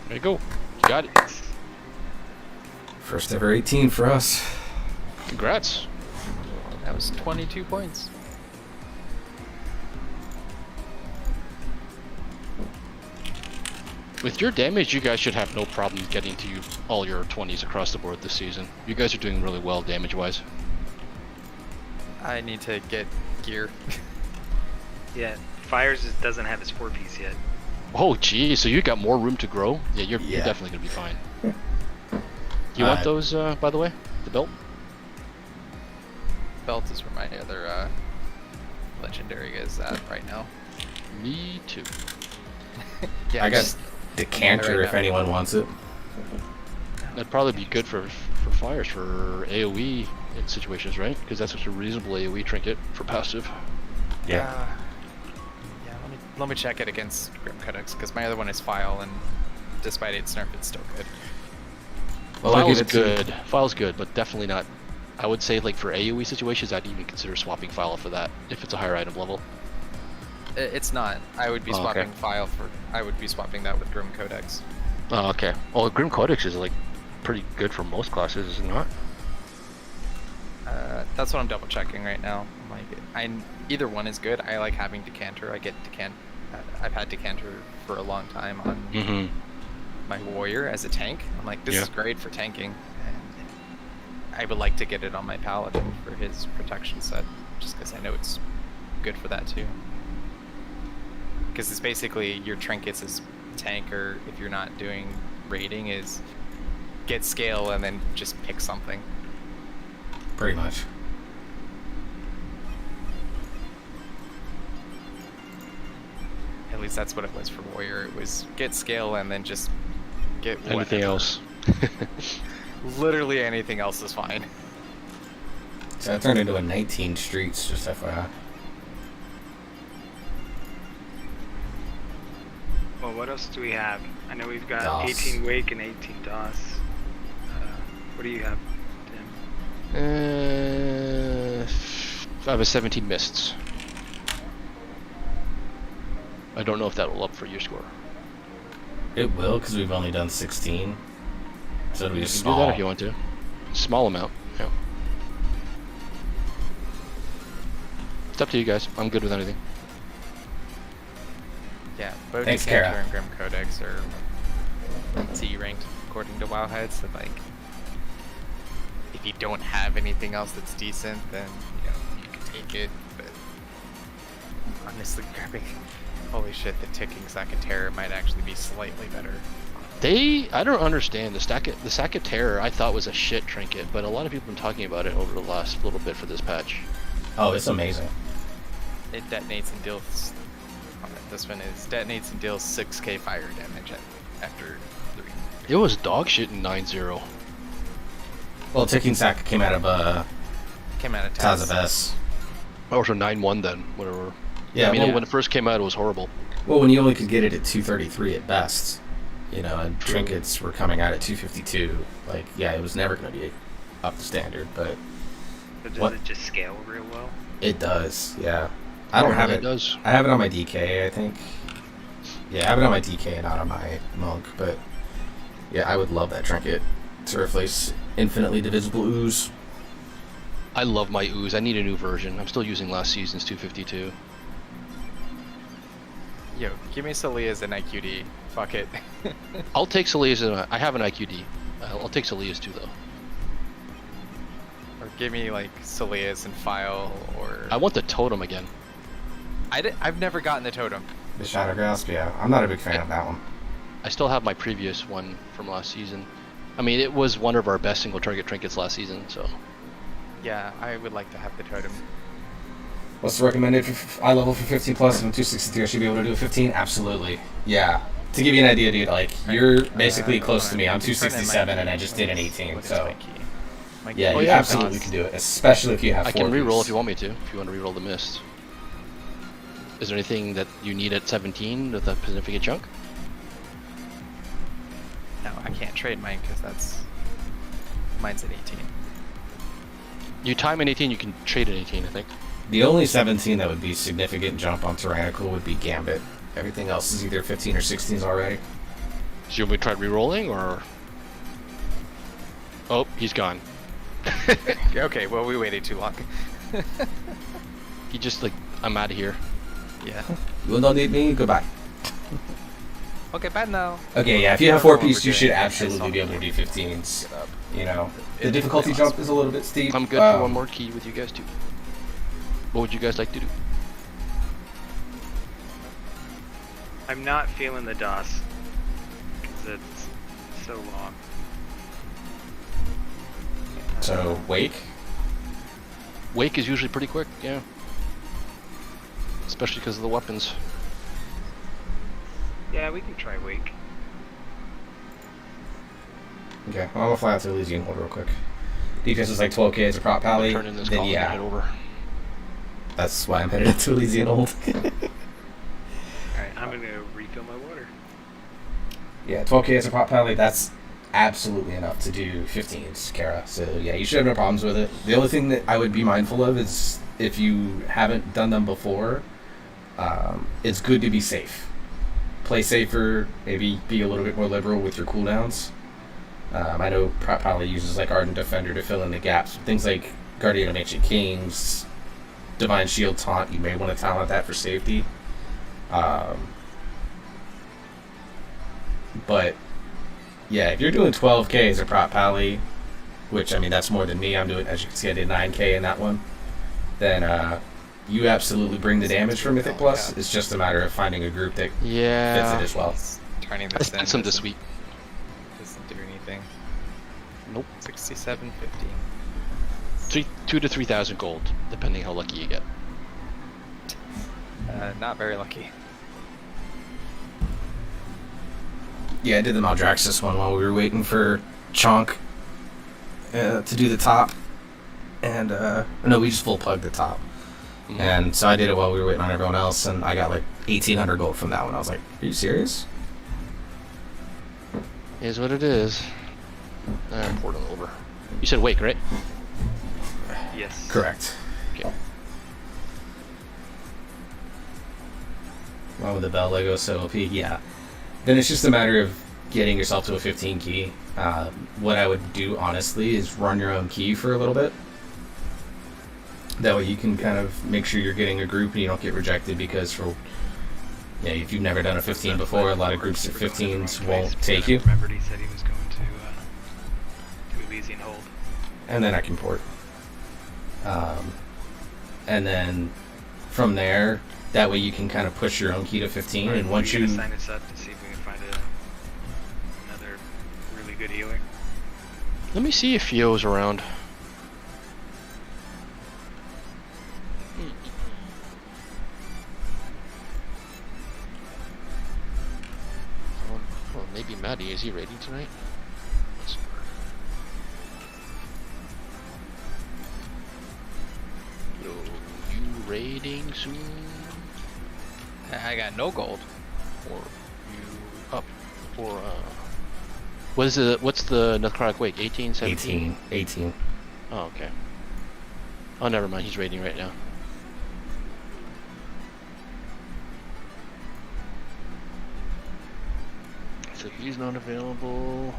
There you go. You got it. First ever 18 for us. Congrats. That was 22 points. With your damage, you guys should have no problem getting to all your 20s across the board this season. You guys are doing really well damage-wise. I need to get gear. Yeah, Fires doesn't have his 4-piece yet. Oh, geez, so you got more room to grow? Yeah, you're definitely going to be fine. You want those, by the way? The belt? Belt is where my other legendary is at right now. Me too. Yeah, I got Decanter right if now. anyone wants it. That'd probably be good for fires for AoE in situations, right? Because that's such a reasonable AoE trinket for passive. Yeah. Yeah, let me check it against Grim Codex, because my other one is File, and despite its nerf, it's still good. Well, I'll File's give it to- good. File's good, but definitely not. I would say, like, for AoE situations, I'd even consider swapping File for that, if it's a higher item level. It's not. I would be Oh, okay. swapping File for. I would be swapping that with Grim Codex. Oh, okay. Well, Grim Codex is, like, pretty good for most classes, is it not? That's what I'm double checking right now. Either one is good. I like having Decanter. I've had Decanter for a long time on Mm-hmm. my warrior as a tank. I'm like, this Yeah. is great for tanking, and I would like to get it on my paladin for his protection set, just because I know it's good for that too. Because it's basically your trinkets as tanker, if you're not doing raiding, is get scale and then just pick something. Pretty much. At least that's what it was for warrior. It was get scale and then just get Anything whatever. else? Literally anything else is fine. So that turned into a 19 streets, just FYI. Well, what else do we have? I know we've got DOS. 18 Wake and 18 DOS. What do you have, Tim? I have a 17 mists. I don't know if that will up for your score. It will, because we've only done 16. So it'll be You a can small. do that if you want to. Small amount. Yeah. It's up to you guys. I'm good with anything. Yeah, both Thanks, Decanter Kara. and Grim Codex are C ranked according to Wowhead, so like if you don't have anything else that's decent, then you know you can take it. But honestly, grabbing holy shit, the ticking Sack of Terror might actually be slightly better. I don't understand the Sack of Terror. I thought was a shit trinket, but a lot of people have been talking about it over the last little bit for this patch. Oh, it's amazing. It detonates and deals. This one is detonates and deals 6k fire damage after 3. It was dog shit in 9-0. Well, Ticking Sack came out of Came out of Taz Taz. of S. Or so 9-1 then, whatever. Yeah, I mean, well, when it first came out, it was horrible. well, when you only could get it at 233 at best, you know, and trinkets were coming out at 252. Like, yeah, it was never going to be up to standard, but So does What? it just scale real well? it does. Yeah, I don't have It it. does. I have it on my DK, I think. Yeah, I have it on my DK, not on my monk. But yeah, I would love that trinket to replace infinitely divisible ooze. I love my ooze. I need a new version. I'm still using last season's 252. Yo, give me Celia's and IQD. Fuck it. I'll take Celia's. I have an IQD. I'll take Celia's too, though. Or give me like Celia's and File, or I want the totem again. I've never gotten the totem. The Shadow Grasp, yeah, I'm not a big fan of that one. I still have my previous one from last season. I mean, it was one of our best single target trinkets last season, so. Yeah, I would like to have the totem. What's the recommended eye level for 15 plus and 263? I should be able to do a 15? Absolutely. Yeah. To give you an idea, dude, like, you're basically close to me. I'm 267 and I just did an 18, What is so. my key? My Yeah, key you is absolutely DOS. can do it, especially if you have I 4 can reroll piece. if you want me to, if you want to reroll the mist. Is there anything that you need at 17 with a significant chunk? No, I can't trade mine because mine's at 18. You time an 18, you can trade an 18, I think. The only 17 that would be significant jump on Tyrannical would be Gambit. Everything else is either 15 or 16s already. So you want me to try rerolling, or? Oh, he's gone. Okay, well we waited too long. He just like, I'm out of here. Yeah. You don't need me, goodbye. Okay, bad now. Okay, yeah, if you have I don't know 4 what we're piece, you should doing. absolutely be able to do 15s. Get up. You know, the It- difficulty it- jump is a little bit steep. I'm good for one more key with you guys too. What would you guys like to do? I'm not feeling the DOS because it's so long. So, wake. Wake is usually pretty quick, yeah. Especially because of the weapons. Yeah, we can try Wake. Okay, well, I'm gonna fly out to Elysian Hold real quick. Defense is like 12k as a prop pally. Turn in this Then column and head yeah, over. that's why I'm headed to Elysian Hold. Alright, I'm gonna refill my water. Yeah, 12k as a prop pally, that's absolutely enough to do 15s, Kara. So yeah, you should have no problems with it. The only thing that I would be mindful of is if you haven't done them before, it's good to be safe. Play safer, maybe be a little bit more liberal with your cooldowns. I know Prop Pally uses like Ardent Defender to fill in the gaps. Things like Guardian of Ancient Kings, Divine Shield Taunt, you may want to talent that for safety. But yeah, if you're doing 12k as a Prop Pally, which I mean that's more than me, I'm doing, as you can see I did 9k in that one, then you absolutely bring the damage for Mythic Plus. Yeah. It's just a matter of finding a group that fits Yeah. it as well. Turning I this in. spent some this doesn't- week. Doesn't do anything. Nope. 67.50. 2 to 3,000 gold, depending how lucky you get. Not very lucky. Yeah, I did the Maldraxxus one while we were waiting for Chonk to do the top. And, no, we just full plugged the top. Mhm. And so I did it while we were waiting on everyone else, and I got like 1,800 gold from that one. I was like, are you serious? Is what it is. Port on over. You said wake, right? Yes. Correct. Okay. One with the Bell Lego so OP, yeah. Then it's just a matter of getting yourself to a 15 key. What I would do, honestly, is run your own key for a little bit. That way you can kind of make sure you're getting a group and you don't get rejected, because for if you've never done a 15 before, a lot of groups at 15s won't take you. I remembered he said he was going to Elysian Hold. And then I can port. And then from there, that way you can kind of push your own key to 15, and once We're you... gonna sign us up to see if we can find another really good healer. Let me see if Fio's around. Well, maybe Maddie. Is he raiding tonight? Yo, you raiding soon? I got no gold. Or you up? Or what is it? What's the necrotic wake? 18, 17? 18. Oh, okay. Oh, never mind. He's raiding right now. So he's not available.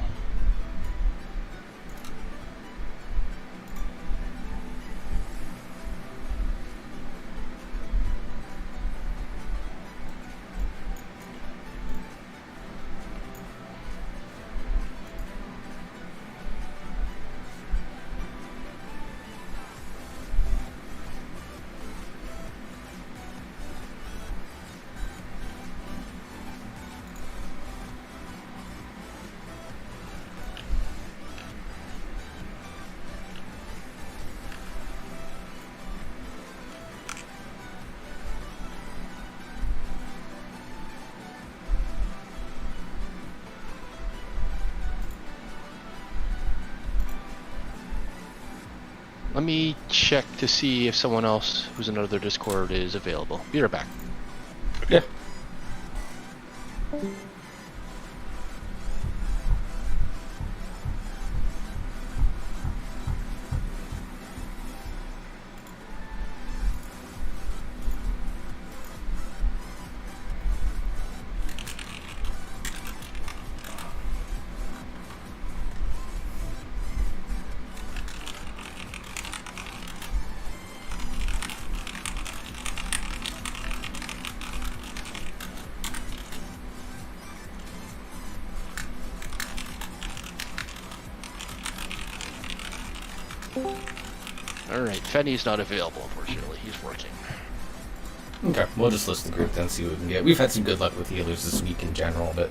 Let me check to see if someone else who's in another Discord is available. Be right back. Yeah. Alright, Fenny's not available, unfortunately. He's working. Okay, we'll just list the group then, see what we can get. We've had some good luck with healers this week in general, but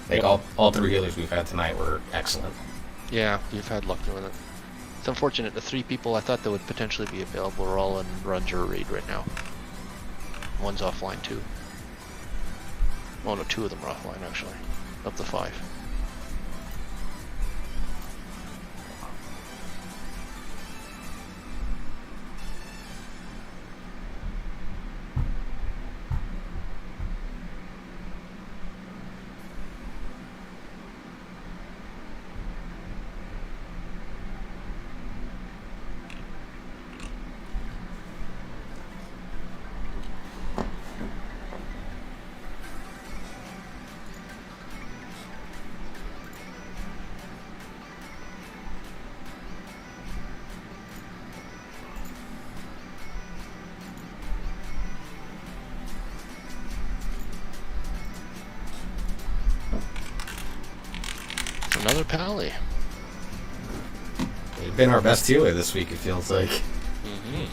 like all 3 healers we've had tonight were excellent. Yeah, you've had luck doing it. It's unfortunate the 3 people I thought that would potentially be available are all in runs or raid right now. One's offline too. Oh no, 2 of them are offline actually. Of the 5. Another pally. You've been our best healer this week, it feels like. Mm-hmm.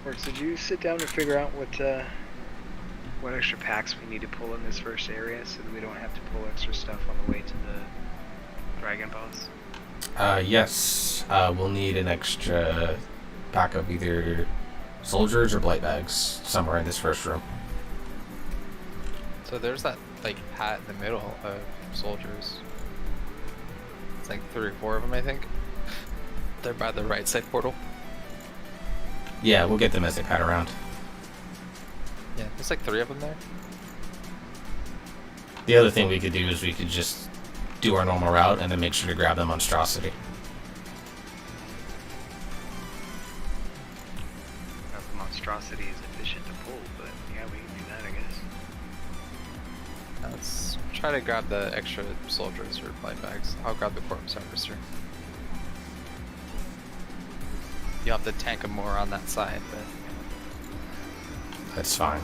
Works, did you sit down and figure out what extra packs we need to pull in this first area so that we don't have to pull extra stuff on the way to the dragon boss? Yes, we'll need an extra pack of either soldiers or blight bags somewhere in this first room. So there's that like hat in the middle of soldiers. It's like 3 or 4 of them, I think. They're by the right side portal. Yeah, we'll get them as they pad around. Yeah, there's like 3 of them there. The other thing we could do is we could just do our normal route and then make sure to grab the monstrosity. The monstrosity is efficient to pull, but yeah, we can do that, I guess. Let's try to grab the extra soldiers or blight bags. I'll grab the corpse harvester. You'll have to tank them more on that side, but That's fine.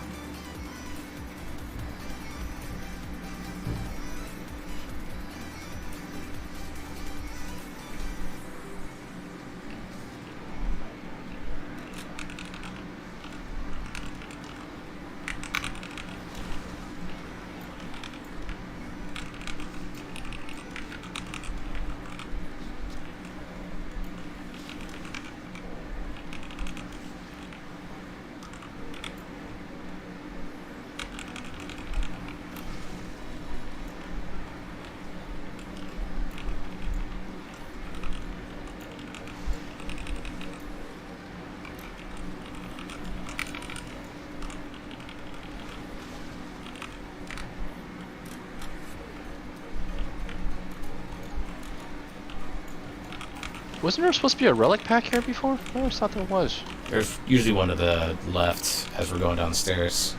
Wasn't there supposed to be a relic pack here before? I always thought there was. There's usually one to the left as we're going down the stairs,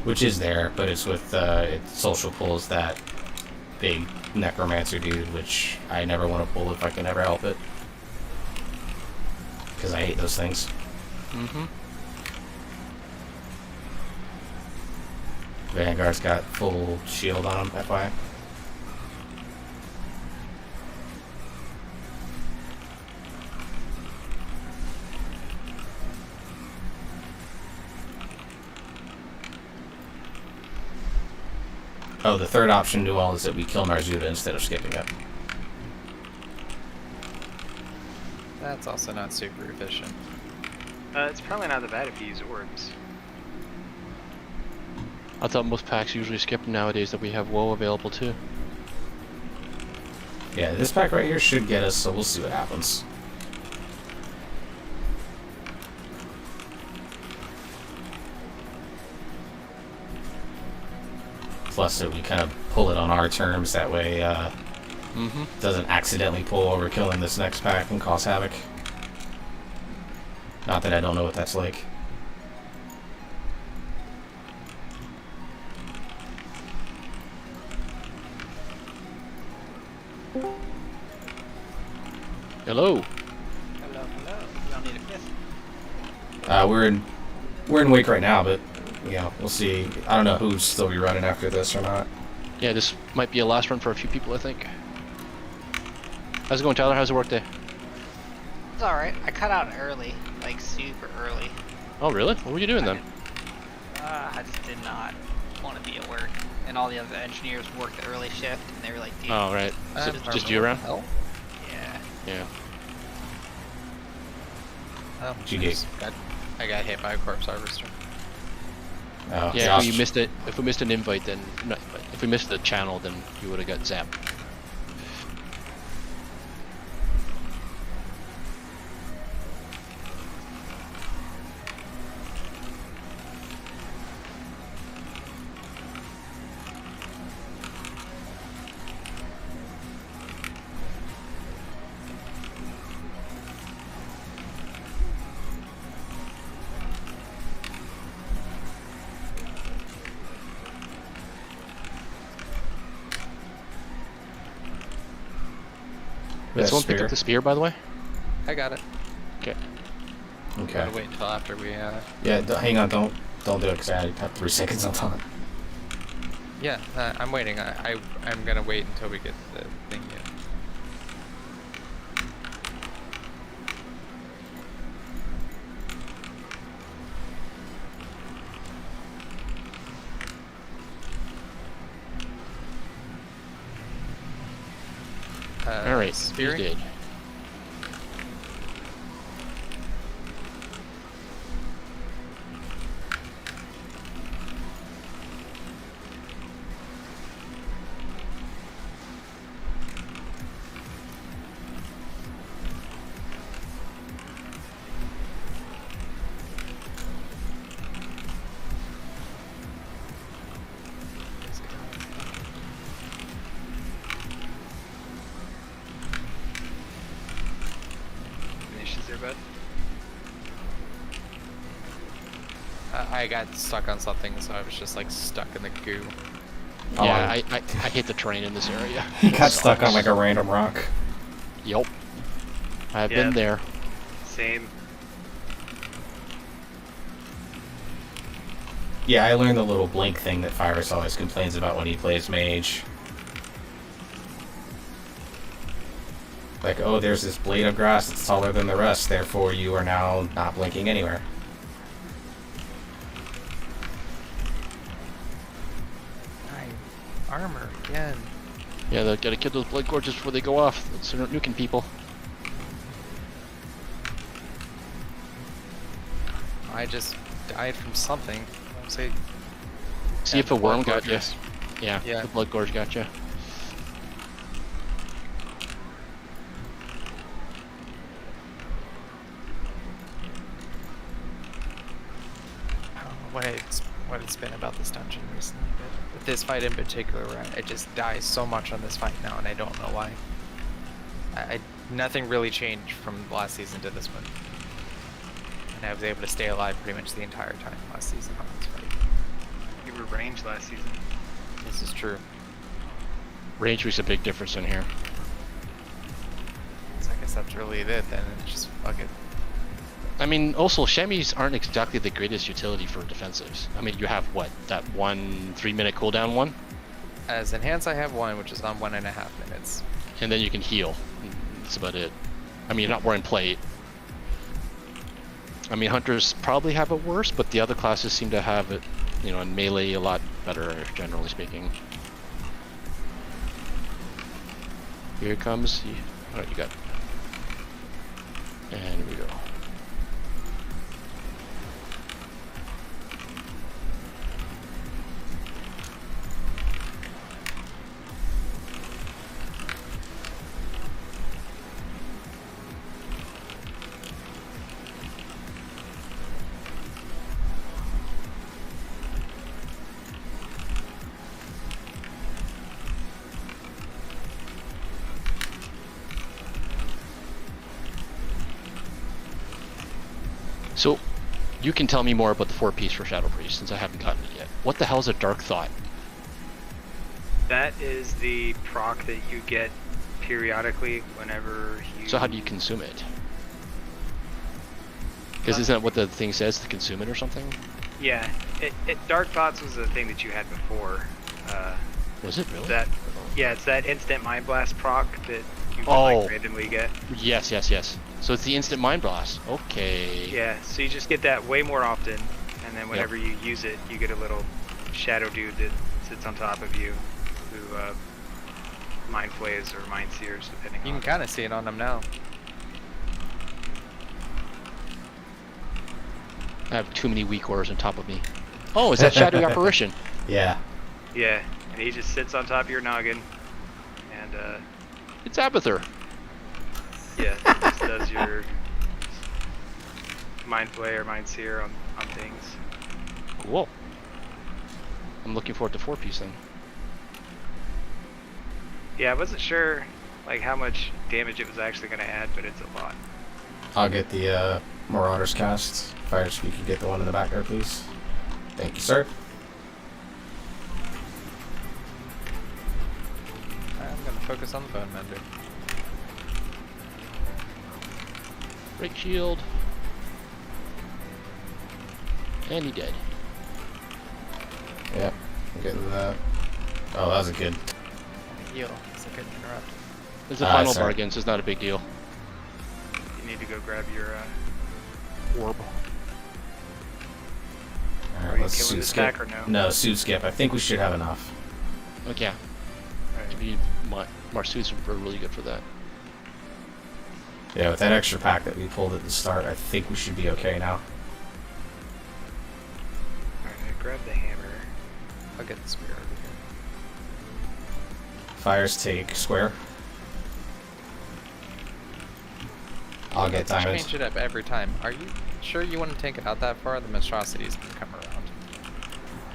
which is there, but it's with it social pulls that big necromancer dude, which I never want to pull if I can ever help it, because I hate those things. Mm-hmm. Vanguard's got full shield on him, FYI. Oh, the third option to all is that we kill Narzuda instead of skipping it. that's also not super efficient. It's probably not that bad if you use orbs. I thought most packs usually skip nowadays that we have WoW available too. Yeah, this pack right here should get us, so we'll see what happens. Plus, that we kind of pull it on our terms. That way, doesn't accidentally pull overkill in this next pack and cause havoc. Not that I don't know what that's like. Hello. Hello, hello. Y'all need a piss? We're in wake right now, but we'll see. I don't know who's still be running after this or not. Yeah, this might be a last run for a few people, I think. How's it going, Tyler? How's the work day? It's alright. I cut out early. Like, super early. Oh, really? What were you doing then? I just did not want to be at work. And all the other engineers worked the early shift, and they were like, dude. Oh, right. Is it just you around? Hell? Yeah. Yeah. Oh, Did you get? I got hit by a corpse harvester. Oh, Yeah, Josh. if we missed it, if we missed an invite, then not invite. If we missed the channel, then you would have got zapped. Did someone pick up the spear, by the way? I got it. Okay. Okay. Gotta wait until after we. Yeah, hang on. Don't do it because I have 3 seconds on time. Yeah, I'm waiting. I'm gonna wait until we get the thing. Yeah. All right. Spearing? You did. Issues there, bud? I got stuck on something, so I was just like stuck in the goo. Oh, Yeah, I hate the terrain in this area. He got It stuck on sucks. like a random rock. Yep. I've Yeah. been there. Same. Yeah, I learned the little blink thing that Virus always complains about when he plays Mage. Like, oh, there's this blade of grass that's taller than the rest, therefore you are now not blinking anywhere. Armor again. Yeah, they gotta kill those blood gorges before they go off. So they're nuking people. I just died from something. I'll say. See if a blood worm got you. gorges. Yeah, Yeah. the blood gorge got you. I don't know what it's been about this dungeon recently, but with this fight in particular, where I just die so much on this fight now, and I don't know why. Nothing really changed from last season to this one, and I was able to stay alive pretty much the entire time last season on this fight. You were ranged last season. This is true. Range makes a big difference in here. So I guess that's really it then. Just fuck it. I mean, also, Shemis aren't exactly the greatest utility for defensives. I mean, you have, what, that 1 3-minute cooldown one? As enhanced, I have one, which is on 1.5 minutes. And then you can heal. That's about it. I mean, you're not wearing plate. I mean, hunters probably have it worse, but the other classes seem to have it, in melee a lot better, generally speaking. Here it comes. Alright, you got it. And here we go. So, you can tell me more about the 4-piece for Shadow Priest since I haven't gotten it yet. What the hell is a Dark Thought? That is the proc that you get periodically whenever you... So how do you consume it? Because isn't that what the thing says, to consume it or something? Yeah, Dark Thoughts was the thing that you had before. Was it really? Yeah, it's that instant Mind Blast proc that you can like randomly get. Yes. So it's the instant Mind Blast. Okay. Yeah, so you just get that way more often, and then whenever you use it, you get a little shadow dude that sits on top of you, who mind flays or mind sears, depending on. You can kind of see it on them now. I have too many weak orders on top of me. Oh, is that Shadowy Apparition? Yeah. Yeah, and he just sits on top of your noggin, and It's Abathur. yeah, it just does your mind flay or mind sear on things. Cool. I'm looking forward to 4-piece then. Yeah, I wasn't sure like how much damage it was actually going to add, but it's a lot. I'll get the Marauders cast. Fires, if you could get the one in the back there, please. Thank you, sir. I'm gonna focus on the Bone Mender. Break shield. And he dead. Yep. I'm getting that. Oh, that was a good. Heal, so I couldn't interrupt. There's a final sorry. bargain, so it's not a big deal. You need to go grab your Orb. Are Alright, you let's killing suit this skip. pack or no? No, suit skip. I think we should have enough. Okay, yeah. Right. Marsuits are really good for that. Yeah, with that extra pack that we pulled at the start, I think we should be okay now. Alright, grab the hammer. I'll get the spear over here. Fires take square. I'll get diamonds. Change it up every time. Are you sure you want to take it out that far? The monstrosities can come around.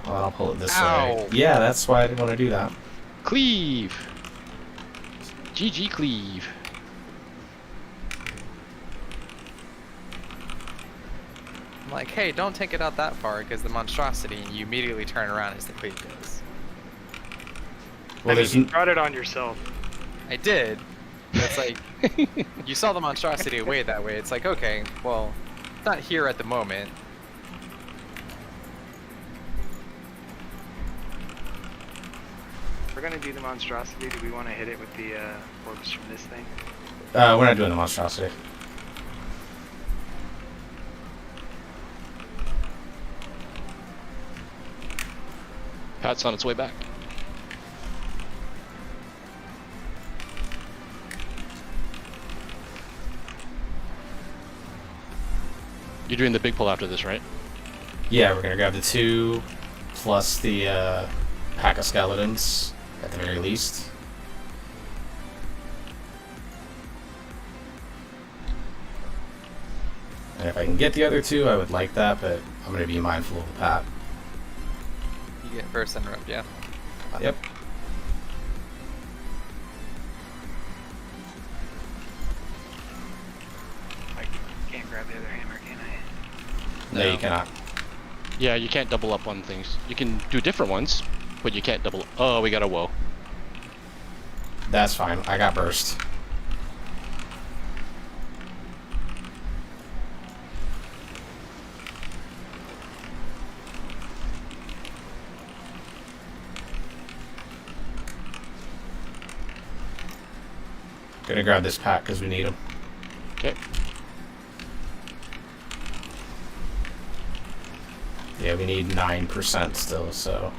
Well, I'll pull it this Ow. way. Yeah, that's why I didn't want to do that. Cleave! GG Cleave. I'm like, hey, don't take it out that far because the monstrosity, and you immediately turn around as the cleave goes. Well, I there's mean, you brought it on yourself. I did. But it's like, you saw the monstrosity away that way. It's like, okay, well, it's not here at the moment. If we're gonna do the monstrosity, do we want to hit it with the orbs from this thing? we're not doing the monstrosity. Pat's on its way back. You're doing the big pull after this, right? Yeah, we're gonna grab the 2 plus the pack of skeletons at the very least. And if I can get the other 2, I would like that, but I'm gonna be mindful of the pat. You get first interrupt, yeah. Yep. I can't grab the other hammer, can I? No, No. you cannot. Yeah, you can't double up on things. You can do different ones, but you can't double. Oh, we got a woe. That's fine. I got burst. Gonna grab this pack because we need them. Okay. Yeah, we need 9% still, so.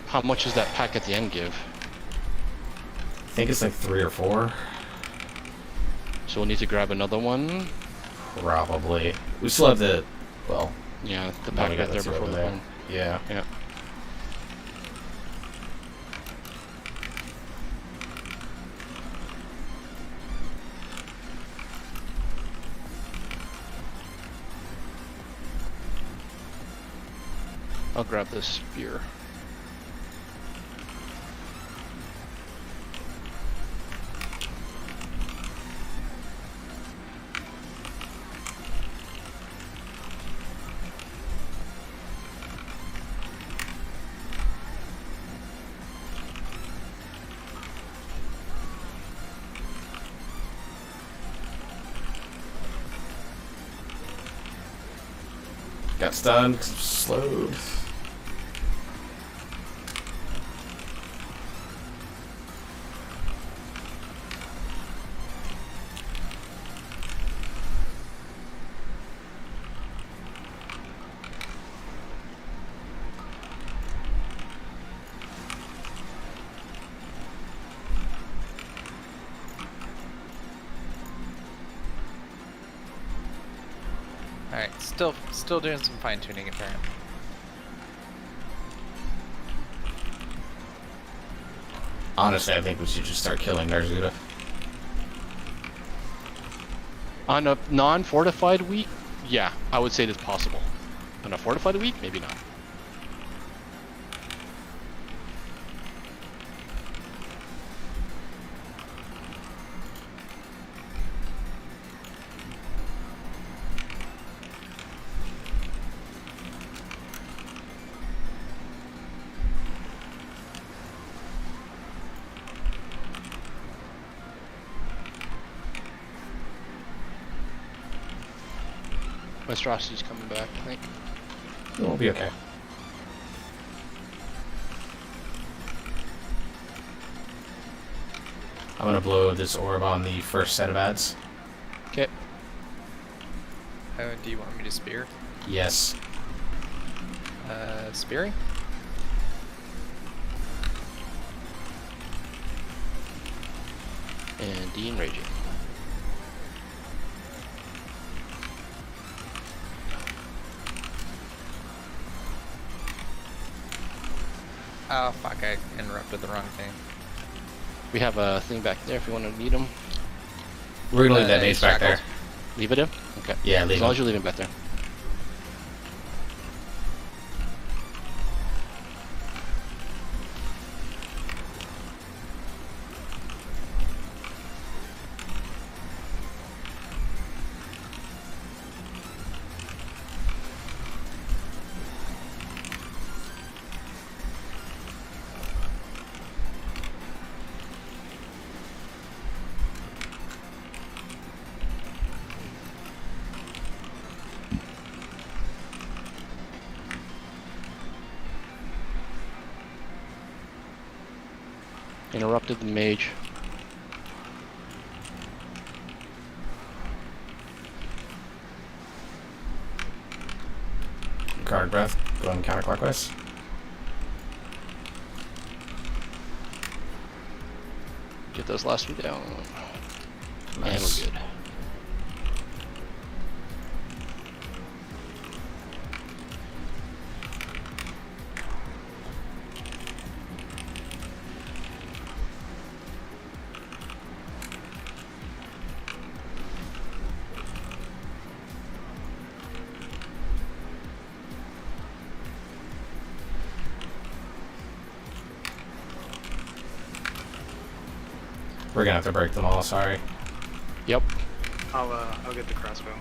How much does that pack at the end give? I think it's like 3 or 4. So we'll need to grab another one. Probably. We still have the. Well, Yeah, the no, pack we right got there the 2 before over the there. one. Yeah. Yeah. I'll grab this spear. got stunned because slowed. Alright, still doing some fine tuning apparently. Honestly, I think we should just start killing Narzuda. On a non-fortified week, yeah, I would say it's possible. On a fortified week, maybe not. Monstrosity's coming back, I think. We'll be okay. I'm gonna blow this orb on the first set of ads. Okay. Do you want me to spear? Yes. Spearing? And Dean raging. Oh fuck, I interrupted the wrong thing. We have a thing back there if you want to need them. We're gonna leave that mace back there. Leave it in? Okay. Yeah, leave As long it. as you leave it back there. Interrupted the mage. Guard breath. Going counterclockwise. Get those last two down. Nice. And we're good. We're gonna have to break them all, sorry. Yep. I'll get the crossbow.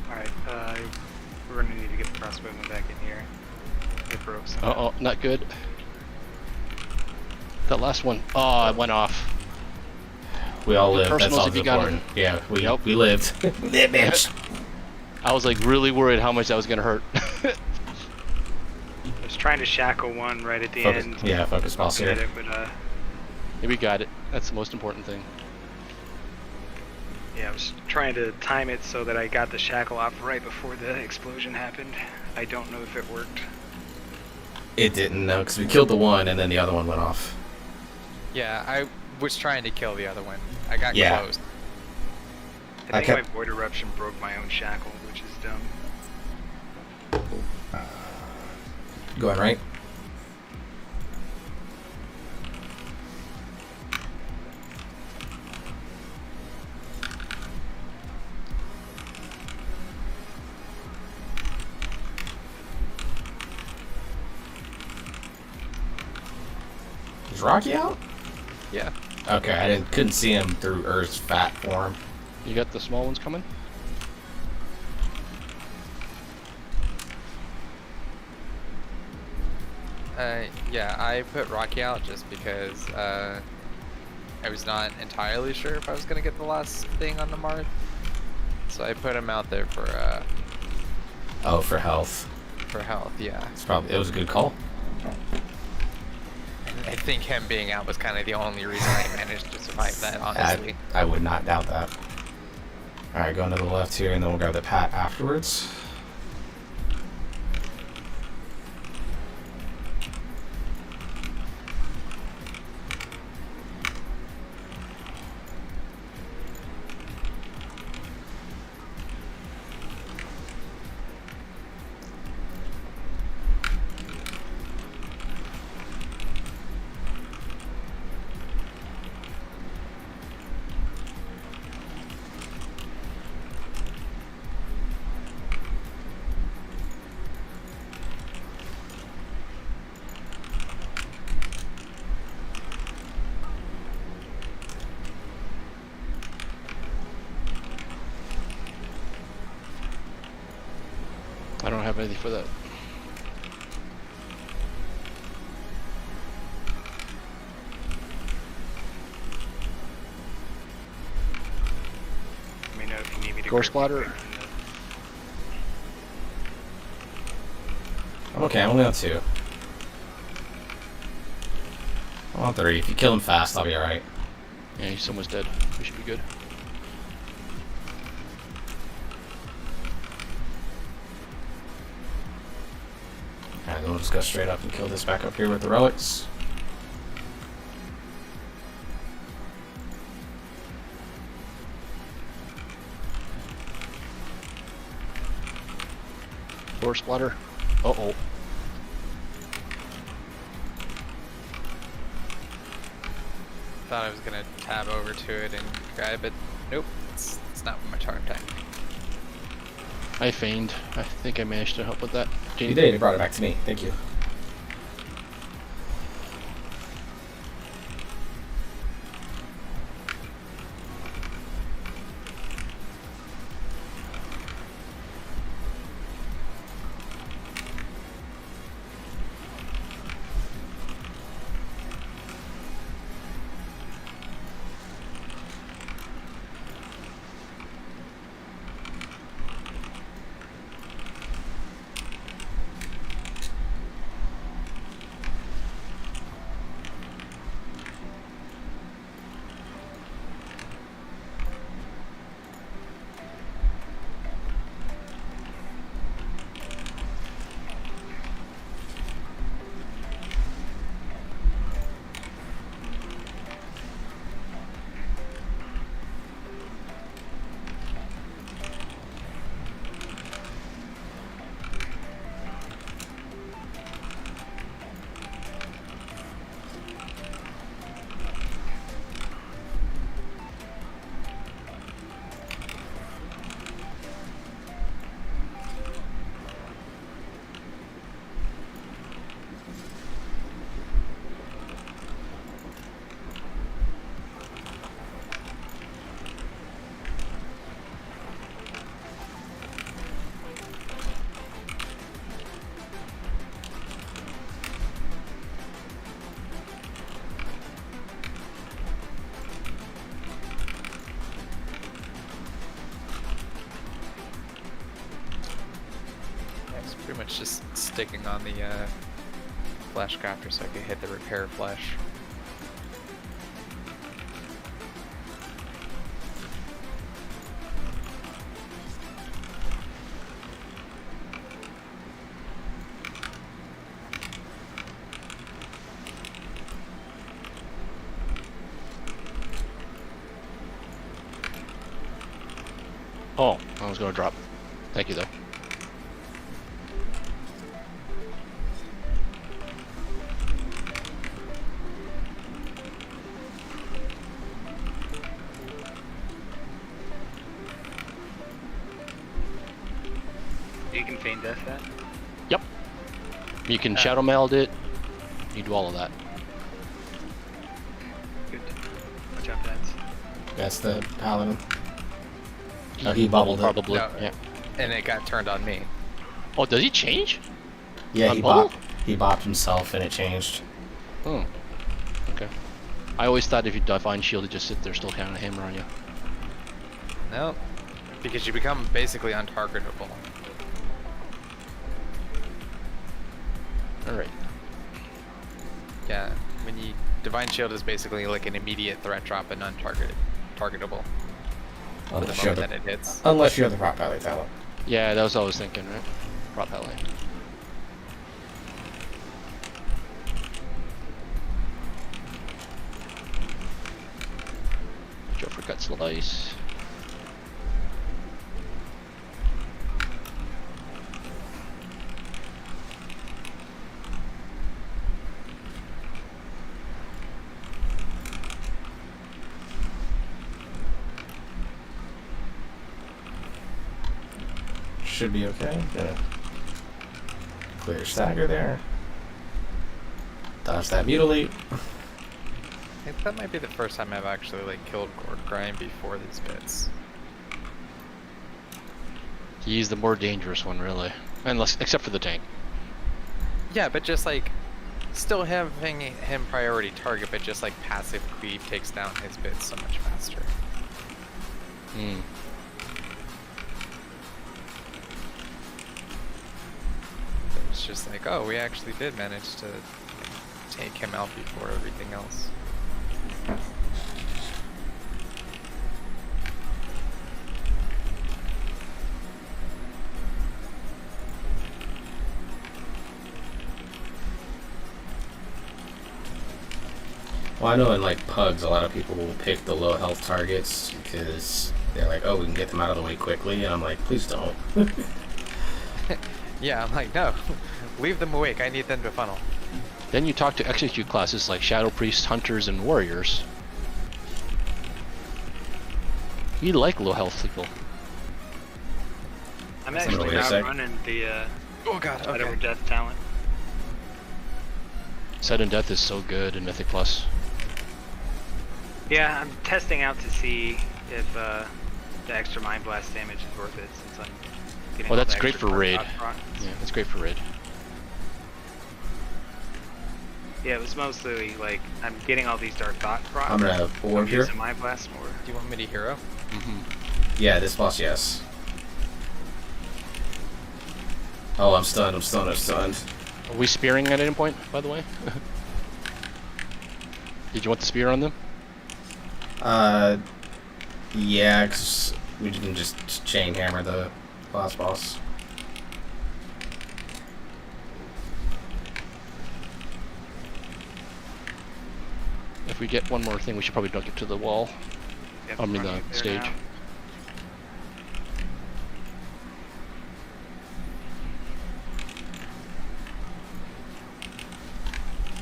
Alright, we're gonna need to get the crossbowman back in here. It broke somehow. Uh-oh, not good. That last one. Oh, it went off. We all live, that's Personals all if you got important. Yeah, Yep. we lived. Bitch. I was like really worried how much that was gonna hurt. I was trying to shackle one right at the Focus, end. yeah, focus pulse Get here. it, but Yeah, we got it. That's the most important thing. yeah, I was trying to time it so that I got the shackle off right before the explosion happened. I don't know if it worked. It didn't, no, because we killed the one and then the other one went off. Yeah, I was trying to kill the other one. I got Yeah. close. I think Okay. my void eruption broke my own shackle, which is dumb. Going right. Is Rocky out? Yeah. Okay, I couldn't see him through Earth's fat form. You got the small ones coming? Yeah, I put Rocky out just because I was not entirely sure if I was gonna get the last thing on the Marth. So I put him out there for Oh, for health. health, yeah. It was a good call. I think him being out was kind of the only reason I managed to survive that, honestly. I would not doubt that. Alright, going to the left here, and then we'll grab the Pat afterwards. I don't have anything for that. Let me know if you need me to. Gore grip splatter. you. I'm okay, I'm only on 2. I'm on 3. If you kill him fast, I'll be alright. Yeah, he's almost dead. We should be good. Alright, then we'll just go straight up and kill this back up here with the relics. Gore splatter. Uh-oh. Thought I was gonna tab over to it and grab it. Nope, it's not my charm time. I feigned. I think I managed to help with that. You did, you brought it back to me. Thank you. It's pretty much just sticking on the flash copter so I can hit the repair flash. Oh, I was gonna drop. Thank you though. You can feign death that. Yep. You can shadow meld it. You do all of that. Good. Watch out, Vance. That's the paladin. Oh, he bubbled it. Probably. No. Yeah. And it got turned on me. Oh, does he change? Yeah, On he bubble? bought. He bopped himself and it changed. Oh. Okay. I always thought if you Divine Shield, it'd just sit there still counting a hammer on you. Nope. Because you become basically untargetable. Alright. Yeah, when you Divine Shield is basically like an immediate threat drop and targetable. The Unless you, moment have that it hits. unless you have the Rock Valley talent. Yeah, that was what I was thinking, right? Prop Alley. Joe for Gut Slice. Should be okay. Gonna clear stagger there. Dodge that mutilate. I think that might be the first time I've actually like killed Gord Grind before these bits. He's the more dangerous one, really. Unless, except for the tank. Yeah, but just like still having him priority target, but just like passive cleave takes down his bits so much faster. Hmm. It's just like, oh, we actually did manage to take him out before everything else. Well, I know in like pugs, a lot of people will pick the low health targets because they're like, oh, we can get them out of the way quickly, and I'm like, please don't. Yeah, I'm like, no, leave them awake. I need them to funnel. Then you talk to execute classes like Shadow Priests, Hunters, and Warriors. You like low health people. I'm Somebody actually wait a not sec. running the Oh god, whatever okay. death talent. Sudden Death is so good in Mythic Plus. Yeah, I'm testing out to see if the extra Mind Blast damage is worth it since I'm getting Well, all that's the great extra for raid. proc procs. Yeah, that's great for raid. Yeah, it was mostly like I'm getting all these Dark Thought procs. I'm gonna I'm orb here. using Mind Blast more. Do you want me to hero? Mm-hmm. Yeah, this boss, yes. Oh, I'm stunned, I'm stunned, I'm stunned. Are we spearing at any point, by the way? Did you want the spear on them? Yeah, 'cause we can just chain hammer the boss. If we get one more thing, we should probably dunk it to the wall. Yep, I mean running the there stage. now.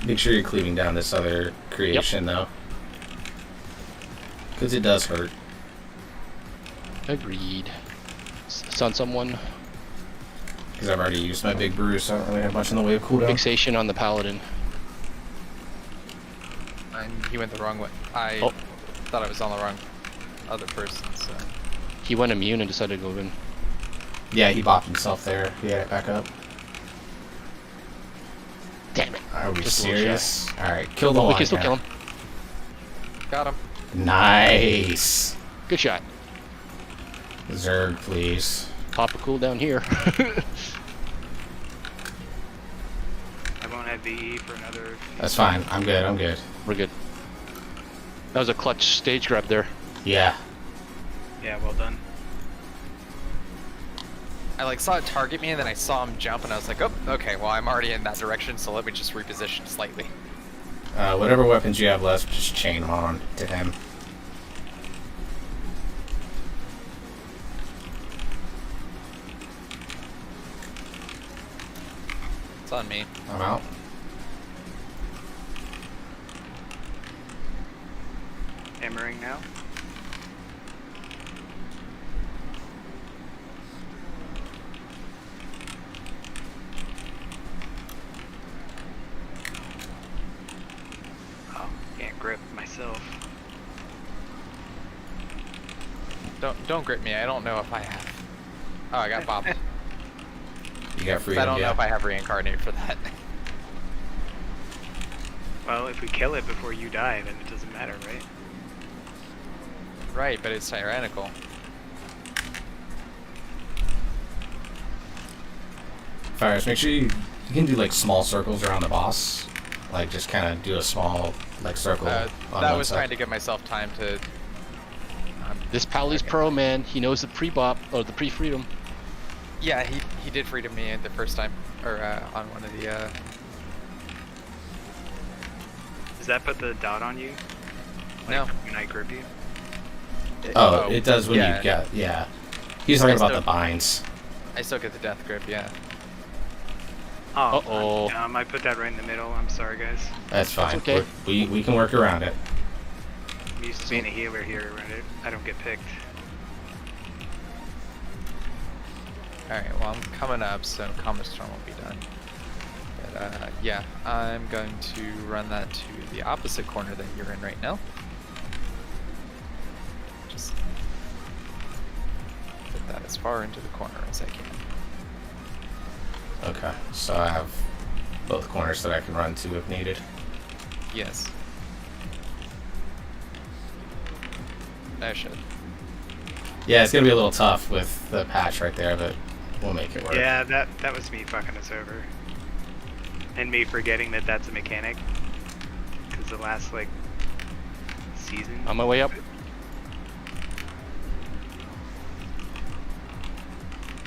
Make sure you're cleaving down this other creation, though. Because it does hurt. Agreed. Stun someone. Because I've already used my big bruise, so I don't really have much in the way of cooldown. Fixation on the paladin. And he went the wrong way. I Oh. thought I was on the wrong other person, so. He went immune and decided to go in. Yeah, he bopped himself there. He had it back up. Damn it. Are we Just a little serious? Alright, kill the Oh, we line can still here. kill him. Got him. Nice. Good shot. Zerg, please. Pop a cooldown here. I won't have VE for another. That's fine. I'm good. I'm good. We're good. That was a clutch stage grab there. Yeah. Yeah, well done. I like saw it target me and then I saw him jump and I was like, oh, okay, well I'm already in that direction, so let me just reposition slightly. Whatever weapons you have left, just chain them on to him. It's on me. I'm out. Hammering now. Oh, can't grip myself. Don't grip me, I don't know if I have. Oh, I got bopped. You got I freedom. don't know Yeah. if I have reincarnate for that. Well, if we kill it before you die, then it doesn't matter, right? Right, but it's tyrannical. Fires, make sure you can do like small circles around the boss. Like just kind of do a small like circle on That one was side. trying to give myself time to. This Pally's Okay. pro, man. He knows the pre-bop or the pre-freedom. Yeah, he did freedom me the first time, or on one of the. Does that put the dot on you? Like, No. when I grip you? Oh, it does when yeah. you get, yeah. He's talking I about still- the binds. I still get the death grip, yeah. Oh, Uh-oh. I put that right in the middle. I'm sorry, guys. That's fine. okay. We can work around it. I'm used to being a healer here, right? I don't get picked. Alright, well, I'm coming up, so Comet Storm will be done. But, yeah, I'm going to run that to the opposite corner that you're in right now. Just put that as far into the corner as I can. Okay, so I have both corners that I can run to if needed. Yes. I should. Yeah, it's gonna be a little tough with the patch right there, but we'll make it work. Yeah, that was me fucking us over. And me forgetting that that's a mechanic. Because the last, like, season... On my way up.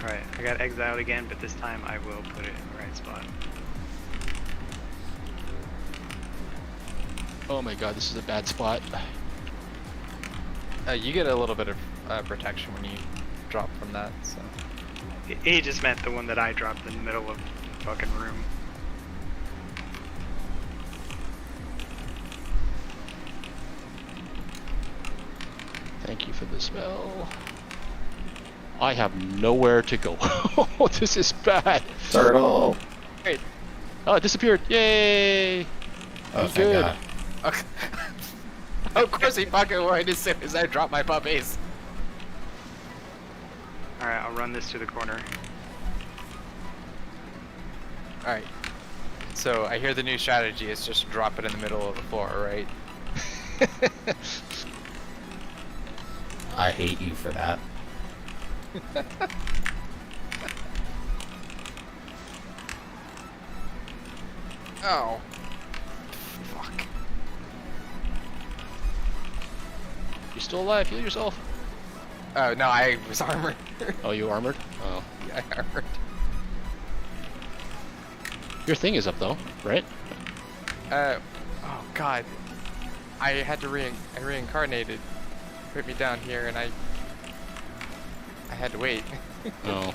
Alright, I got exiled again, but this time I will put it in the right spot. Oh my god, this is a bad spot. You get a little bit of protection when you drop from that, so. He just meant the one that I dropped in the middle of the fucking room. Thank you for the spell. I have nowhere to go. This is bad. Turtle! Great. Oh, it disappeared. Yay! Oh, thank good. God. Okay. Of course he fucking would as soon as I drop my puppies. Alright, I'll run this to the corner. Alright. So I hear the new strategy is just drop it in the middle of the floor, right? I hate you for that. Oh. Fuck. You're still alive. Heal yourself. Oh, no, I was armored. Oh, you armored? Oh. Yeah, I armored. Your thing is up though, right? Oh god. I had to I reincarnated. Put me down here and I had to wait. Oh.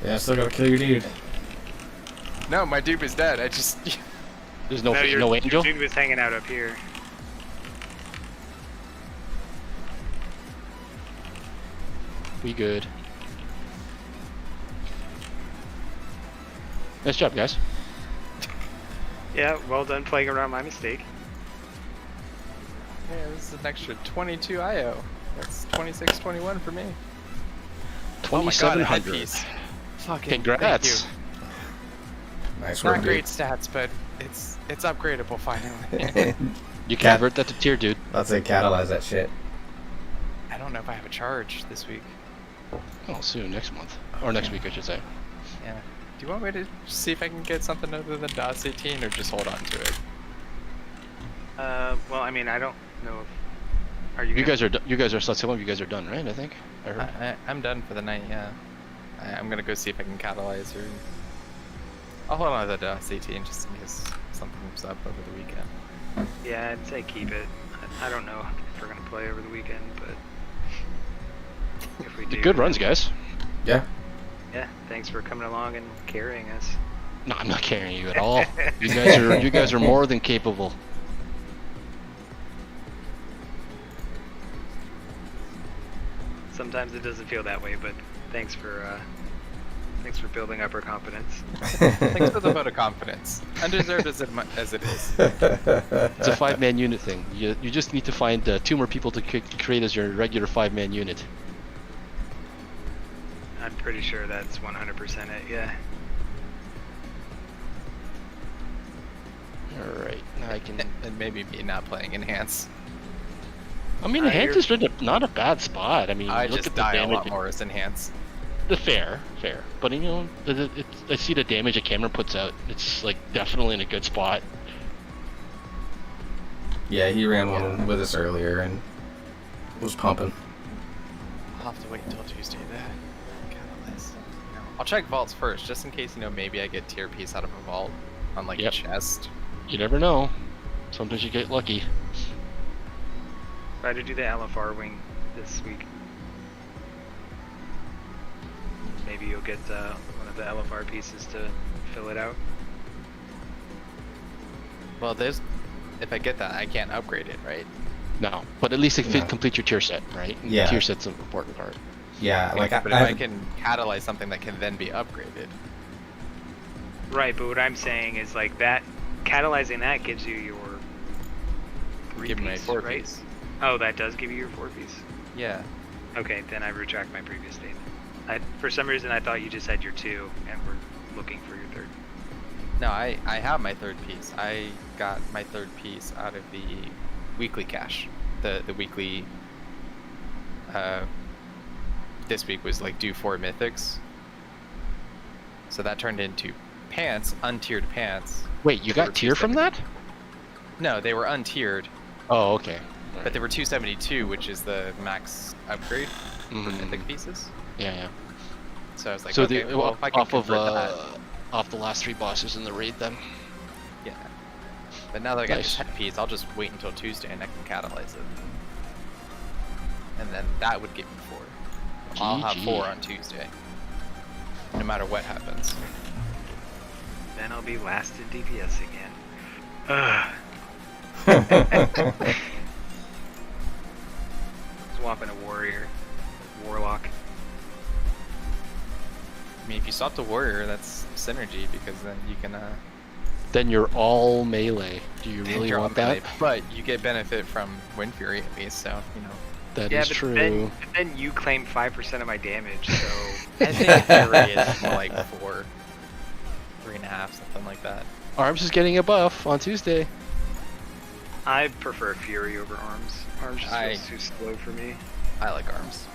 Yeah, I still gotta kill your dude. No, my dude was dead. I just There's no your no angel? dude was hanging out up here. We good. Nice job, guys. Yeah, well done playing around my mistake. Yeah, this is an extra 22 IO. That's 26, 21 for me. Oh my god, a 2700. headpiece. Fucking Congrats. thank Nice you. work, Not dude. great stats, but it's upgradable finally. You can convert that to tier, dude. Let's say catalyze that shit. I don't know if I have a charge this week. Oh, soon, next month. Or next week, I should say. Yeah. Do you want me to see if I can get something other than DOS 18 or just hold on to it? Well, I mean, I don't know if... Are you You gonna- guys are you guys are some of you guys are done, right? I think. I heard. I'm done for the night, yeah. I'm gonna go see if I can catalyze or... I'll hold on to the DOS 18 just in case something comes up over the weekend. Yeah, I'd say keep it. I don't know if we're gonna play over the weekend, but... If we do... Good runs, guys. Yeah. Yeah, thanks for coming along and carrying us. No, I'm not carrying you at all. You guys are more than capable. Sometimes it doesn't feel that way, but thanks for building up our confidence. Thanks for the vote of confidence. Undeserved as it is. It's a 5-man unit thing. You just need to find 2 more people to create as your regular 5-man unit. I'm pretty sure that's 100% it, yeah. Alright, now I can... And maybe me not playing Enhance. I mean, Enhance is really not a bad spot. I mean, I look just at the die a damage. lot more as Enhance. Fair. But, you know, I see the damage a Cameron puts out. It's, like, definitely in a good spot. Yeah, he ran one with us earlier and was pumping. I'll have to wait until Tuesday to catalyze. You know, I'll check vaults first, just in case, you know, maybe I get tier piece out of a vault on, like, Yep. a chest. You never know. Sometimes you get lucky. Try to do the LFR wing this week. Maybe you'll get one of the LFR pieces to fill it out. Well, if I get that, I can't upgrade it, right? No, but at least it No. complete your tier set, right? And Yeah. Tier set's an important part. Yeah, like But if I I can catalyze something that can then be upgraded. Right, but what I'm saying is like that, catalyzing that gives you your Give me my 3-piece, 4-piece. right? Oh, that does give you your 4-piece? Yeah. Okay, then I retract my previous statement. For some reason I thought you just had your 2 and were looking for your 3rd. No, I have my 3rd piece. I got my 3rd piece out of the weekly cache. The weekly this week was like do 4 mythics. So that turned into pants, untiered pants. Wait, you got tier from that? No, they were untiered, Oh, okay. but they were 272, which is the max upgrade for Mhm. mythic pieces. Yeah. So I was like, So okay, the well, if I can off of convert that, off the last 3 bosses in the raid, then. yeah. But now that I got Nice. the 10 piece, I'll just wait until Tuesday and I can catalyze it. And then that would give me 4. I'll have GG. 4 on Tuesday. No matter what happens. Then I'll be last in DPS again. Ugh. Swapping a warrior. Warlock. I mean, if you swap to warrior, that's synergy because then you can. Then you're all melee. Do you really you're want on that? melee, but you get benefit from Wind Fury at least, so you know. That Yeah, is but true. then you claim 5% of my damage, so I think Fury is more like 4, 3.5, something like that. Arms is getting a buff on Tuesday. I prefer Fury over Arms. Arms just I- feels too slow for me. I like arms.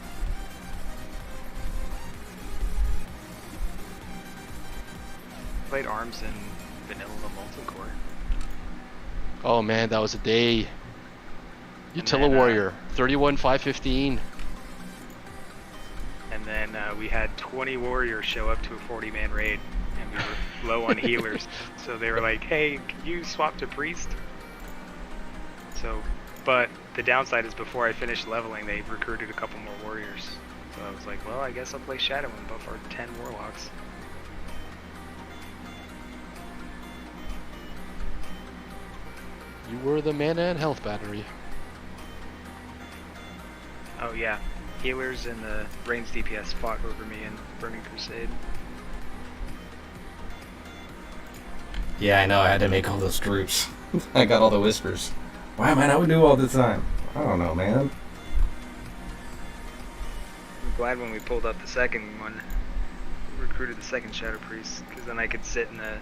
Played Arms in Vanilla Molten Core. Oh man, that was a day. Utility then, Warrior, 31,515. And then we had 20 warriors show up to a 40-man raid, and we were low on healers. So they were like, hey, can you swap to Priest? So, but the downside is before I finished leveling, they recruited a couple more warriors. So I was like, well, I guess I'll play Shadow and buff our 10 warlocks. You were the mana and health battery. Oh yeah, healers and the ranged DPS fought over me in Burning Crusade. Yeah, I know. I had to make all those groups. I got all the whispers. Why am I not new all the time? I don't know, man. I'm glad when we pulled up the second one, we recruited the second Shadow Priest, because then I could sit in the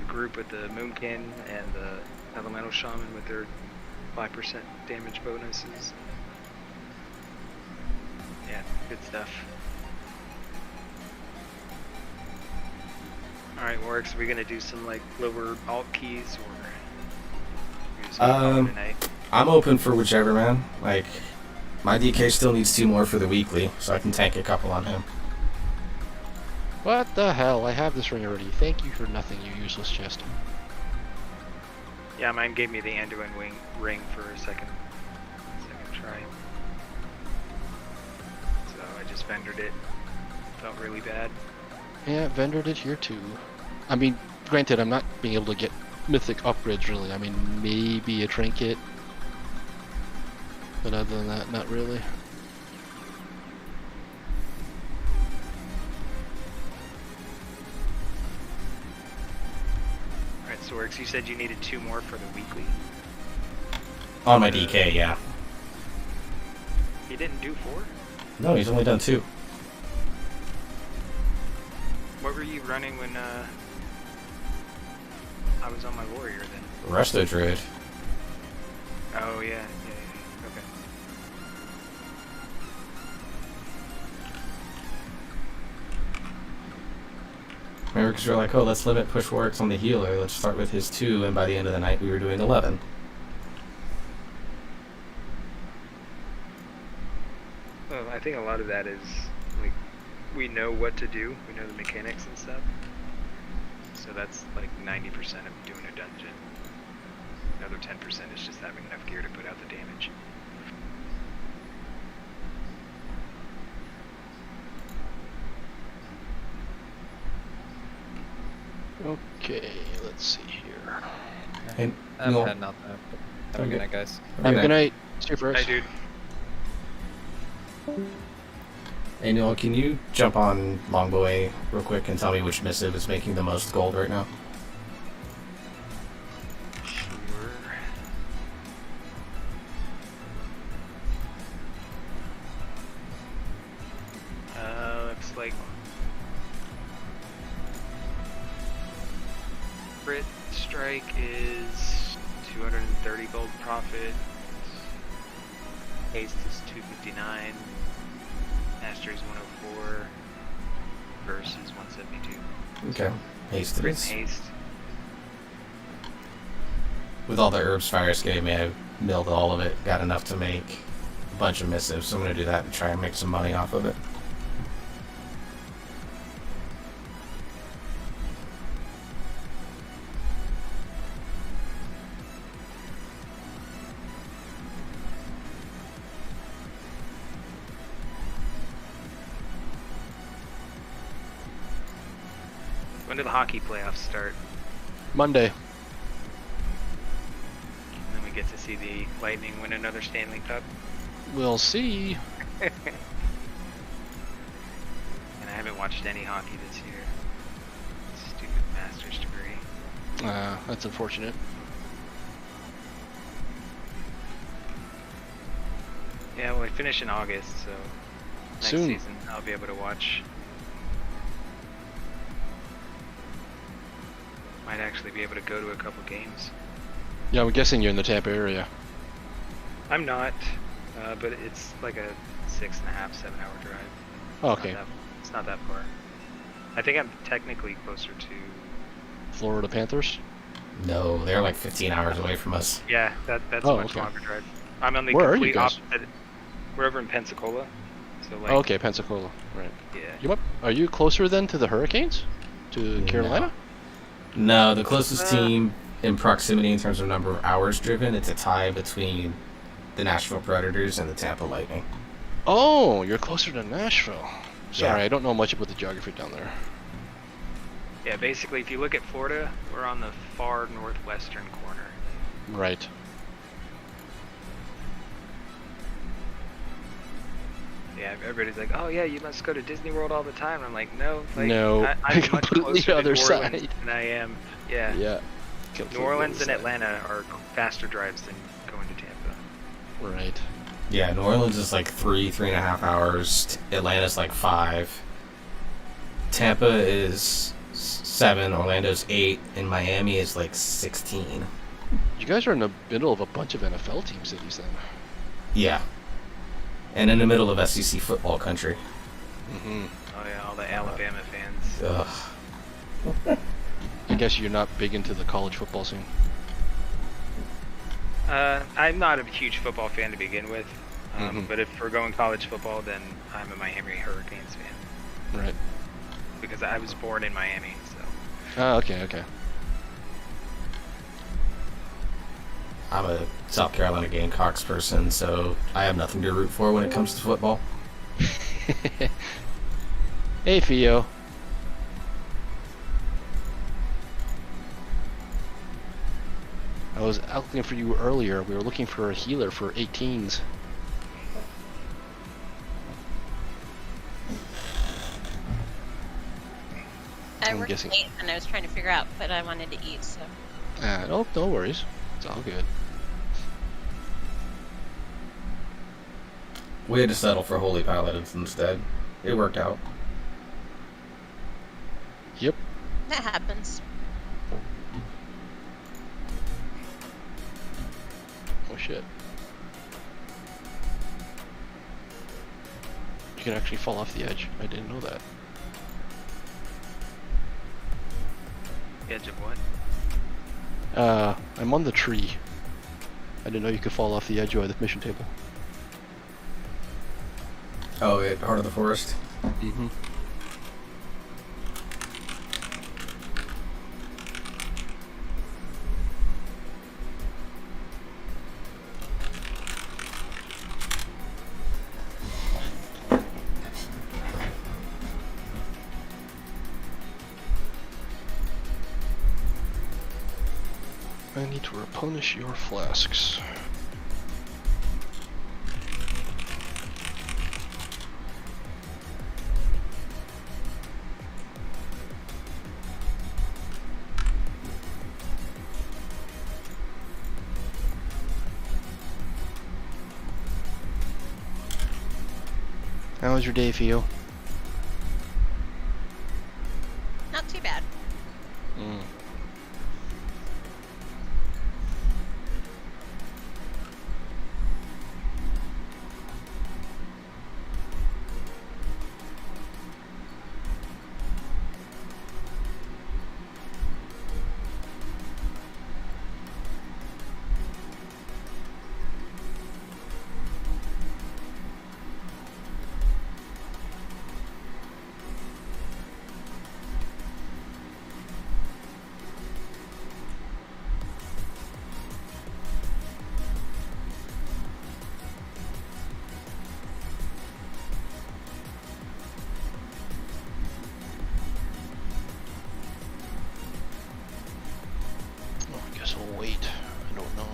group with the Moonkin and the Elemental Shaman with their 5% damage bonuses. Yeah, good stuff. Alright, Warwick, are we gonna do some like lower alt keys or we just gonna call it a night? I'm open for whichever, man. Like, my DK still needs 2 more for the weekly, so I can tank a couple on him. What the hell? I have this ring already. Thank you for nothing, you useless chest. Yeah, mine gave me the Anduin wing ring for a second try. So I just vendored it. Felt really bad. Yeah, vendored it here too. I mean, granted, I'm not being able to get mythic upgrades really. I mean, maybe a trinket. But other than that, not really. Alright, so Works, you said you needed 2 more for the weekly. On my DK, yeah. You didn't do 4? No, he's only done 2. What were you running when I was on my warrior then. Resto Druid. Oh yeah. Okay. Remember, because you're like, oh, let's limit push works on the healer. Let's start with his 2, and by the end of the night, we were doing 11. Well, I think a lot of that is like we know what to do. We know the mechanics and stuff. So that's like 90% of doing a dungeon. Another 10% is just having enough gear to put out the damage. Okay, let's see here. And I'm Neil, heading out though. Have a good night, guys. Have a good night. See you Hi, first. dude. Hey, Neil, can you jump on Longboy real quick and tell me which missive is making the most gold right now? Sure. Looks like Crit Strike is 230 gold profit. Haste is 259. Master is 104. Verse is 172. Okay. Haste Crit is. and haste. With all the herbs Fires gave me, I milled all of it, got enough to make a bunch of missives, so I'm going to do that and try and make some money off of it. When do the hockey playoffs start? Monday. And then we get to see the Lightning win another Stanley Cup. We'll see. And I haven't watched any hockey this year. Stupid master's degree. That's unfortunate. Yeah, well, I finish in August, so next Soon. season I'll be able to watch. Might actually be able to go to a couple games. Yeah, I'm guessing you're in the Tampa area. I'm not, but it's like a 6.5, 7 hour drive. Oh, okay. It's not that far. I think I'm technically closer to. Florida Panthers? No, they're like 15 hours away from us. Yeah, that's Oh, a much okay. longer drive. I'm on the Where are you complete guys? opposite. We're over in Pensacola. So like. Oh, okay, Pensacola. Right. Yeah. Are you closer then to the Hurricanes? To Carolina? No, the closest team in proximity in terms of number of hours driven, it's a tie between the Nashville Predators and the Tampa Lightning. Oh, you're closer to Nashville. Sorry, Yeah. I don't know much about the geography down there. Yeah, basically, if you look at Florida, we're on the far northwestern corner. Right. Yeah, everybody's like, "Oh yeah, you must go to Disney World all the time." And I'm like, "No, like, No, I'm much completely closer other to New Orleans side. than I am." Yeah. Yeah. New Completely Orleans other and side. Atlanta are faster drives than going to Tampa. Right. Yeah, New Orleans is like 3.5 hours. Atlanta's like 5. Tampa is 7. Orlando's 8. And Miami is like 16. You guys are in the middle of a bunch of NFL team cities then. Yeah. And in the middle of SEC football country. Mm-hmm. Oh yeah, all the Alabama fans. Ugh. I guess you're not big into the college football scene. I'm not a huge football fan to begin with, Mhm. but if we're going college football, then I'm a Miami Hurricanes fan Right. because I was born in Miami. So Ah, okay. I'm a South Carolina Gamecocks person, so I have nothing to root for when it comes to football. Hey, Theo. I was out looking for you earlier. We were looking for a healer for 18s. I I'm worked guessing- late and I was trying to figure out what I wanted to eat, so No worries. It's all good. We had to settle for Holy Paladins instead. It worked out. Yep. that happens. shit. You can actually fall off the edge. I didn't know that. Edge of what? I'm on the tree. I didn't know you could fall off the edge of the mission table. Oh, at Heart of the Forest. Mm-hmm. I need to replenish your flasks. How was your day for you? Not too bad. Mm. Oh, I guess I'll wait. I don't know.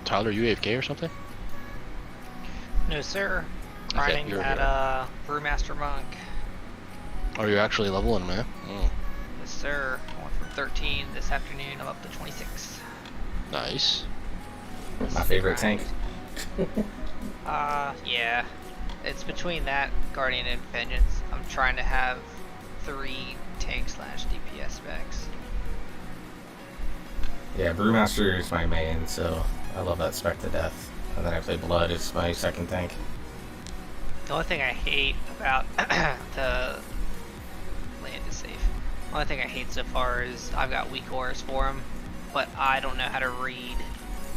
Tyler, you AFK or something? No, sir. Okay, Grinding you're at here. Brewmaster Monk. Are you actually leveling, man? Mm. Yes, sir. I went from 13 this afternoon. I'm up to 26. Nice. My favorite tank. Yeah. It's between that, Guardian, and Vengeance. I'm trying to have 3 tank/DPS specs. Yeah, Brewmaster is my main, so I love that spec to death. And then I play Blood as my second tank. The only thing I hate about the land is safe. The only thing I hate so far is I've got weak auras for him, but I don't know how to read.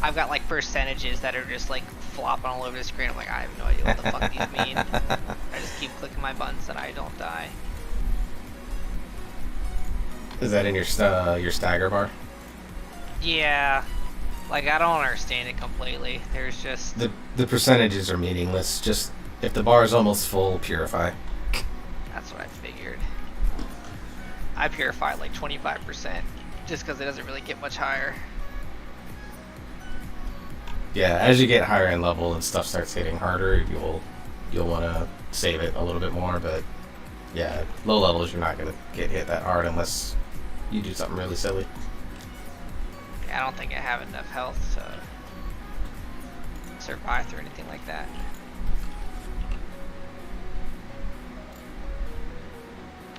I've got like percentages that are just like flopping all over the screen. I'm like, I have no idea what the fuck these mean. I just keep clicking my buttons and I don't die. Is that in your stagger bar? Yeah, like I don't understand it completely. There's just The percentages are meaningless. Just if the bar is almost full, purify. that's what I figured. I purify like 25% just because it doesn't really get much higher. Yeah, as you get higher in level and stuff starts hitting harder, you'll want to save it a little bit more. But yeah, low levels you're not gonna get hit that hard unless you do something really silly. I don't think I have enough health to survive through anything like that.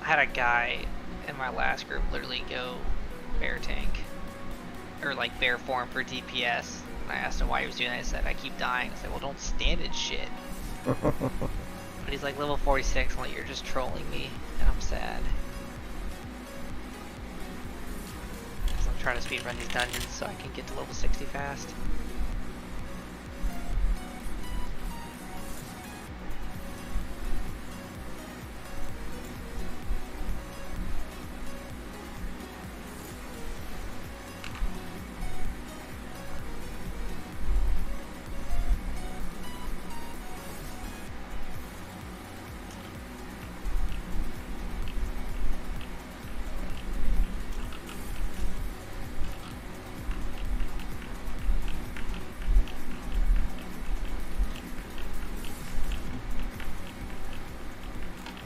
I had a guy in my last group literally go bear tank, or like bear form for DPS. And I asked him why he was doing that. He said, I keep dying. I said, well, don't stand in shit. But he's like level 46. I'm like, you're just trolling me, and I'm sad. Because I'm trying to speedrun these dungeons so I can get to level 60 fast.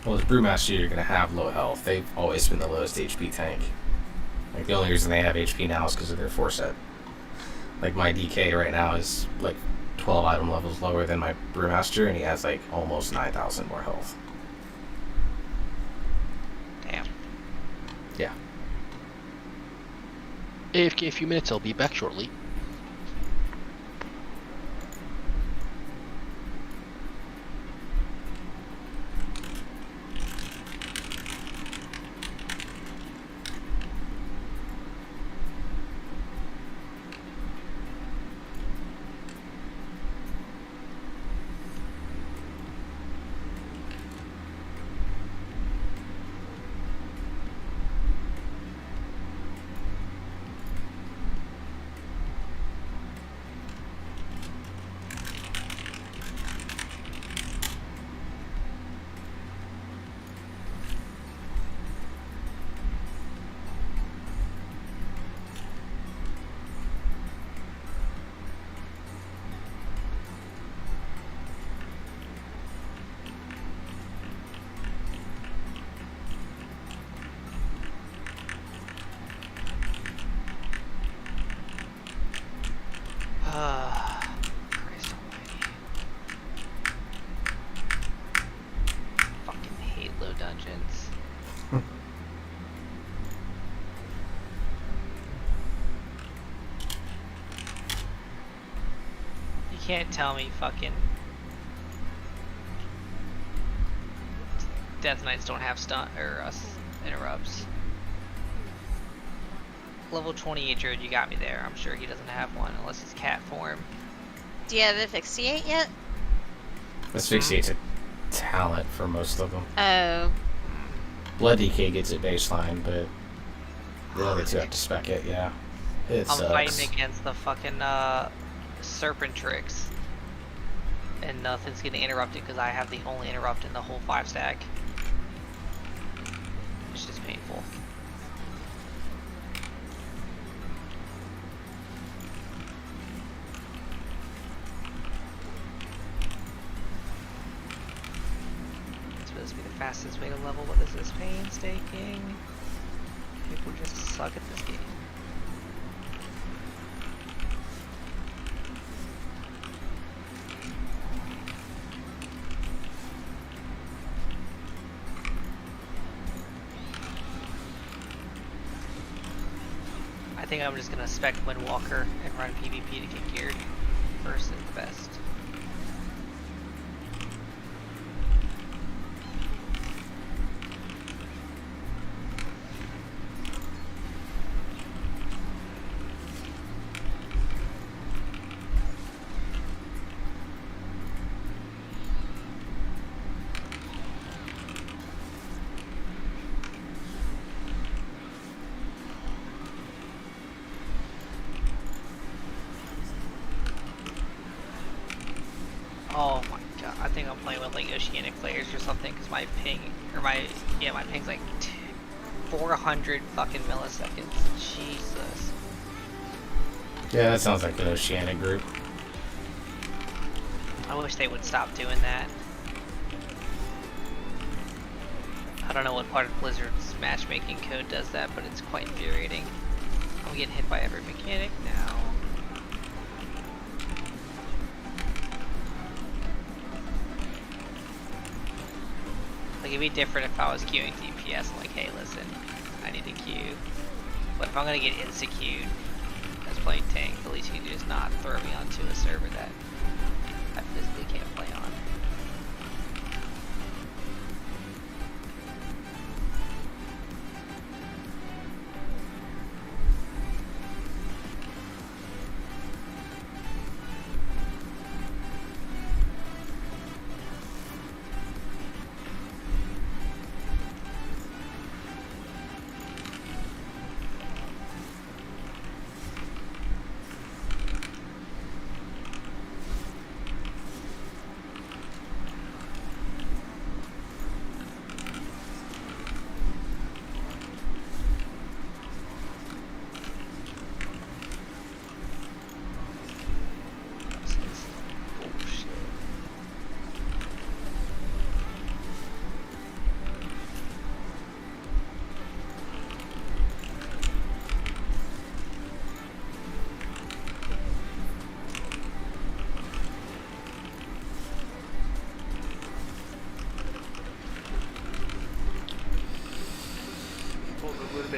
Well, as Brewmaster, you're gonna have low health. They've always been the lowest HP tank. Like the only reason they have HP now is because of their 4-set. Like my DK right now is like 12 item levels lower than my Brewmaster, and he has like almost 9,000 more health. Damn. Yeah. AFK a few minutes, I'll be back shortly. Christ almighty. Fucking hate low dungeons. You can't tell me fucking Death Knights don't have stun or interrupts. Level 28 druid, you got me there. I'm sure he doesn't have one unless it's cat form. Do you have Asphyxiate yet? Asphyxiate's a talent for most of them. Oh. Blood DK gets it baseline, but the other two have to spec it, yeah. It I'm sucks. fighting against the fucking serpent tricks. And nothing's getting interrupted because I have the only interrupt in the whole 5-stack. It's just painful. It's supposed to be the fastest way to level. What is this? Painstaking. People just suck at this game. I think I'm just gonna spec Windwalker and run PvP to get geared. First is the best. Oh my god, I think I'm playing with like oceanic players or something because my ping, or my ping's like 400 fucking milliseconds. Jesus. Yeah, that sounds like an Oceanic group. I wish they would stop doing that. I don't know what part of Blizzard's matchmaking code does that, but it's quite infuriating. I'm getting hit by every mechanic now. Like, it'd be different if I was queuing DPS, like, hey, listen, I need to queue. But if I'm gonna get insta-queued as playing tank, the least you can do is not throw me onto a server that I physically can't play on.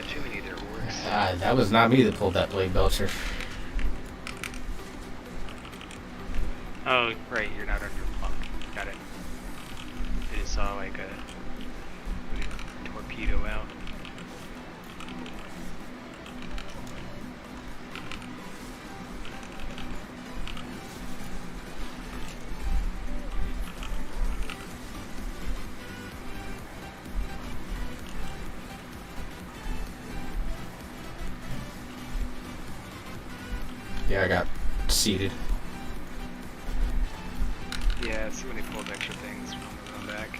got too many there, Works. That was not me that pulled that blade belcher. Oh, right, you're not under pump. Got it. I just saw like a torpedo out. Yeah, I got seated. Yeah, see when he pulls extra things from the back.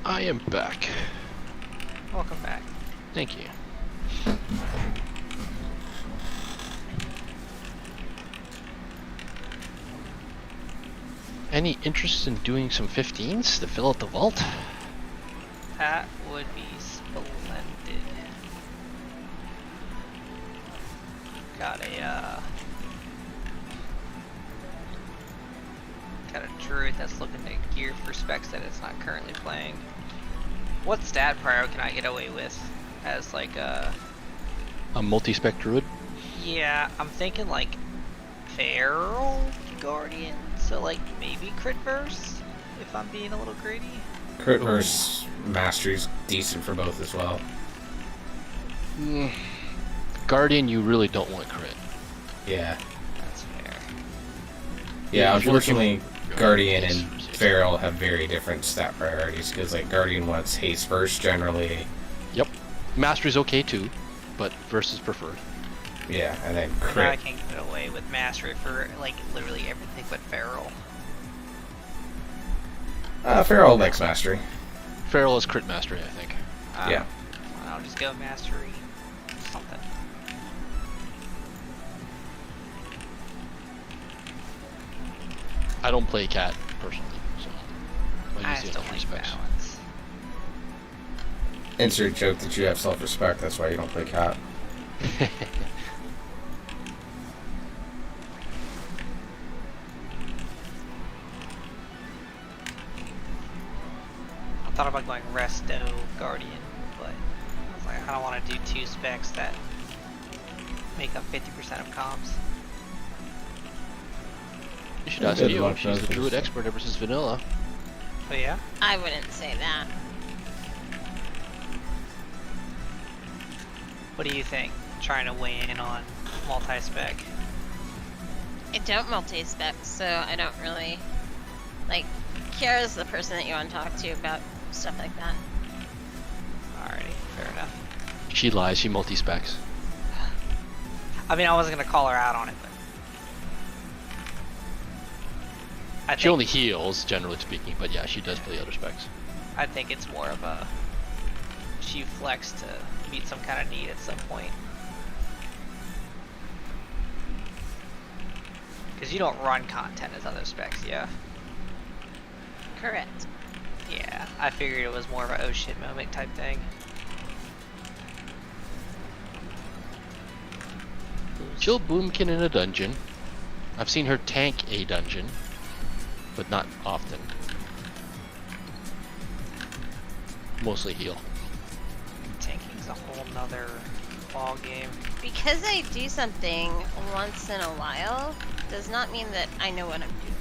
I am back. Welcome back. Thank you. Any interest in doing some 15s to fill out the vault? That would be splendid. Got a druid that's looking to gear for specs that it's not currently playing. What stat prior can I get away with as like a multi-spec druid? Yeah, I'm thinking like feral guardian, so like maybe crit verse if I'm being a little greedy. Crit versus mastery's decent for both as well. Guardian, you really don't want crit. Yeah. That's fair. Yeah, if you're looking- unfortunately, Guardian and Feral have very different stat priorities, because like Guardian wants haste first generally. Yep. Mastery's okay too, but verse is preferred. Yeah, and then Now I crit. can get away with mastery for like literally everything but feral. Feral likes mastery. Feral is crit mastery, I think. Yeah. I'll just go mastery something. I don't play cat personally, so I use the still other like specs. balance. Insert joke that you have self-respect, that's why you don't play cat. I thought about going resto guardian, but I was like, I don't want to do two specs that make up 50% of comps. You should Yeah, ask good you. luck, She's the guys. druid expert ever since vanilla. But yeah, I wouldn't say that. what do you think? Trying to weigh in on multi-spec. I don't multi-spec, so I don't really like. Kiara's the person that you want to talk to about stuff like that. Alrighty, fair enough. She lies. She multi-specs. I mean, I wasn't gonna call her out on it, but I She think, only heals, generally speaking, but yeah, she does play other specs. I think it's more of a she flex to meet some kind of need at some point. Because you don't run content as other specs, yeah? Correct. Yeah, I figured it was more of a oh shit moment type thing. She'll boomkin in a dungeon. I've seen her tank a dungeon, but not often. Mostly heal. Tanking's a whole nother ball game. Because I do something once in a while does not mean that I know what I'm doing.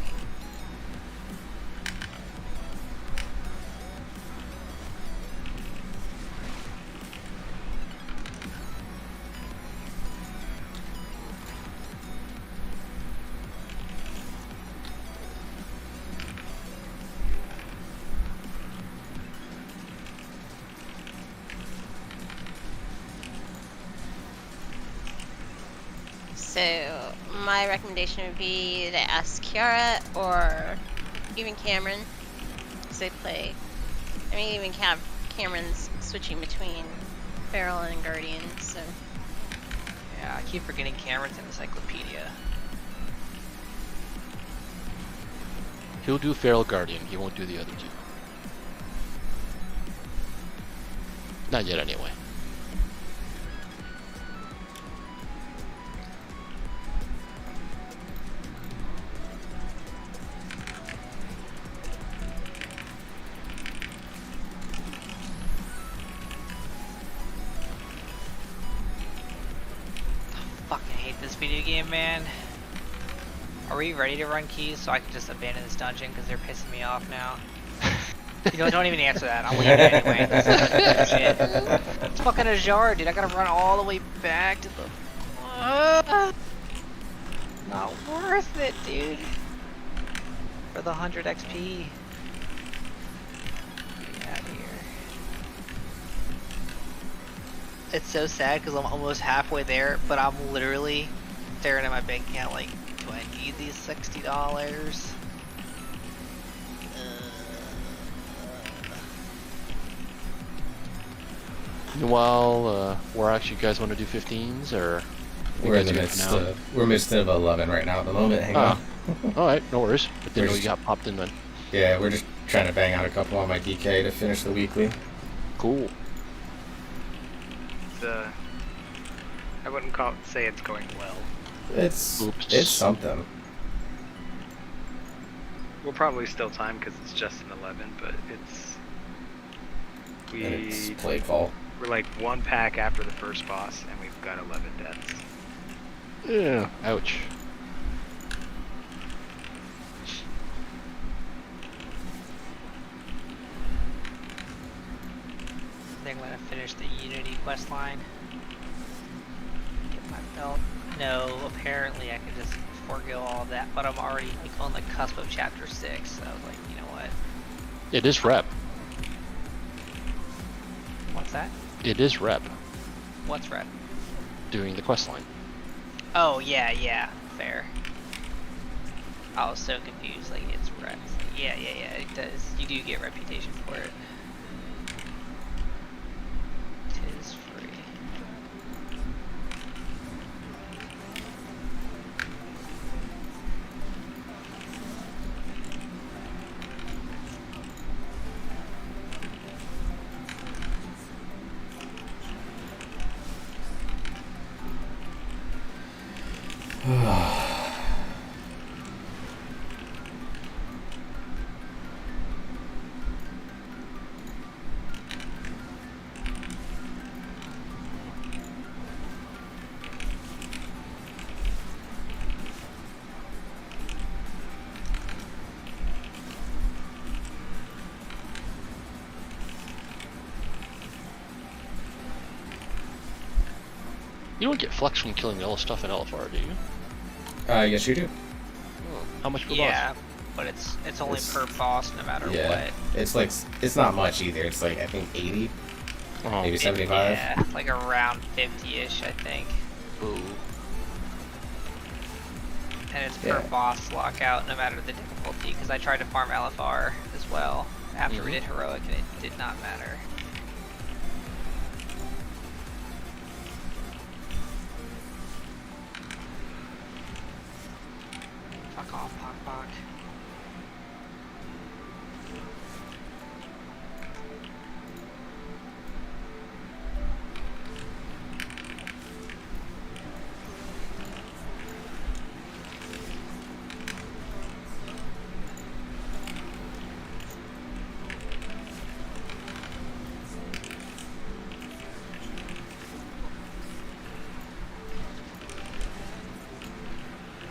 So my recommendation would be to ask Kiara or even Cameron, because they play. I mean, even Cameron's switching between Feral and Guardian, so. Yeah, I keep forgetting Cameron's encyclopedia. He'll do Feral Guardian. He won't do the other two. Not yet, anyway. Fucking hate this video game, man. Are we ready to run keys so I can just abandon this dungeon because they're pissing me off now? You know, don't even answer that. I'm leaving anyway. This is shit. It's fucking a jar, dude. I gotta run all the way back to the. Not worth it, dude. For the 100 XP. Get out of here. It's so sad because I'm almost halfway there, but I'm literally staring at my bank account like, do I need these $60? Meanwhile, we're actually, you guys want to do 15s, or you We're in guys the are good midst for now? of, we're midst of 11 right now at the moment. Hang on. Alright, no worries. But didn't know We're you got popped in then. Yeah, we're just trying to bang out a couple on my DK to finish the weekly. Cool. It's, I wouldn't say it's going well. It's Oops. it's something. We'll probably still time because it's just an 11, but And it's we're Plaguefall. like one pack after the first boss, and we've got 11 deaths. Yeah. Ouch. I think I'm gonna finish the Unity quest line. Get my belt. No, apparently I can just forego all of that, but I'm already like on the cusp of chapter 6, so I was like, you know what? It is rep. What's that? It is rep. What's rep? Doing the quest line. Oh, yeah, fair. I was so confused, like, it's rep. Yeah, it does. You do get reputation for it. Tis free. You don't get flex from killing yellow stuff in LFR, do you? Yes, you do. Oh, how much per Yeah, boss? but it's only It's- per boss no matter Yeah. what. It's like it's not much either. It's like I think 80, Oh, maybe 75. Yeah, like around 50-ish, I think. ooh. And it's Yeah. per boss lockout, no matter the difficulty, because I tried to farm LFR as well after we did heroic, and it did not matter. Fuck off, Pock Pock.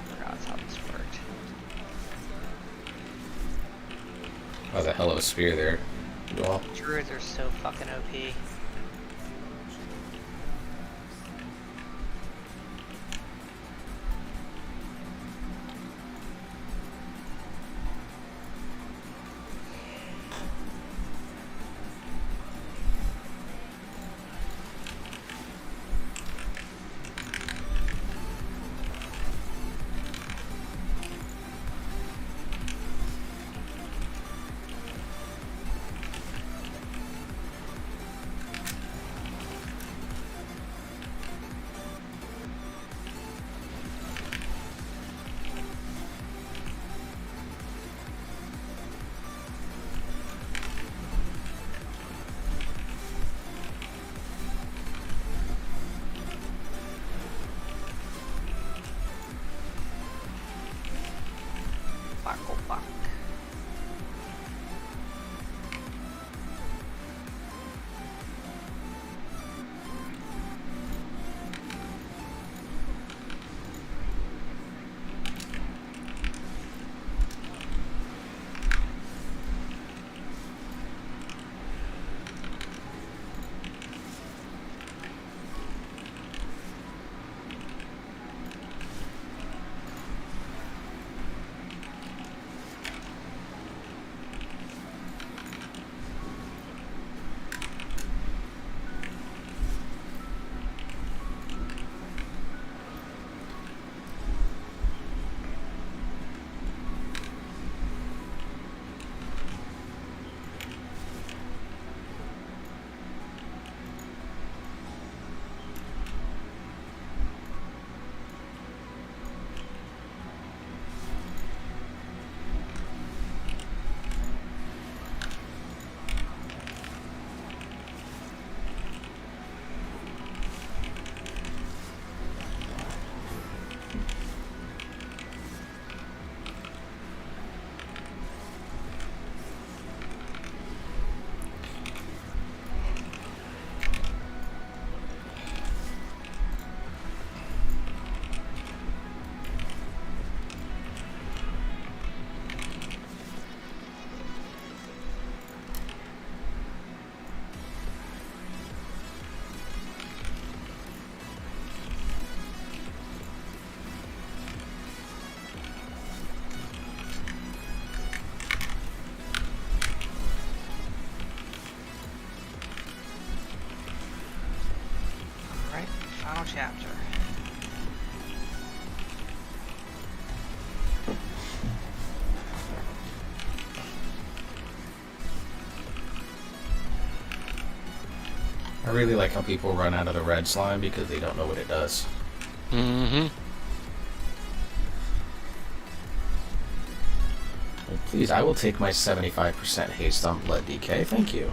Forgot how this worked. That was a hell of a spear there. Well, Druids are so fucking OP. Final chapter. I really like how people run out of the red slime because they don't know what it does. Mm-hmm. Well, please, I will take my 75% haste on blood DK. Thank you.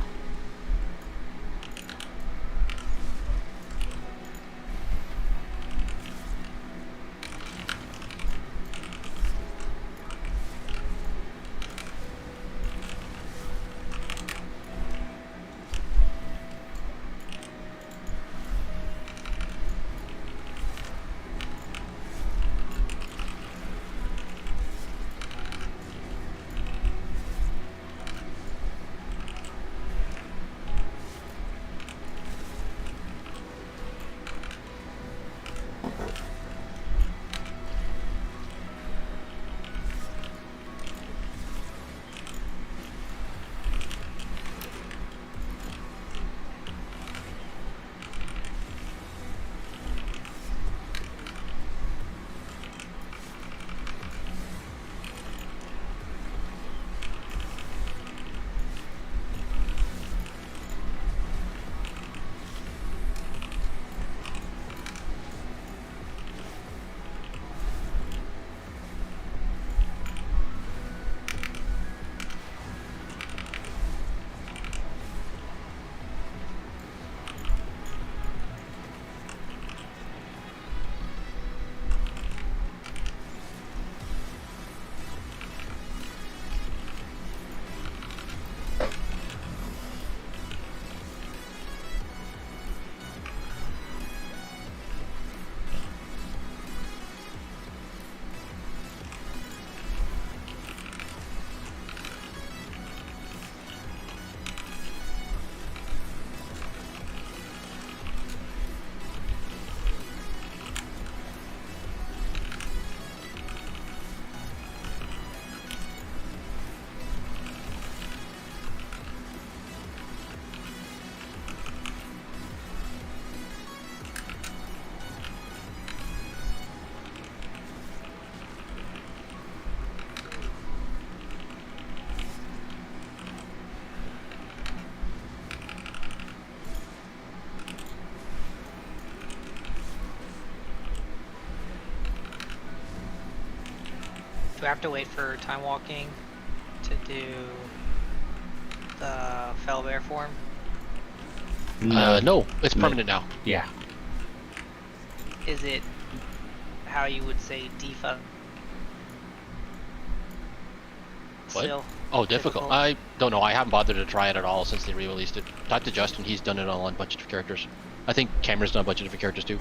Do I have to wait for time walking to do the fell bear form? No, it's No. permanent now. Yeah. Is it how you would say defa? What? Still Oh, difficult. I don't know. I haven't bothered to try it at all since they re-released it. Talk to Justin. He's done it on a bunch of characters. I think Cameron's done a bunch of different characters too.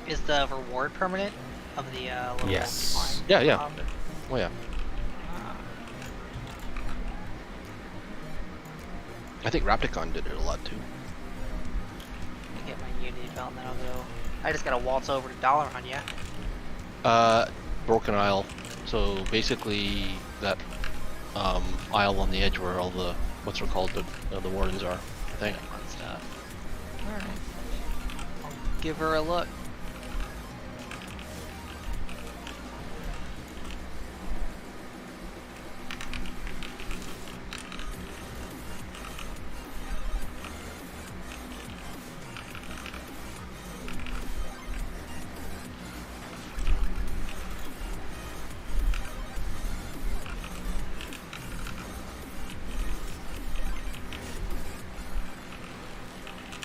Is the reward permanent of the little Yes. line? Yeah, yeah. Oh yeah. I think Rapticon did it a lot too. Get my Unity belt and then I'll go. I just gotta waltz over to Dollar Run, yeah? Broken Isle. So basically that isle on the edge where all the what's it called the wardens are. I think. Fun stuff. Alright. I'll give her a look.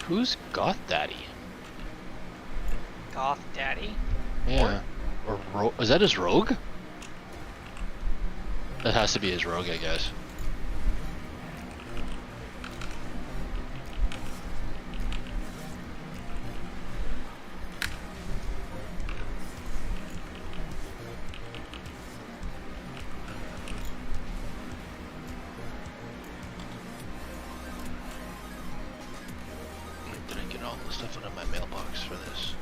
Who's Goth Daddy? Goth Daddy. Yeah. Or is that his rogue? That has to be his rogue, I guess. Did I get all the stuff out of my mailbox for this?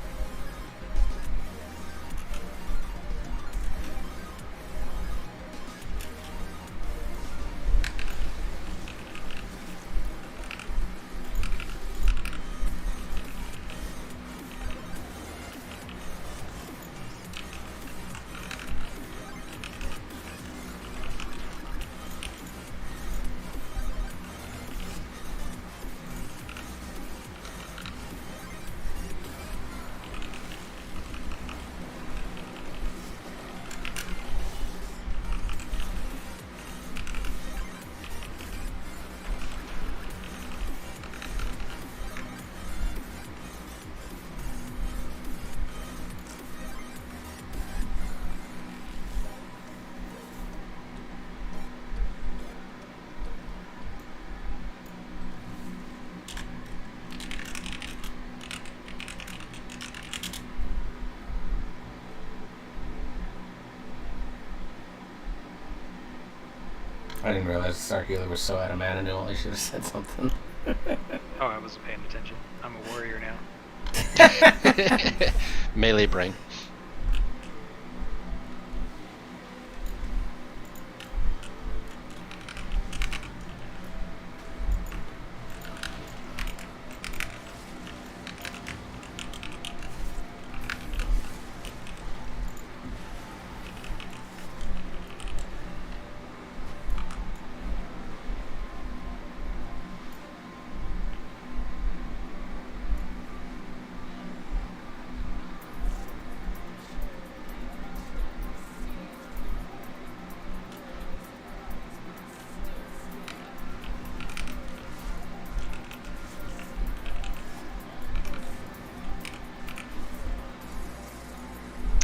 I didn't realize Star Healer was so out of mana. No, I should have said something. Oh, I wasn't paying attention. I'm a warrior now. Melee brain.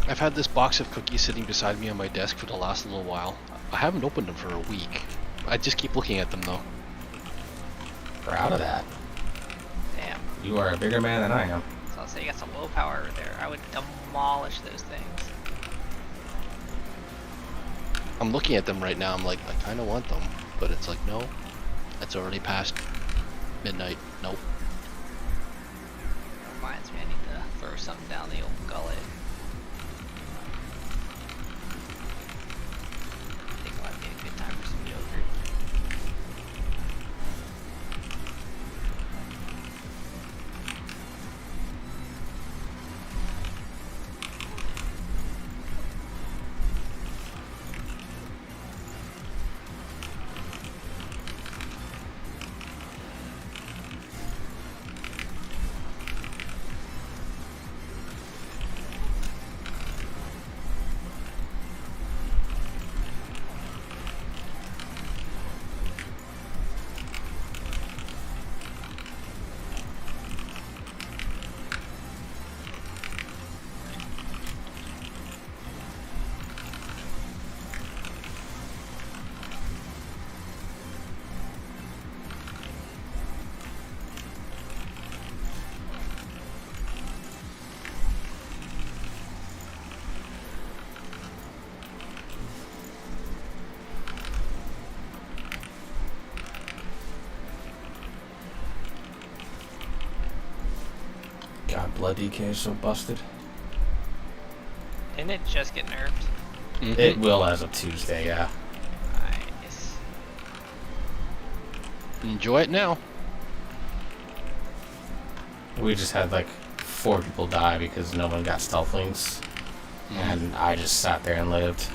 I've had this box of cookies sitting beside me on my desk for the last little while. I haven't opened them for a week. I just keep looking at them though. Proud of that. Damn. You are a bigger man than I am. So I'll say you got some willpower over there. I would demolish those things. I'm looking at them right now. I'm like, I kind of want them, but it's like, no, it's already past midnight. Nope. Reminds me, I need to throw something down the old gullet. I think it might be a good time for some yogurt. God, blood DK is so busted. Didn't it just get nerfed? Mm-hmm. It will as of Tuesday, yeah. Nice. Enjoy it now. We just had like 4 people die because no one got stealthlings. And I just sat there and lived.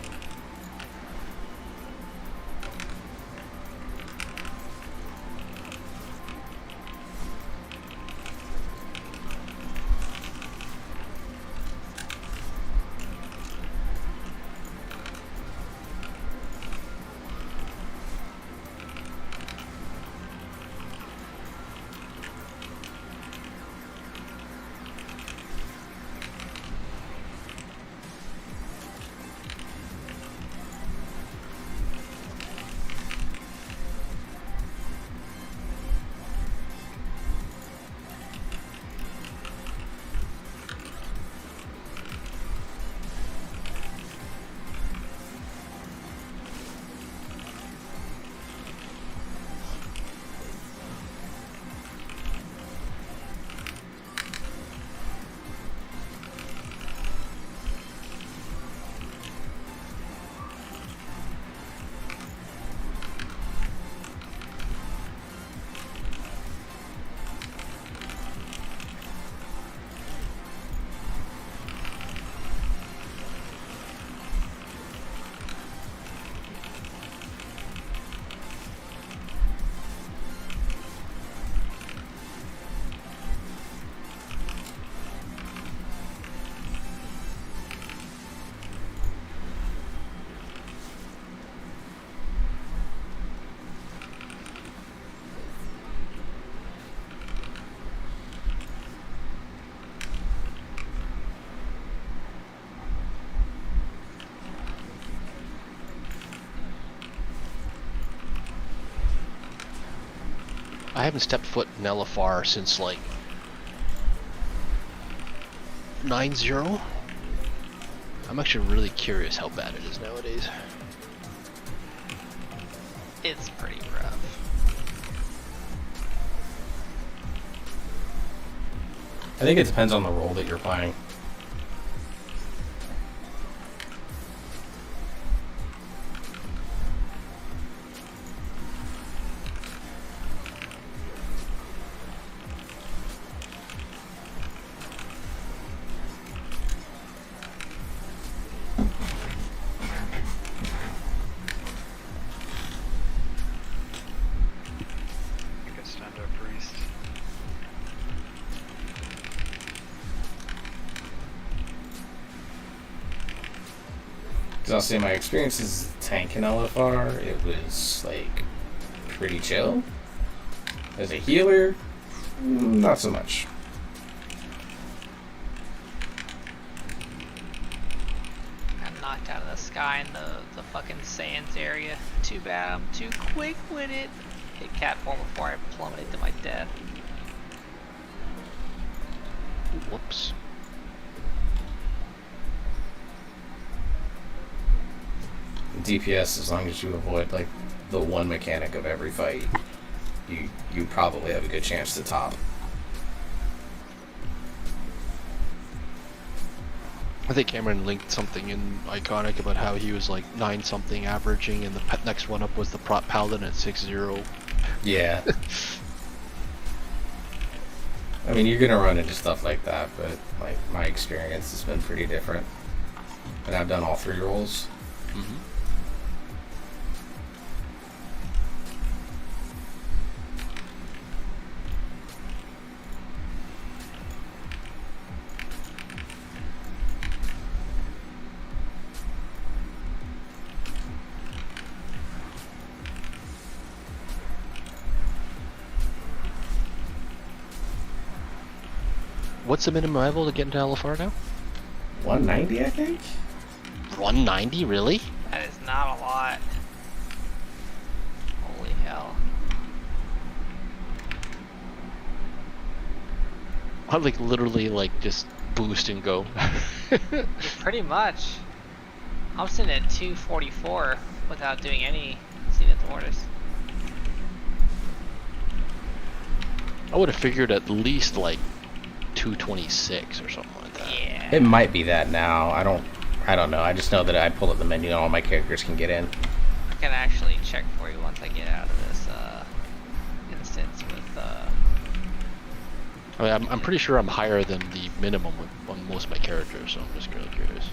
I haven't stepped foot in LFR since like 9-0. I'm actually really curious how bad it is nowadays. It's pretty rough. I think it depends on the role that you're playing. I think it's time to a priest. Because I'll say my experience as a tank in LFR, it was like pretty chill. As a healer, not so much. Got knocked out of the sky in the fucking sands area. Too bad I'm too quick with it. Hit cat form before I plummeted to my death. Whoops. DPS, as long as you avoid like the one mechanic of every fight, you probably have a good chance to top. I think Cameron linked something in Iconic about how he was like 9 something averaging, and the next one up was the Prot Paladin at 6-0. Yeah. I mean, you're gonna run into stuff like that, but like my experience has been pretty different, and I've done all 3 roles. Mm-hmm. What's the minimum level to get into LFR now? 190, I think. 190, really? That is not a lot. Holy hell. I like literally like just boost and go. Pretty much. I'm sitting at 244 without doing any Zenith orders. I would have figured at least like 226 or something like that. Yeah. It might be that now. I don't know. I just know that I pull up the menu and all my characters can get in. I can actually check for you once I get out of this instance with I mean, I'm pretty sure I'm higher than the minimum on most of my characters, so I'm just really curious.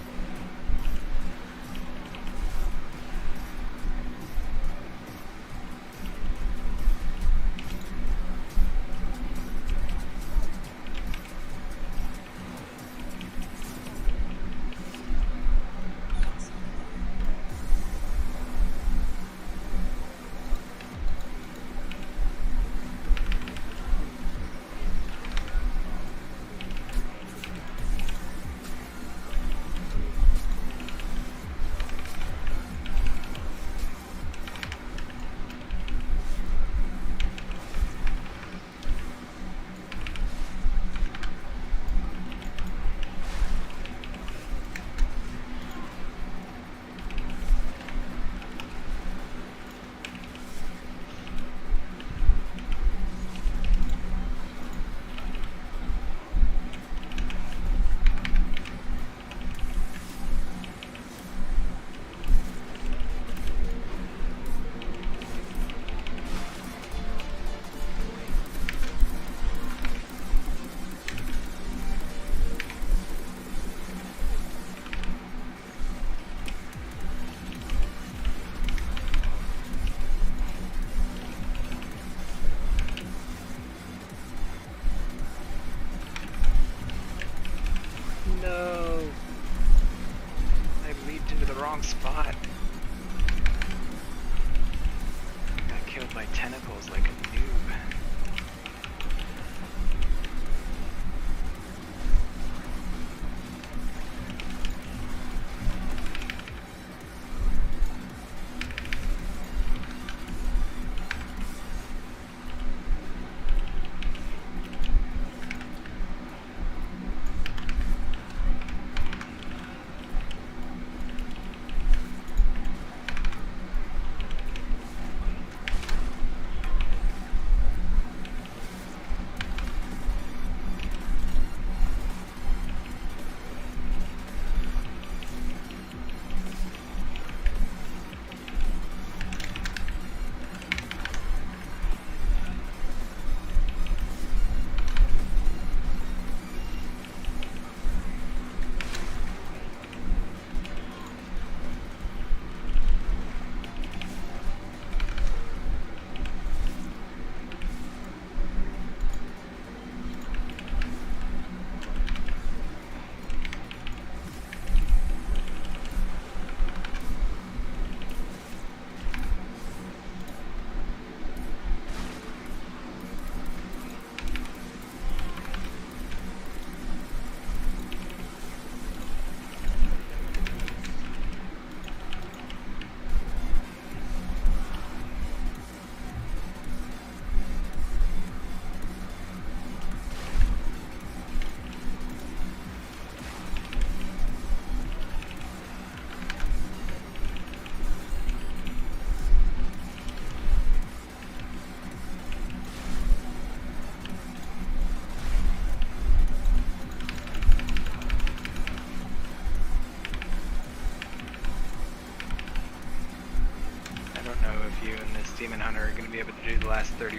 do the last 30%,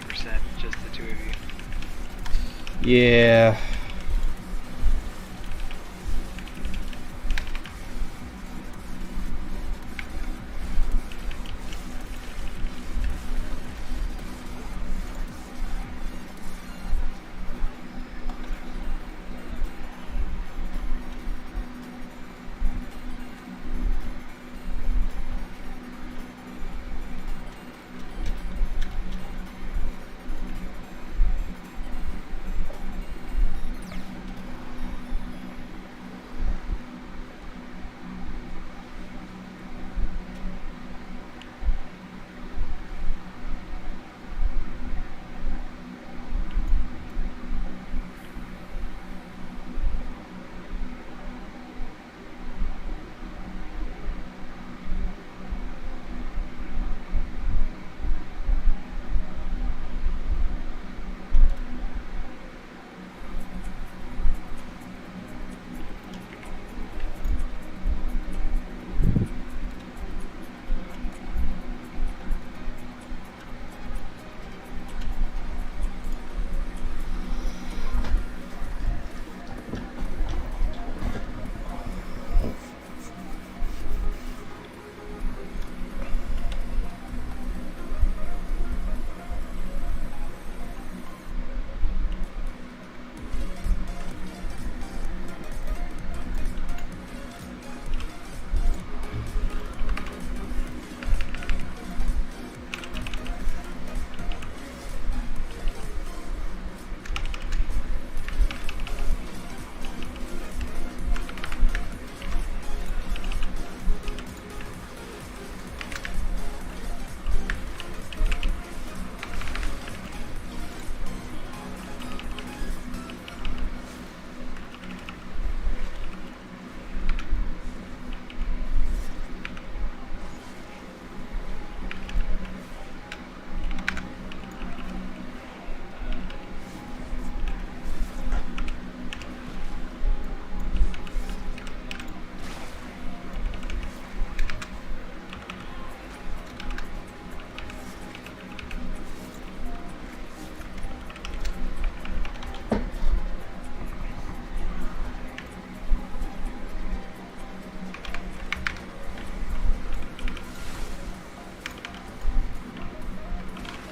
just the two of you. Yeah.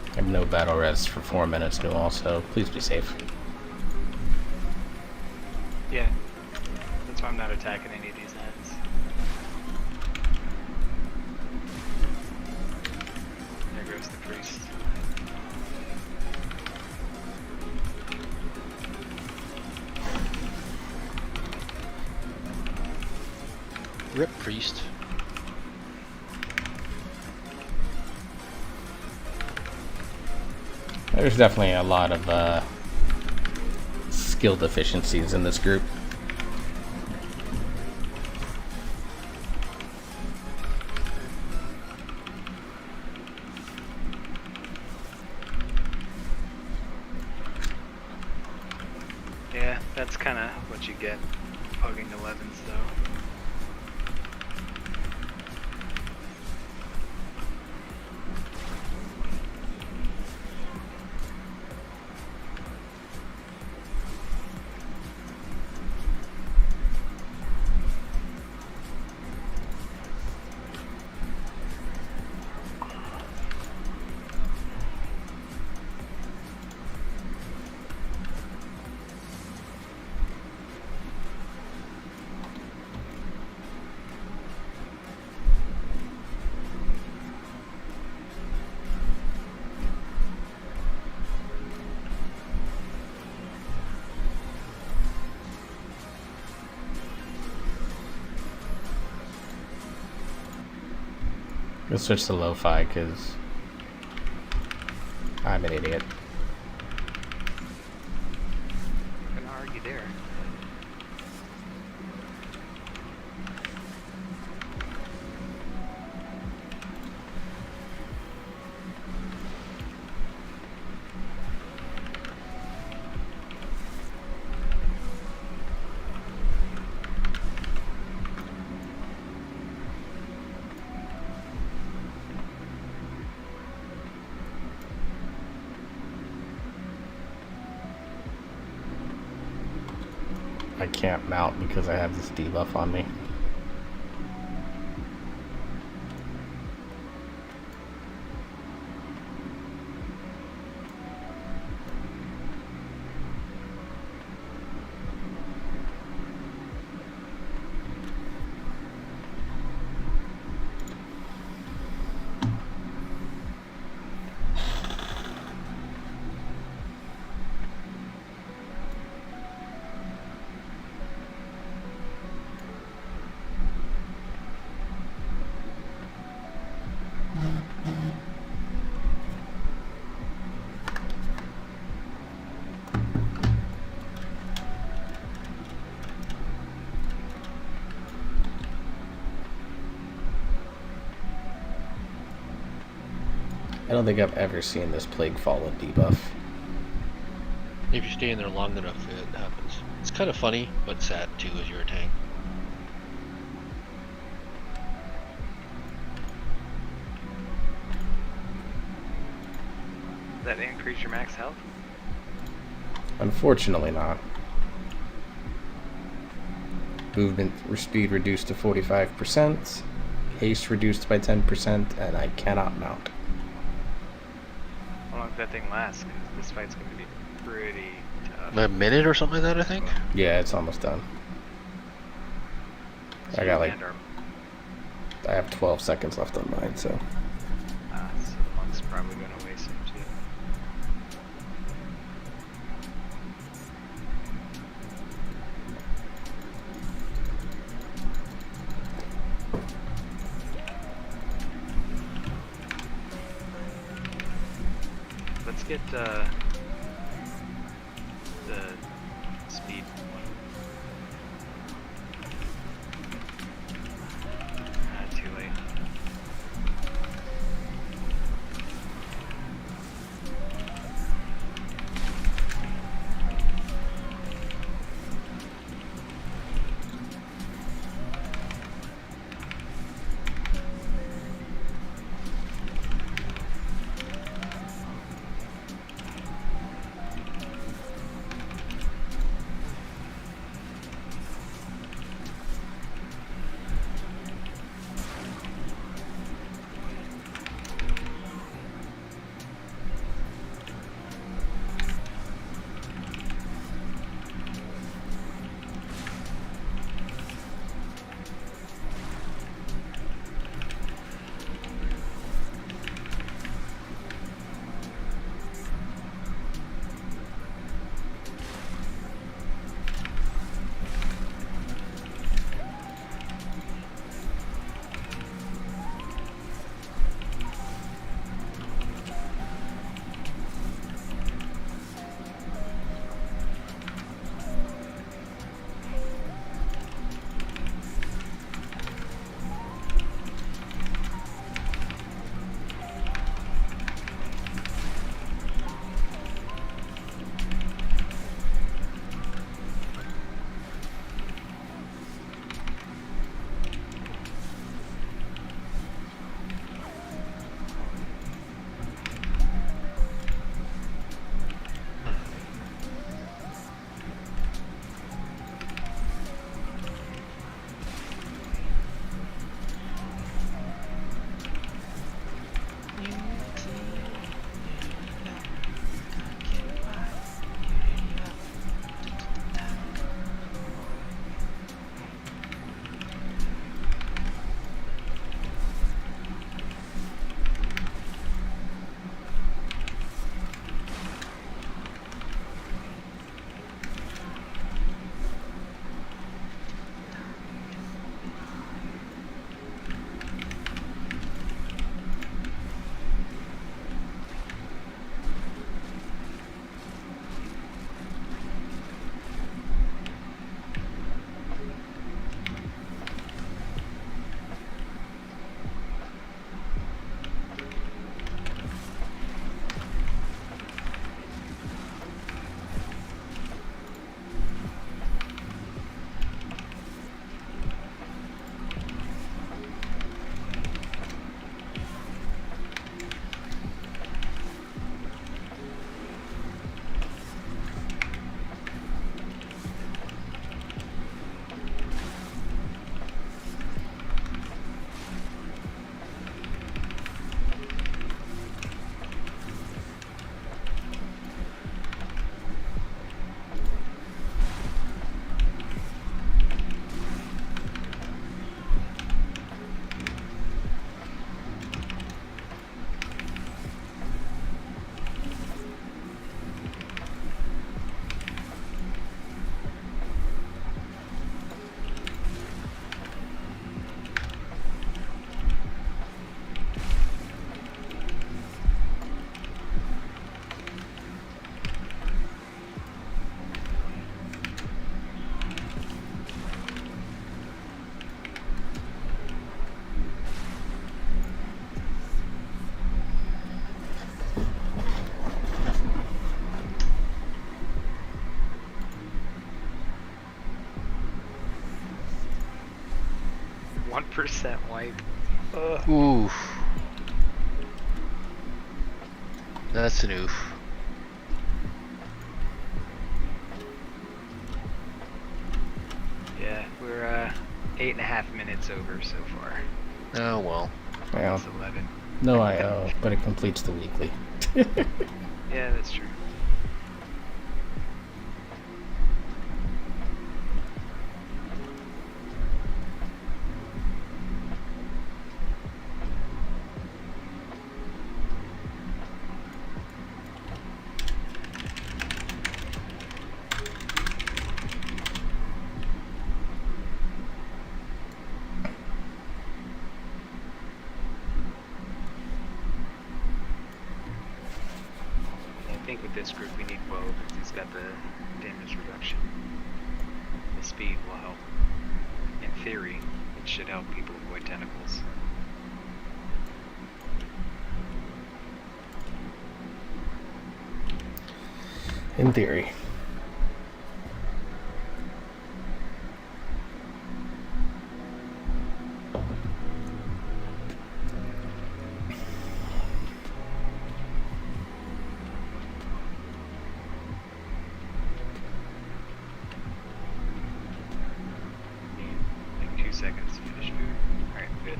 I have no battle res for 4 minutes new also. Please be safe. Yeah. That's why I'm not attacking any of these heads. There goes the priest. Rip priest. There's definitely a lot of skill deficiencies in this group. Yeah, that's kind of what you get pugging 11s though. Let's switch to lo-fi because I'm an idiot. Gonna argue there. I can't mount because I have this debuff on me. I don't think I've ever seen this Plague Fallen debuff. If you stay in there long enough, it happens. It's kind of funny, but sad too as you're a tank. Does that increase your max health? Unfortunately not. Movement speed reduced to 45%, haste reduced by 10%, and I cannot mount. How long does that thing last? 'Cause this fight's going to be pretty tough. A minute or something like that, I think. Yeah, it's almost done. So I got you like, land our- I have 12 seconds left on mine, so. so the monk's probably going to waste some too. Let's get the speed one. Too late. 1% wipe. Ugh. Oof. That's an oof. Yeah, we're 8.5 minutes over so far. Oh well. Well, It's 11. no IO, but it completes the weekly. Yeah, that's true. I think with this group we need Woe because he's got the damage reduction. The speed will help. In theory, it should help people avoid tentacles. In theory. Like 2 seconds to finish food. Alright, good.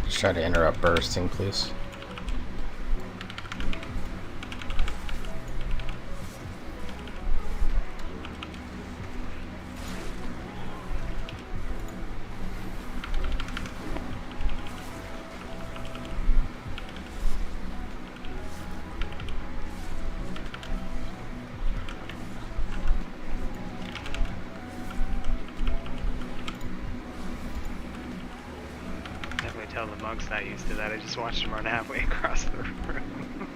Just try to interrupt bursting, please. Definitely tell the monk's not used to that. I just watched him run halfway across the room.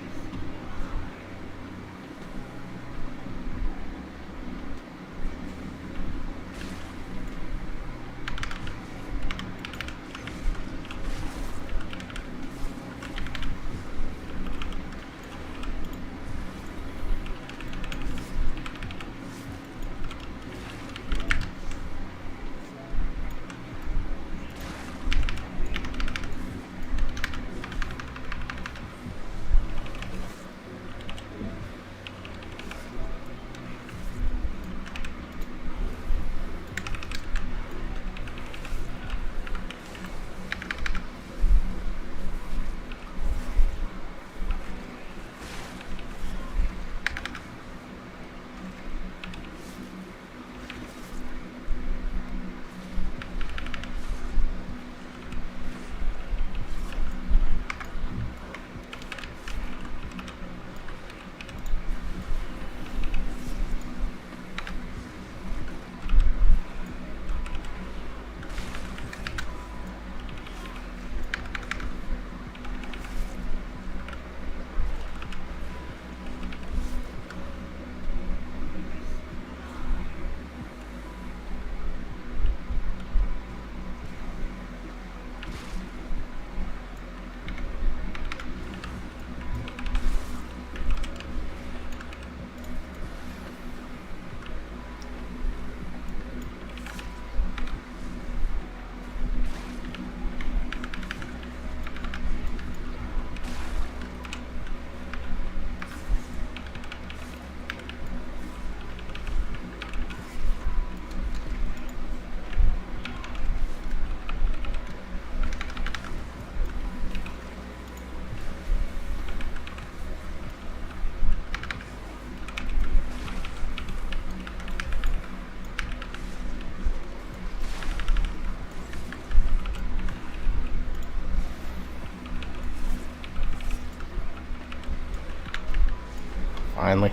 Finally.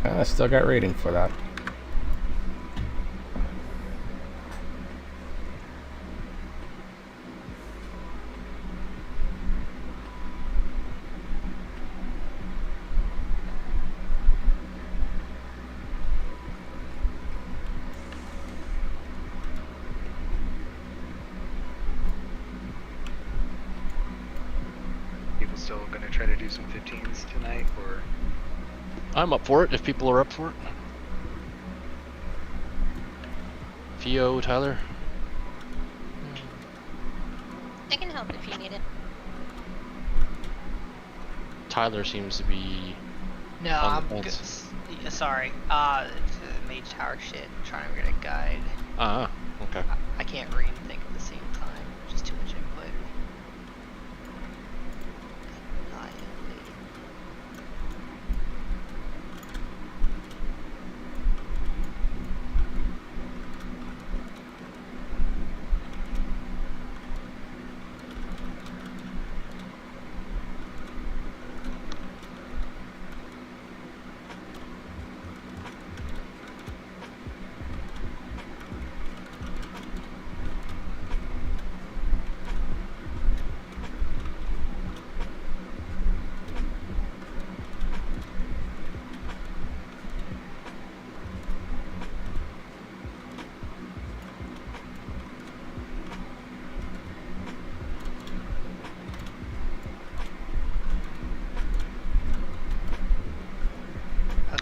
I still got rating for that. try to do some 15s tonight, or I'm up for it if people are up for it. Theo, Tyler. I can help if you need it. Tyler seems to be No, on I'm the good. fence. Sorry. It's Mage Tower shit. Trying to get a guide. Ah, okay. I can't read and think at the same time. Just too much input. Annihilate.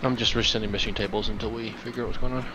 I'm just resending missing tables until we figure out what's going on.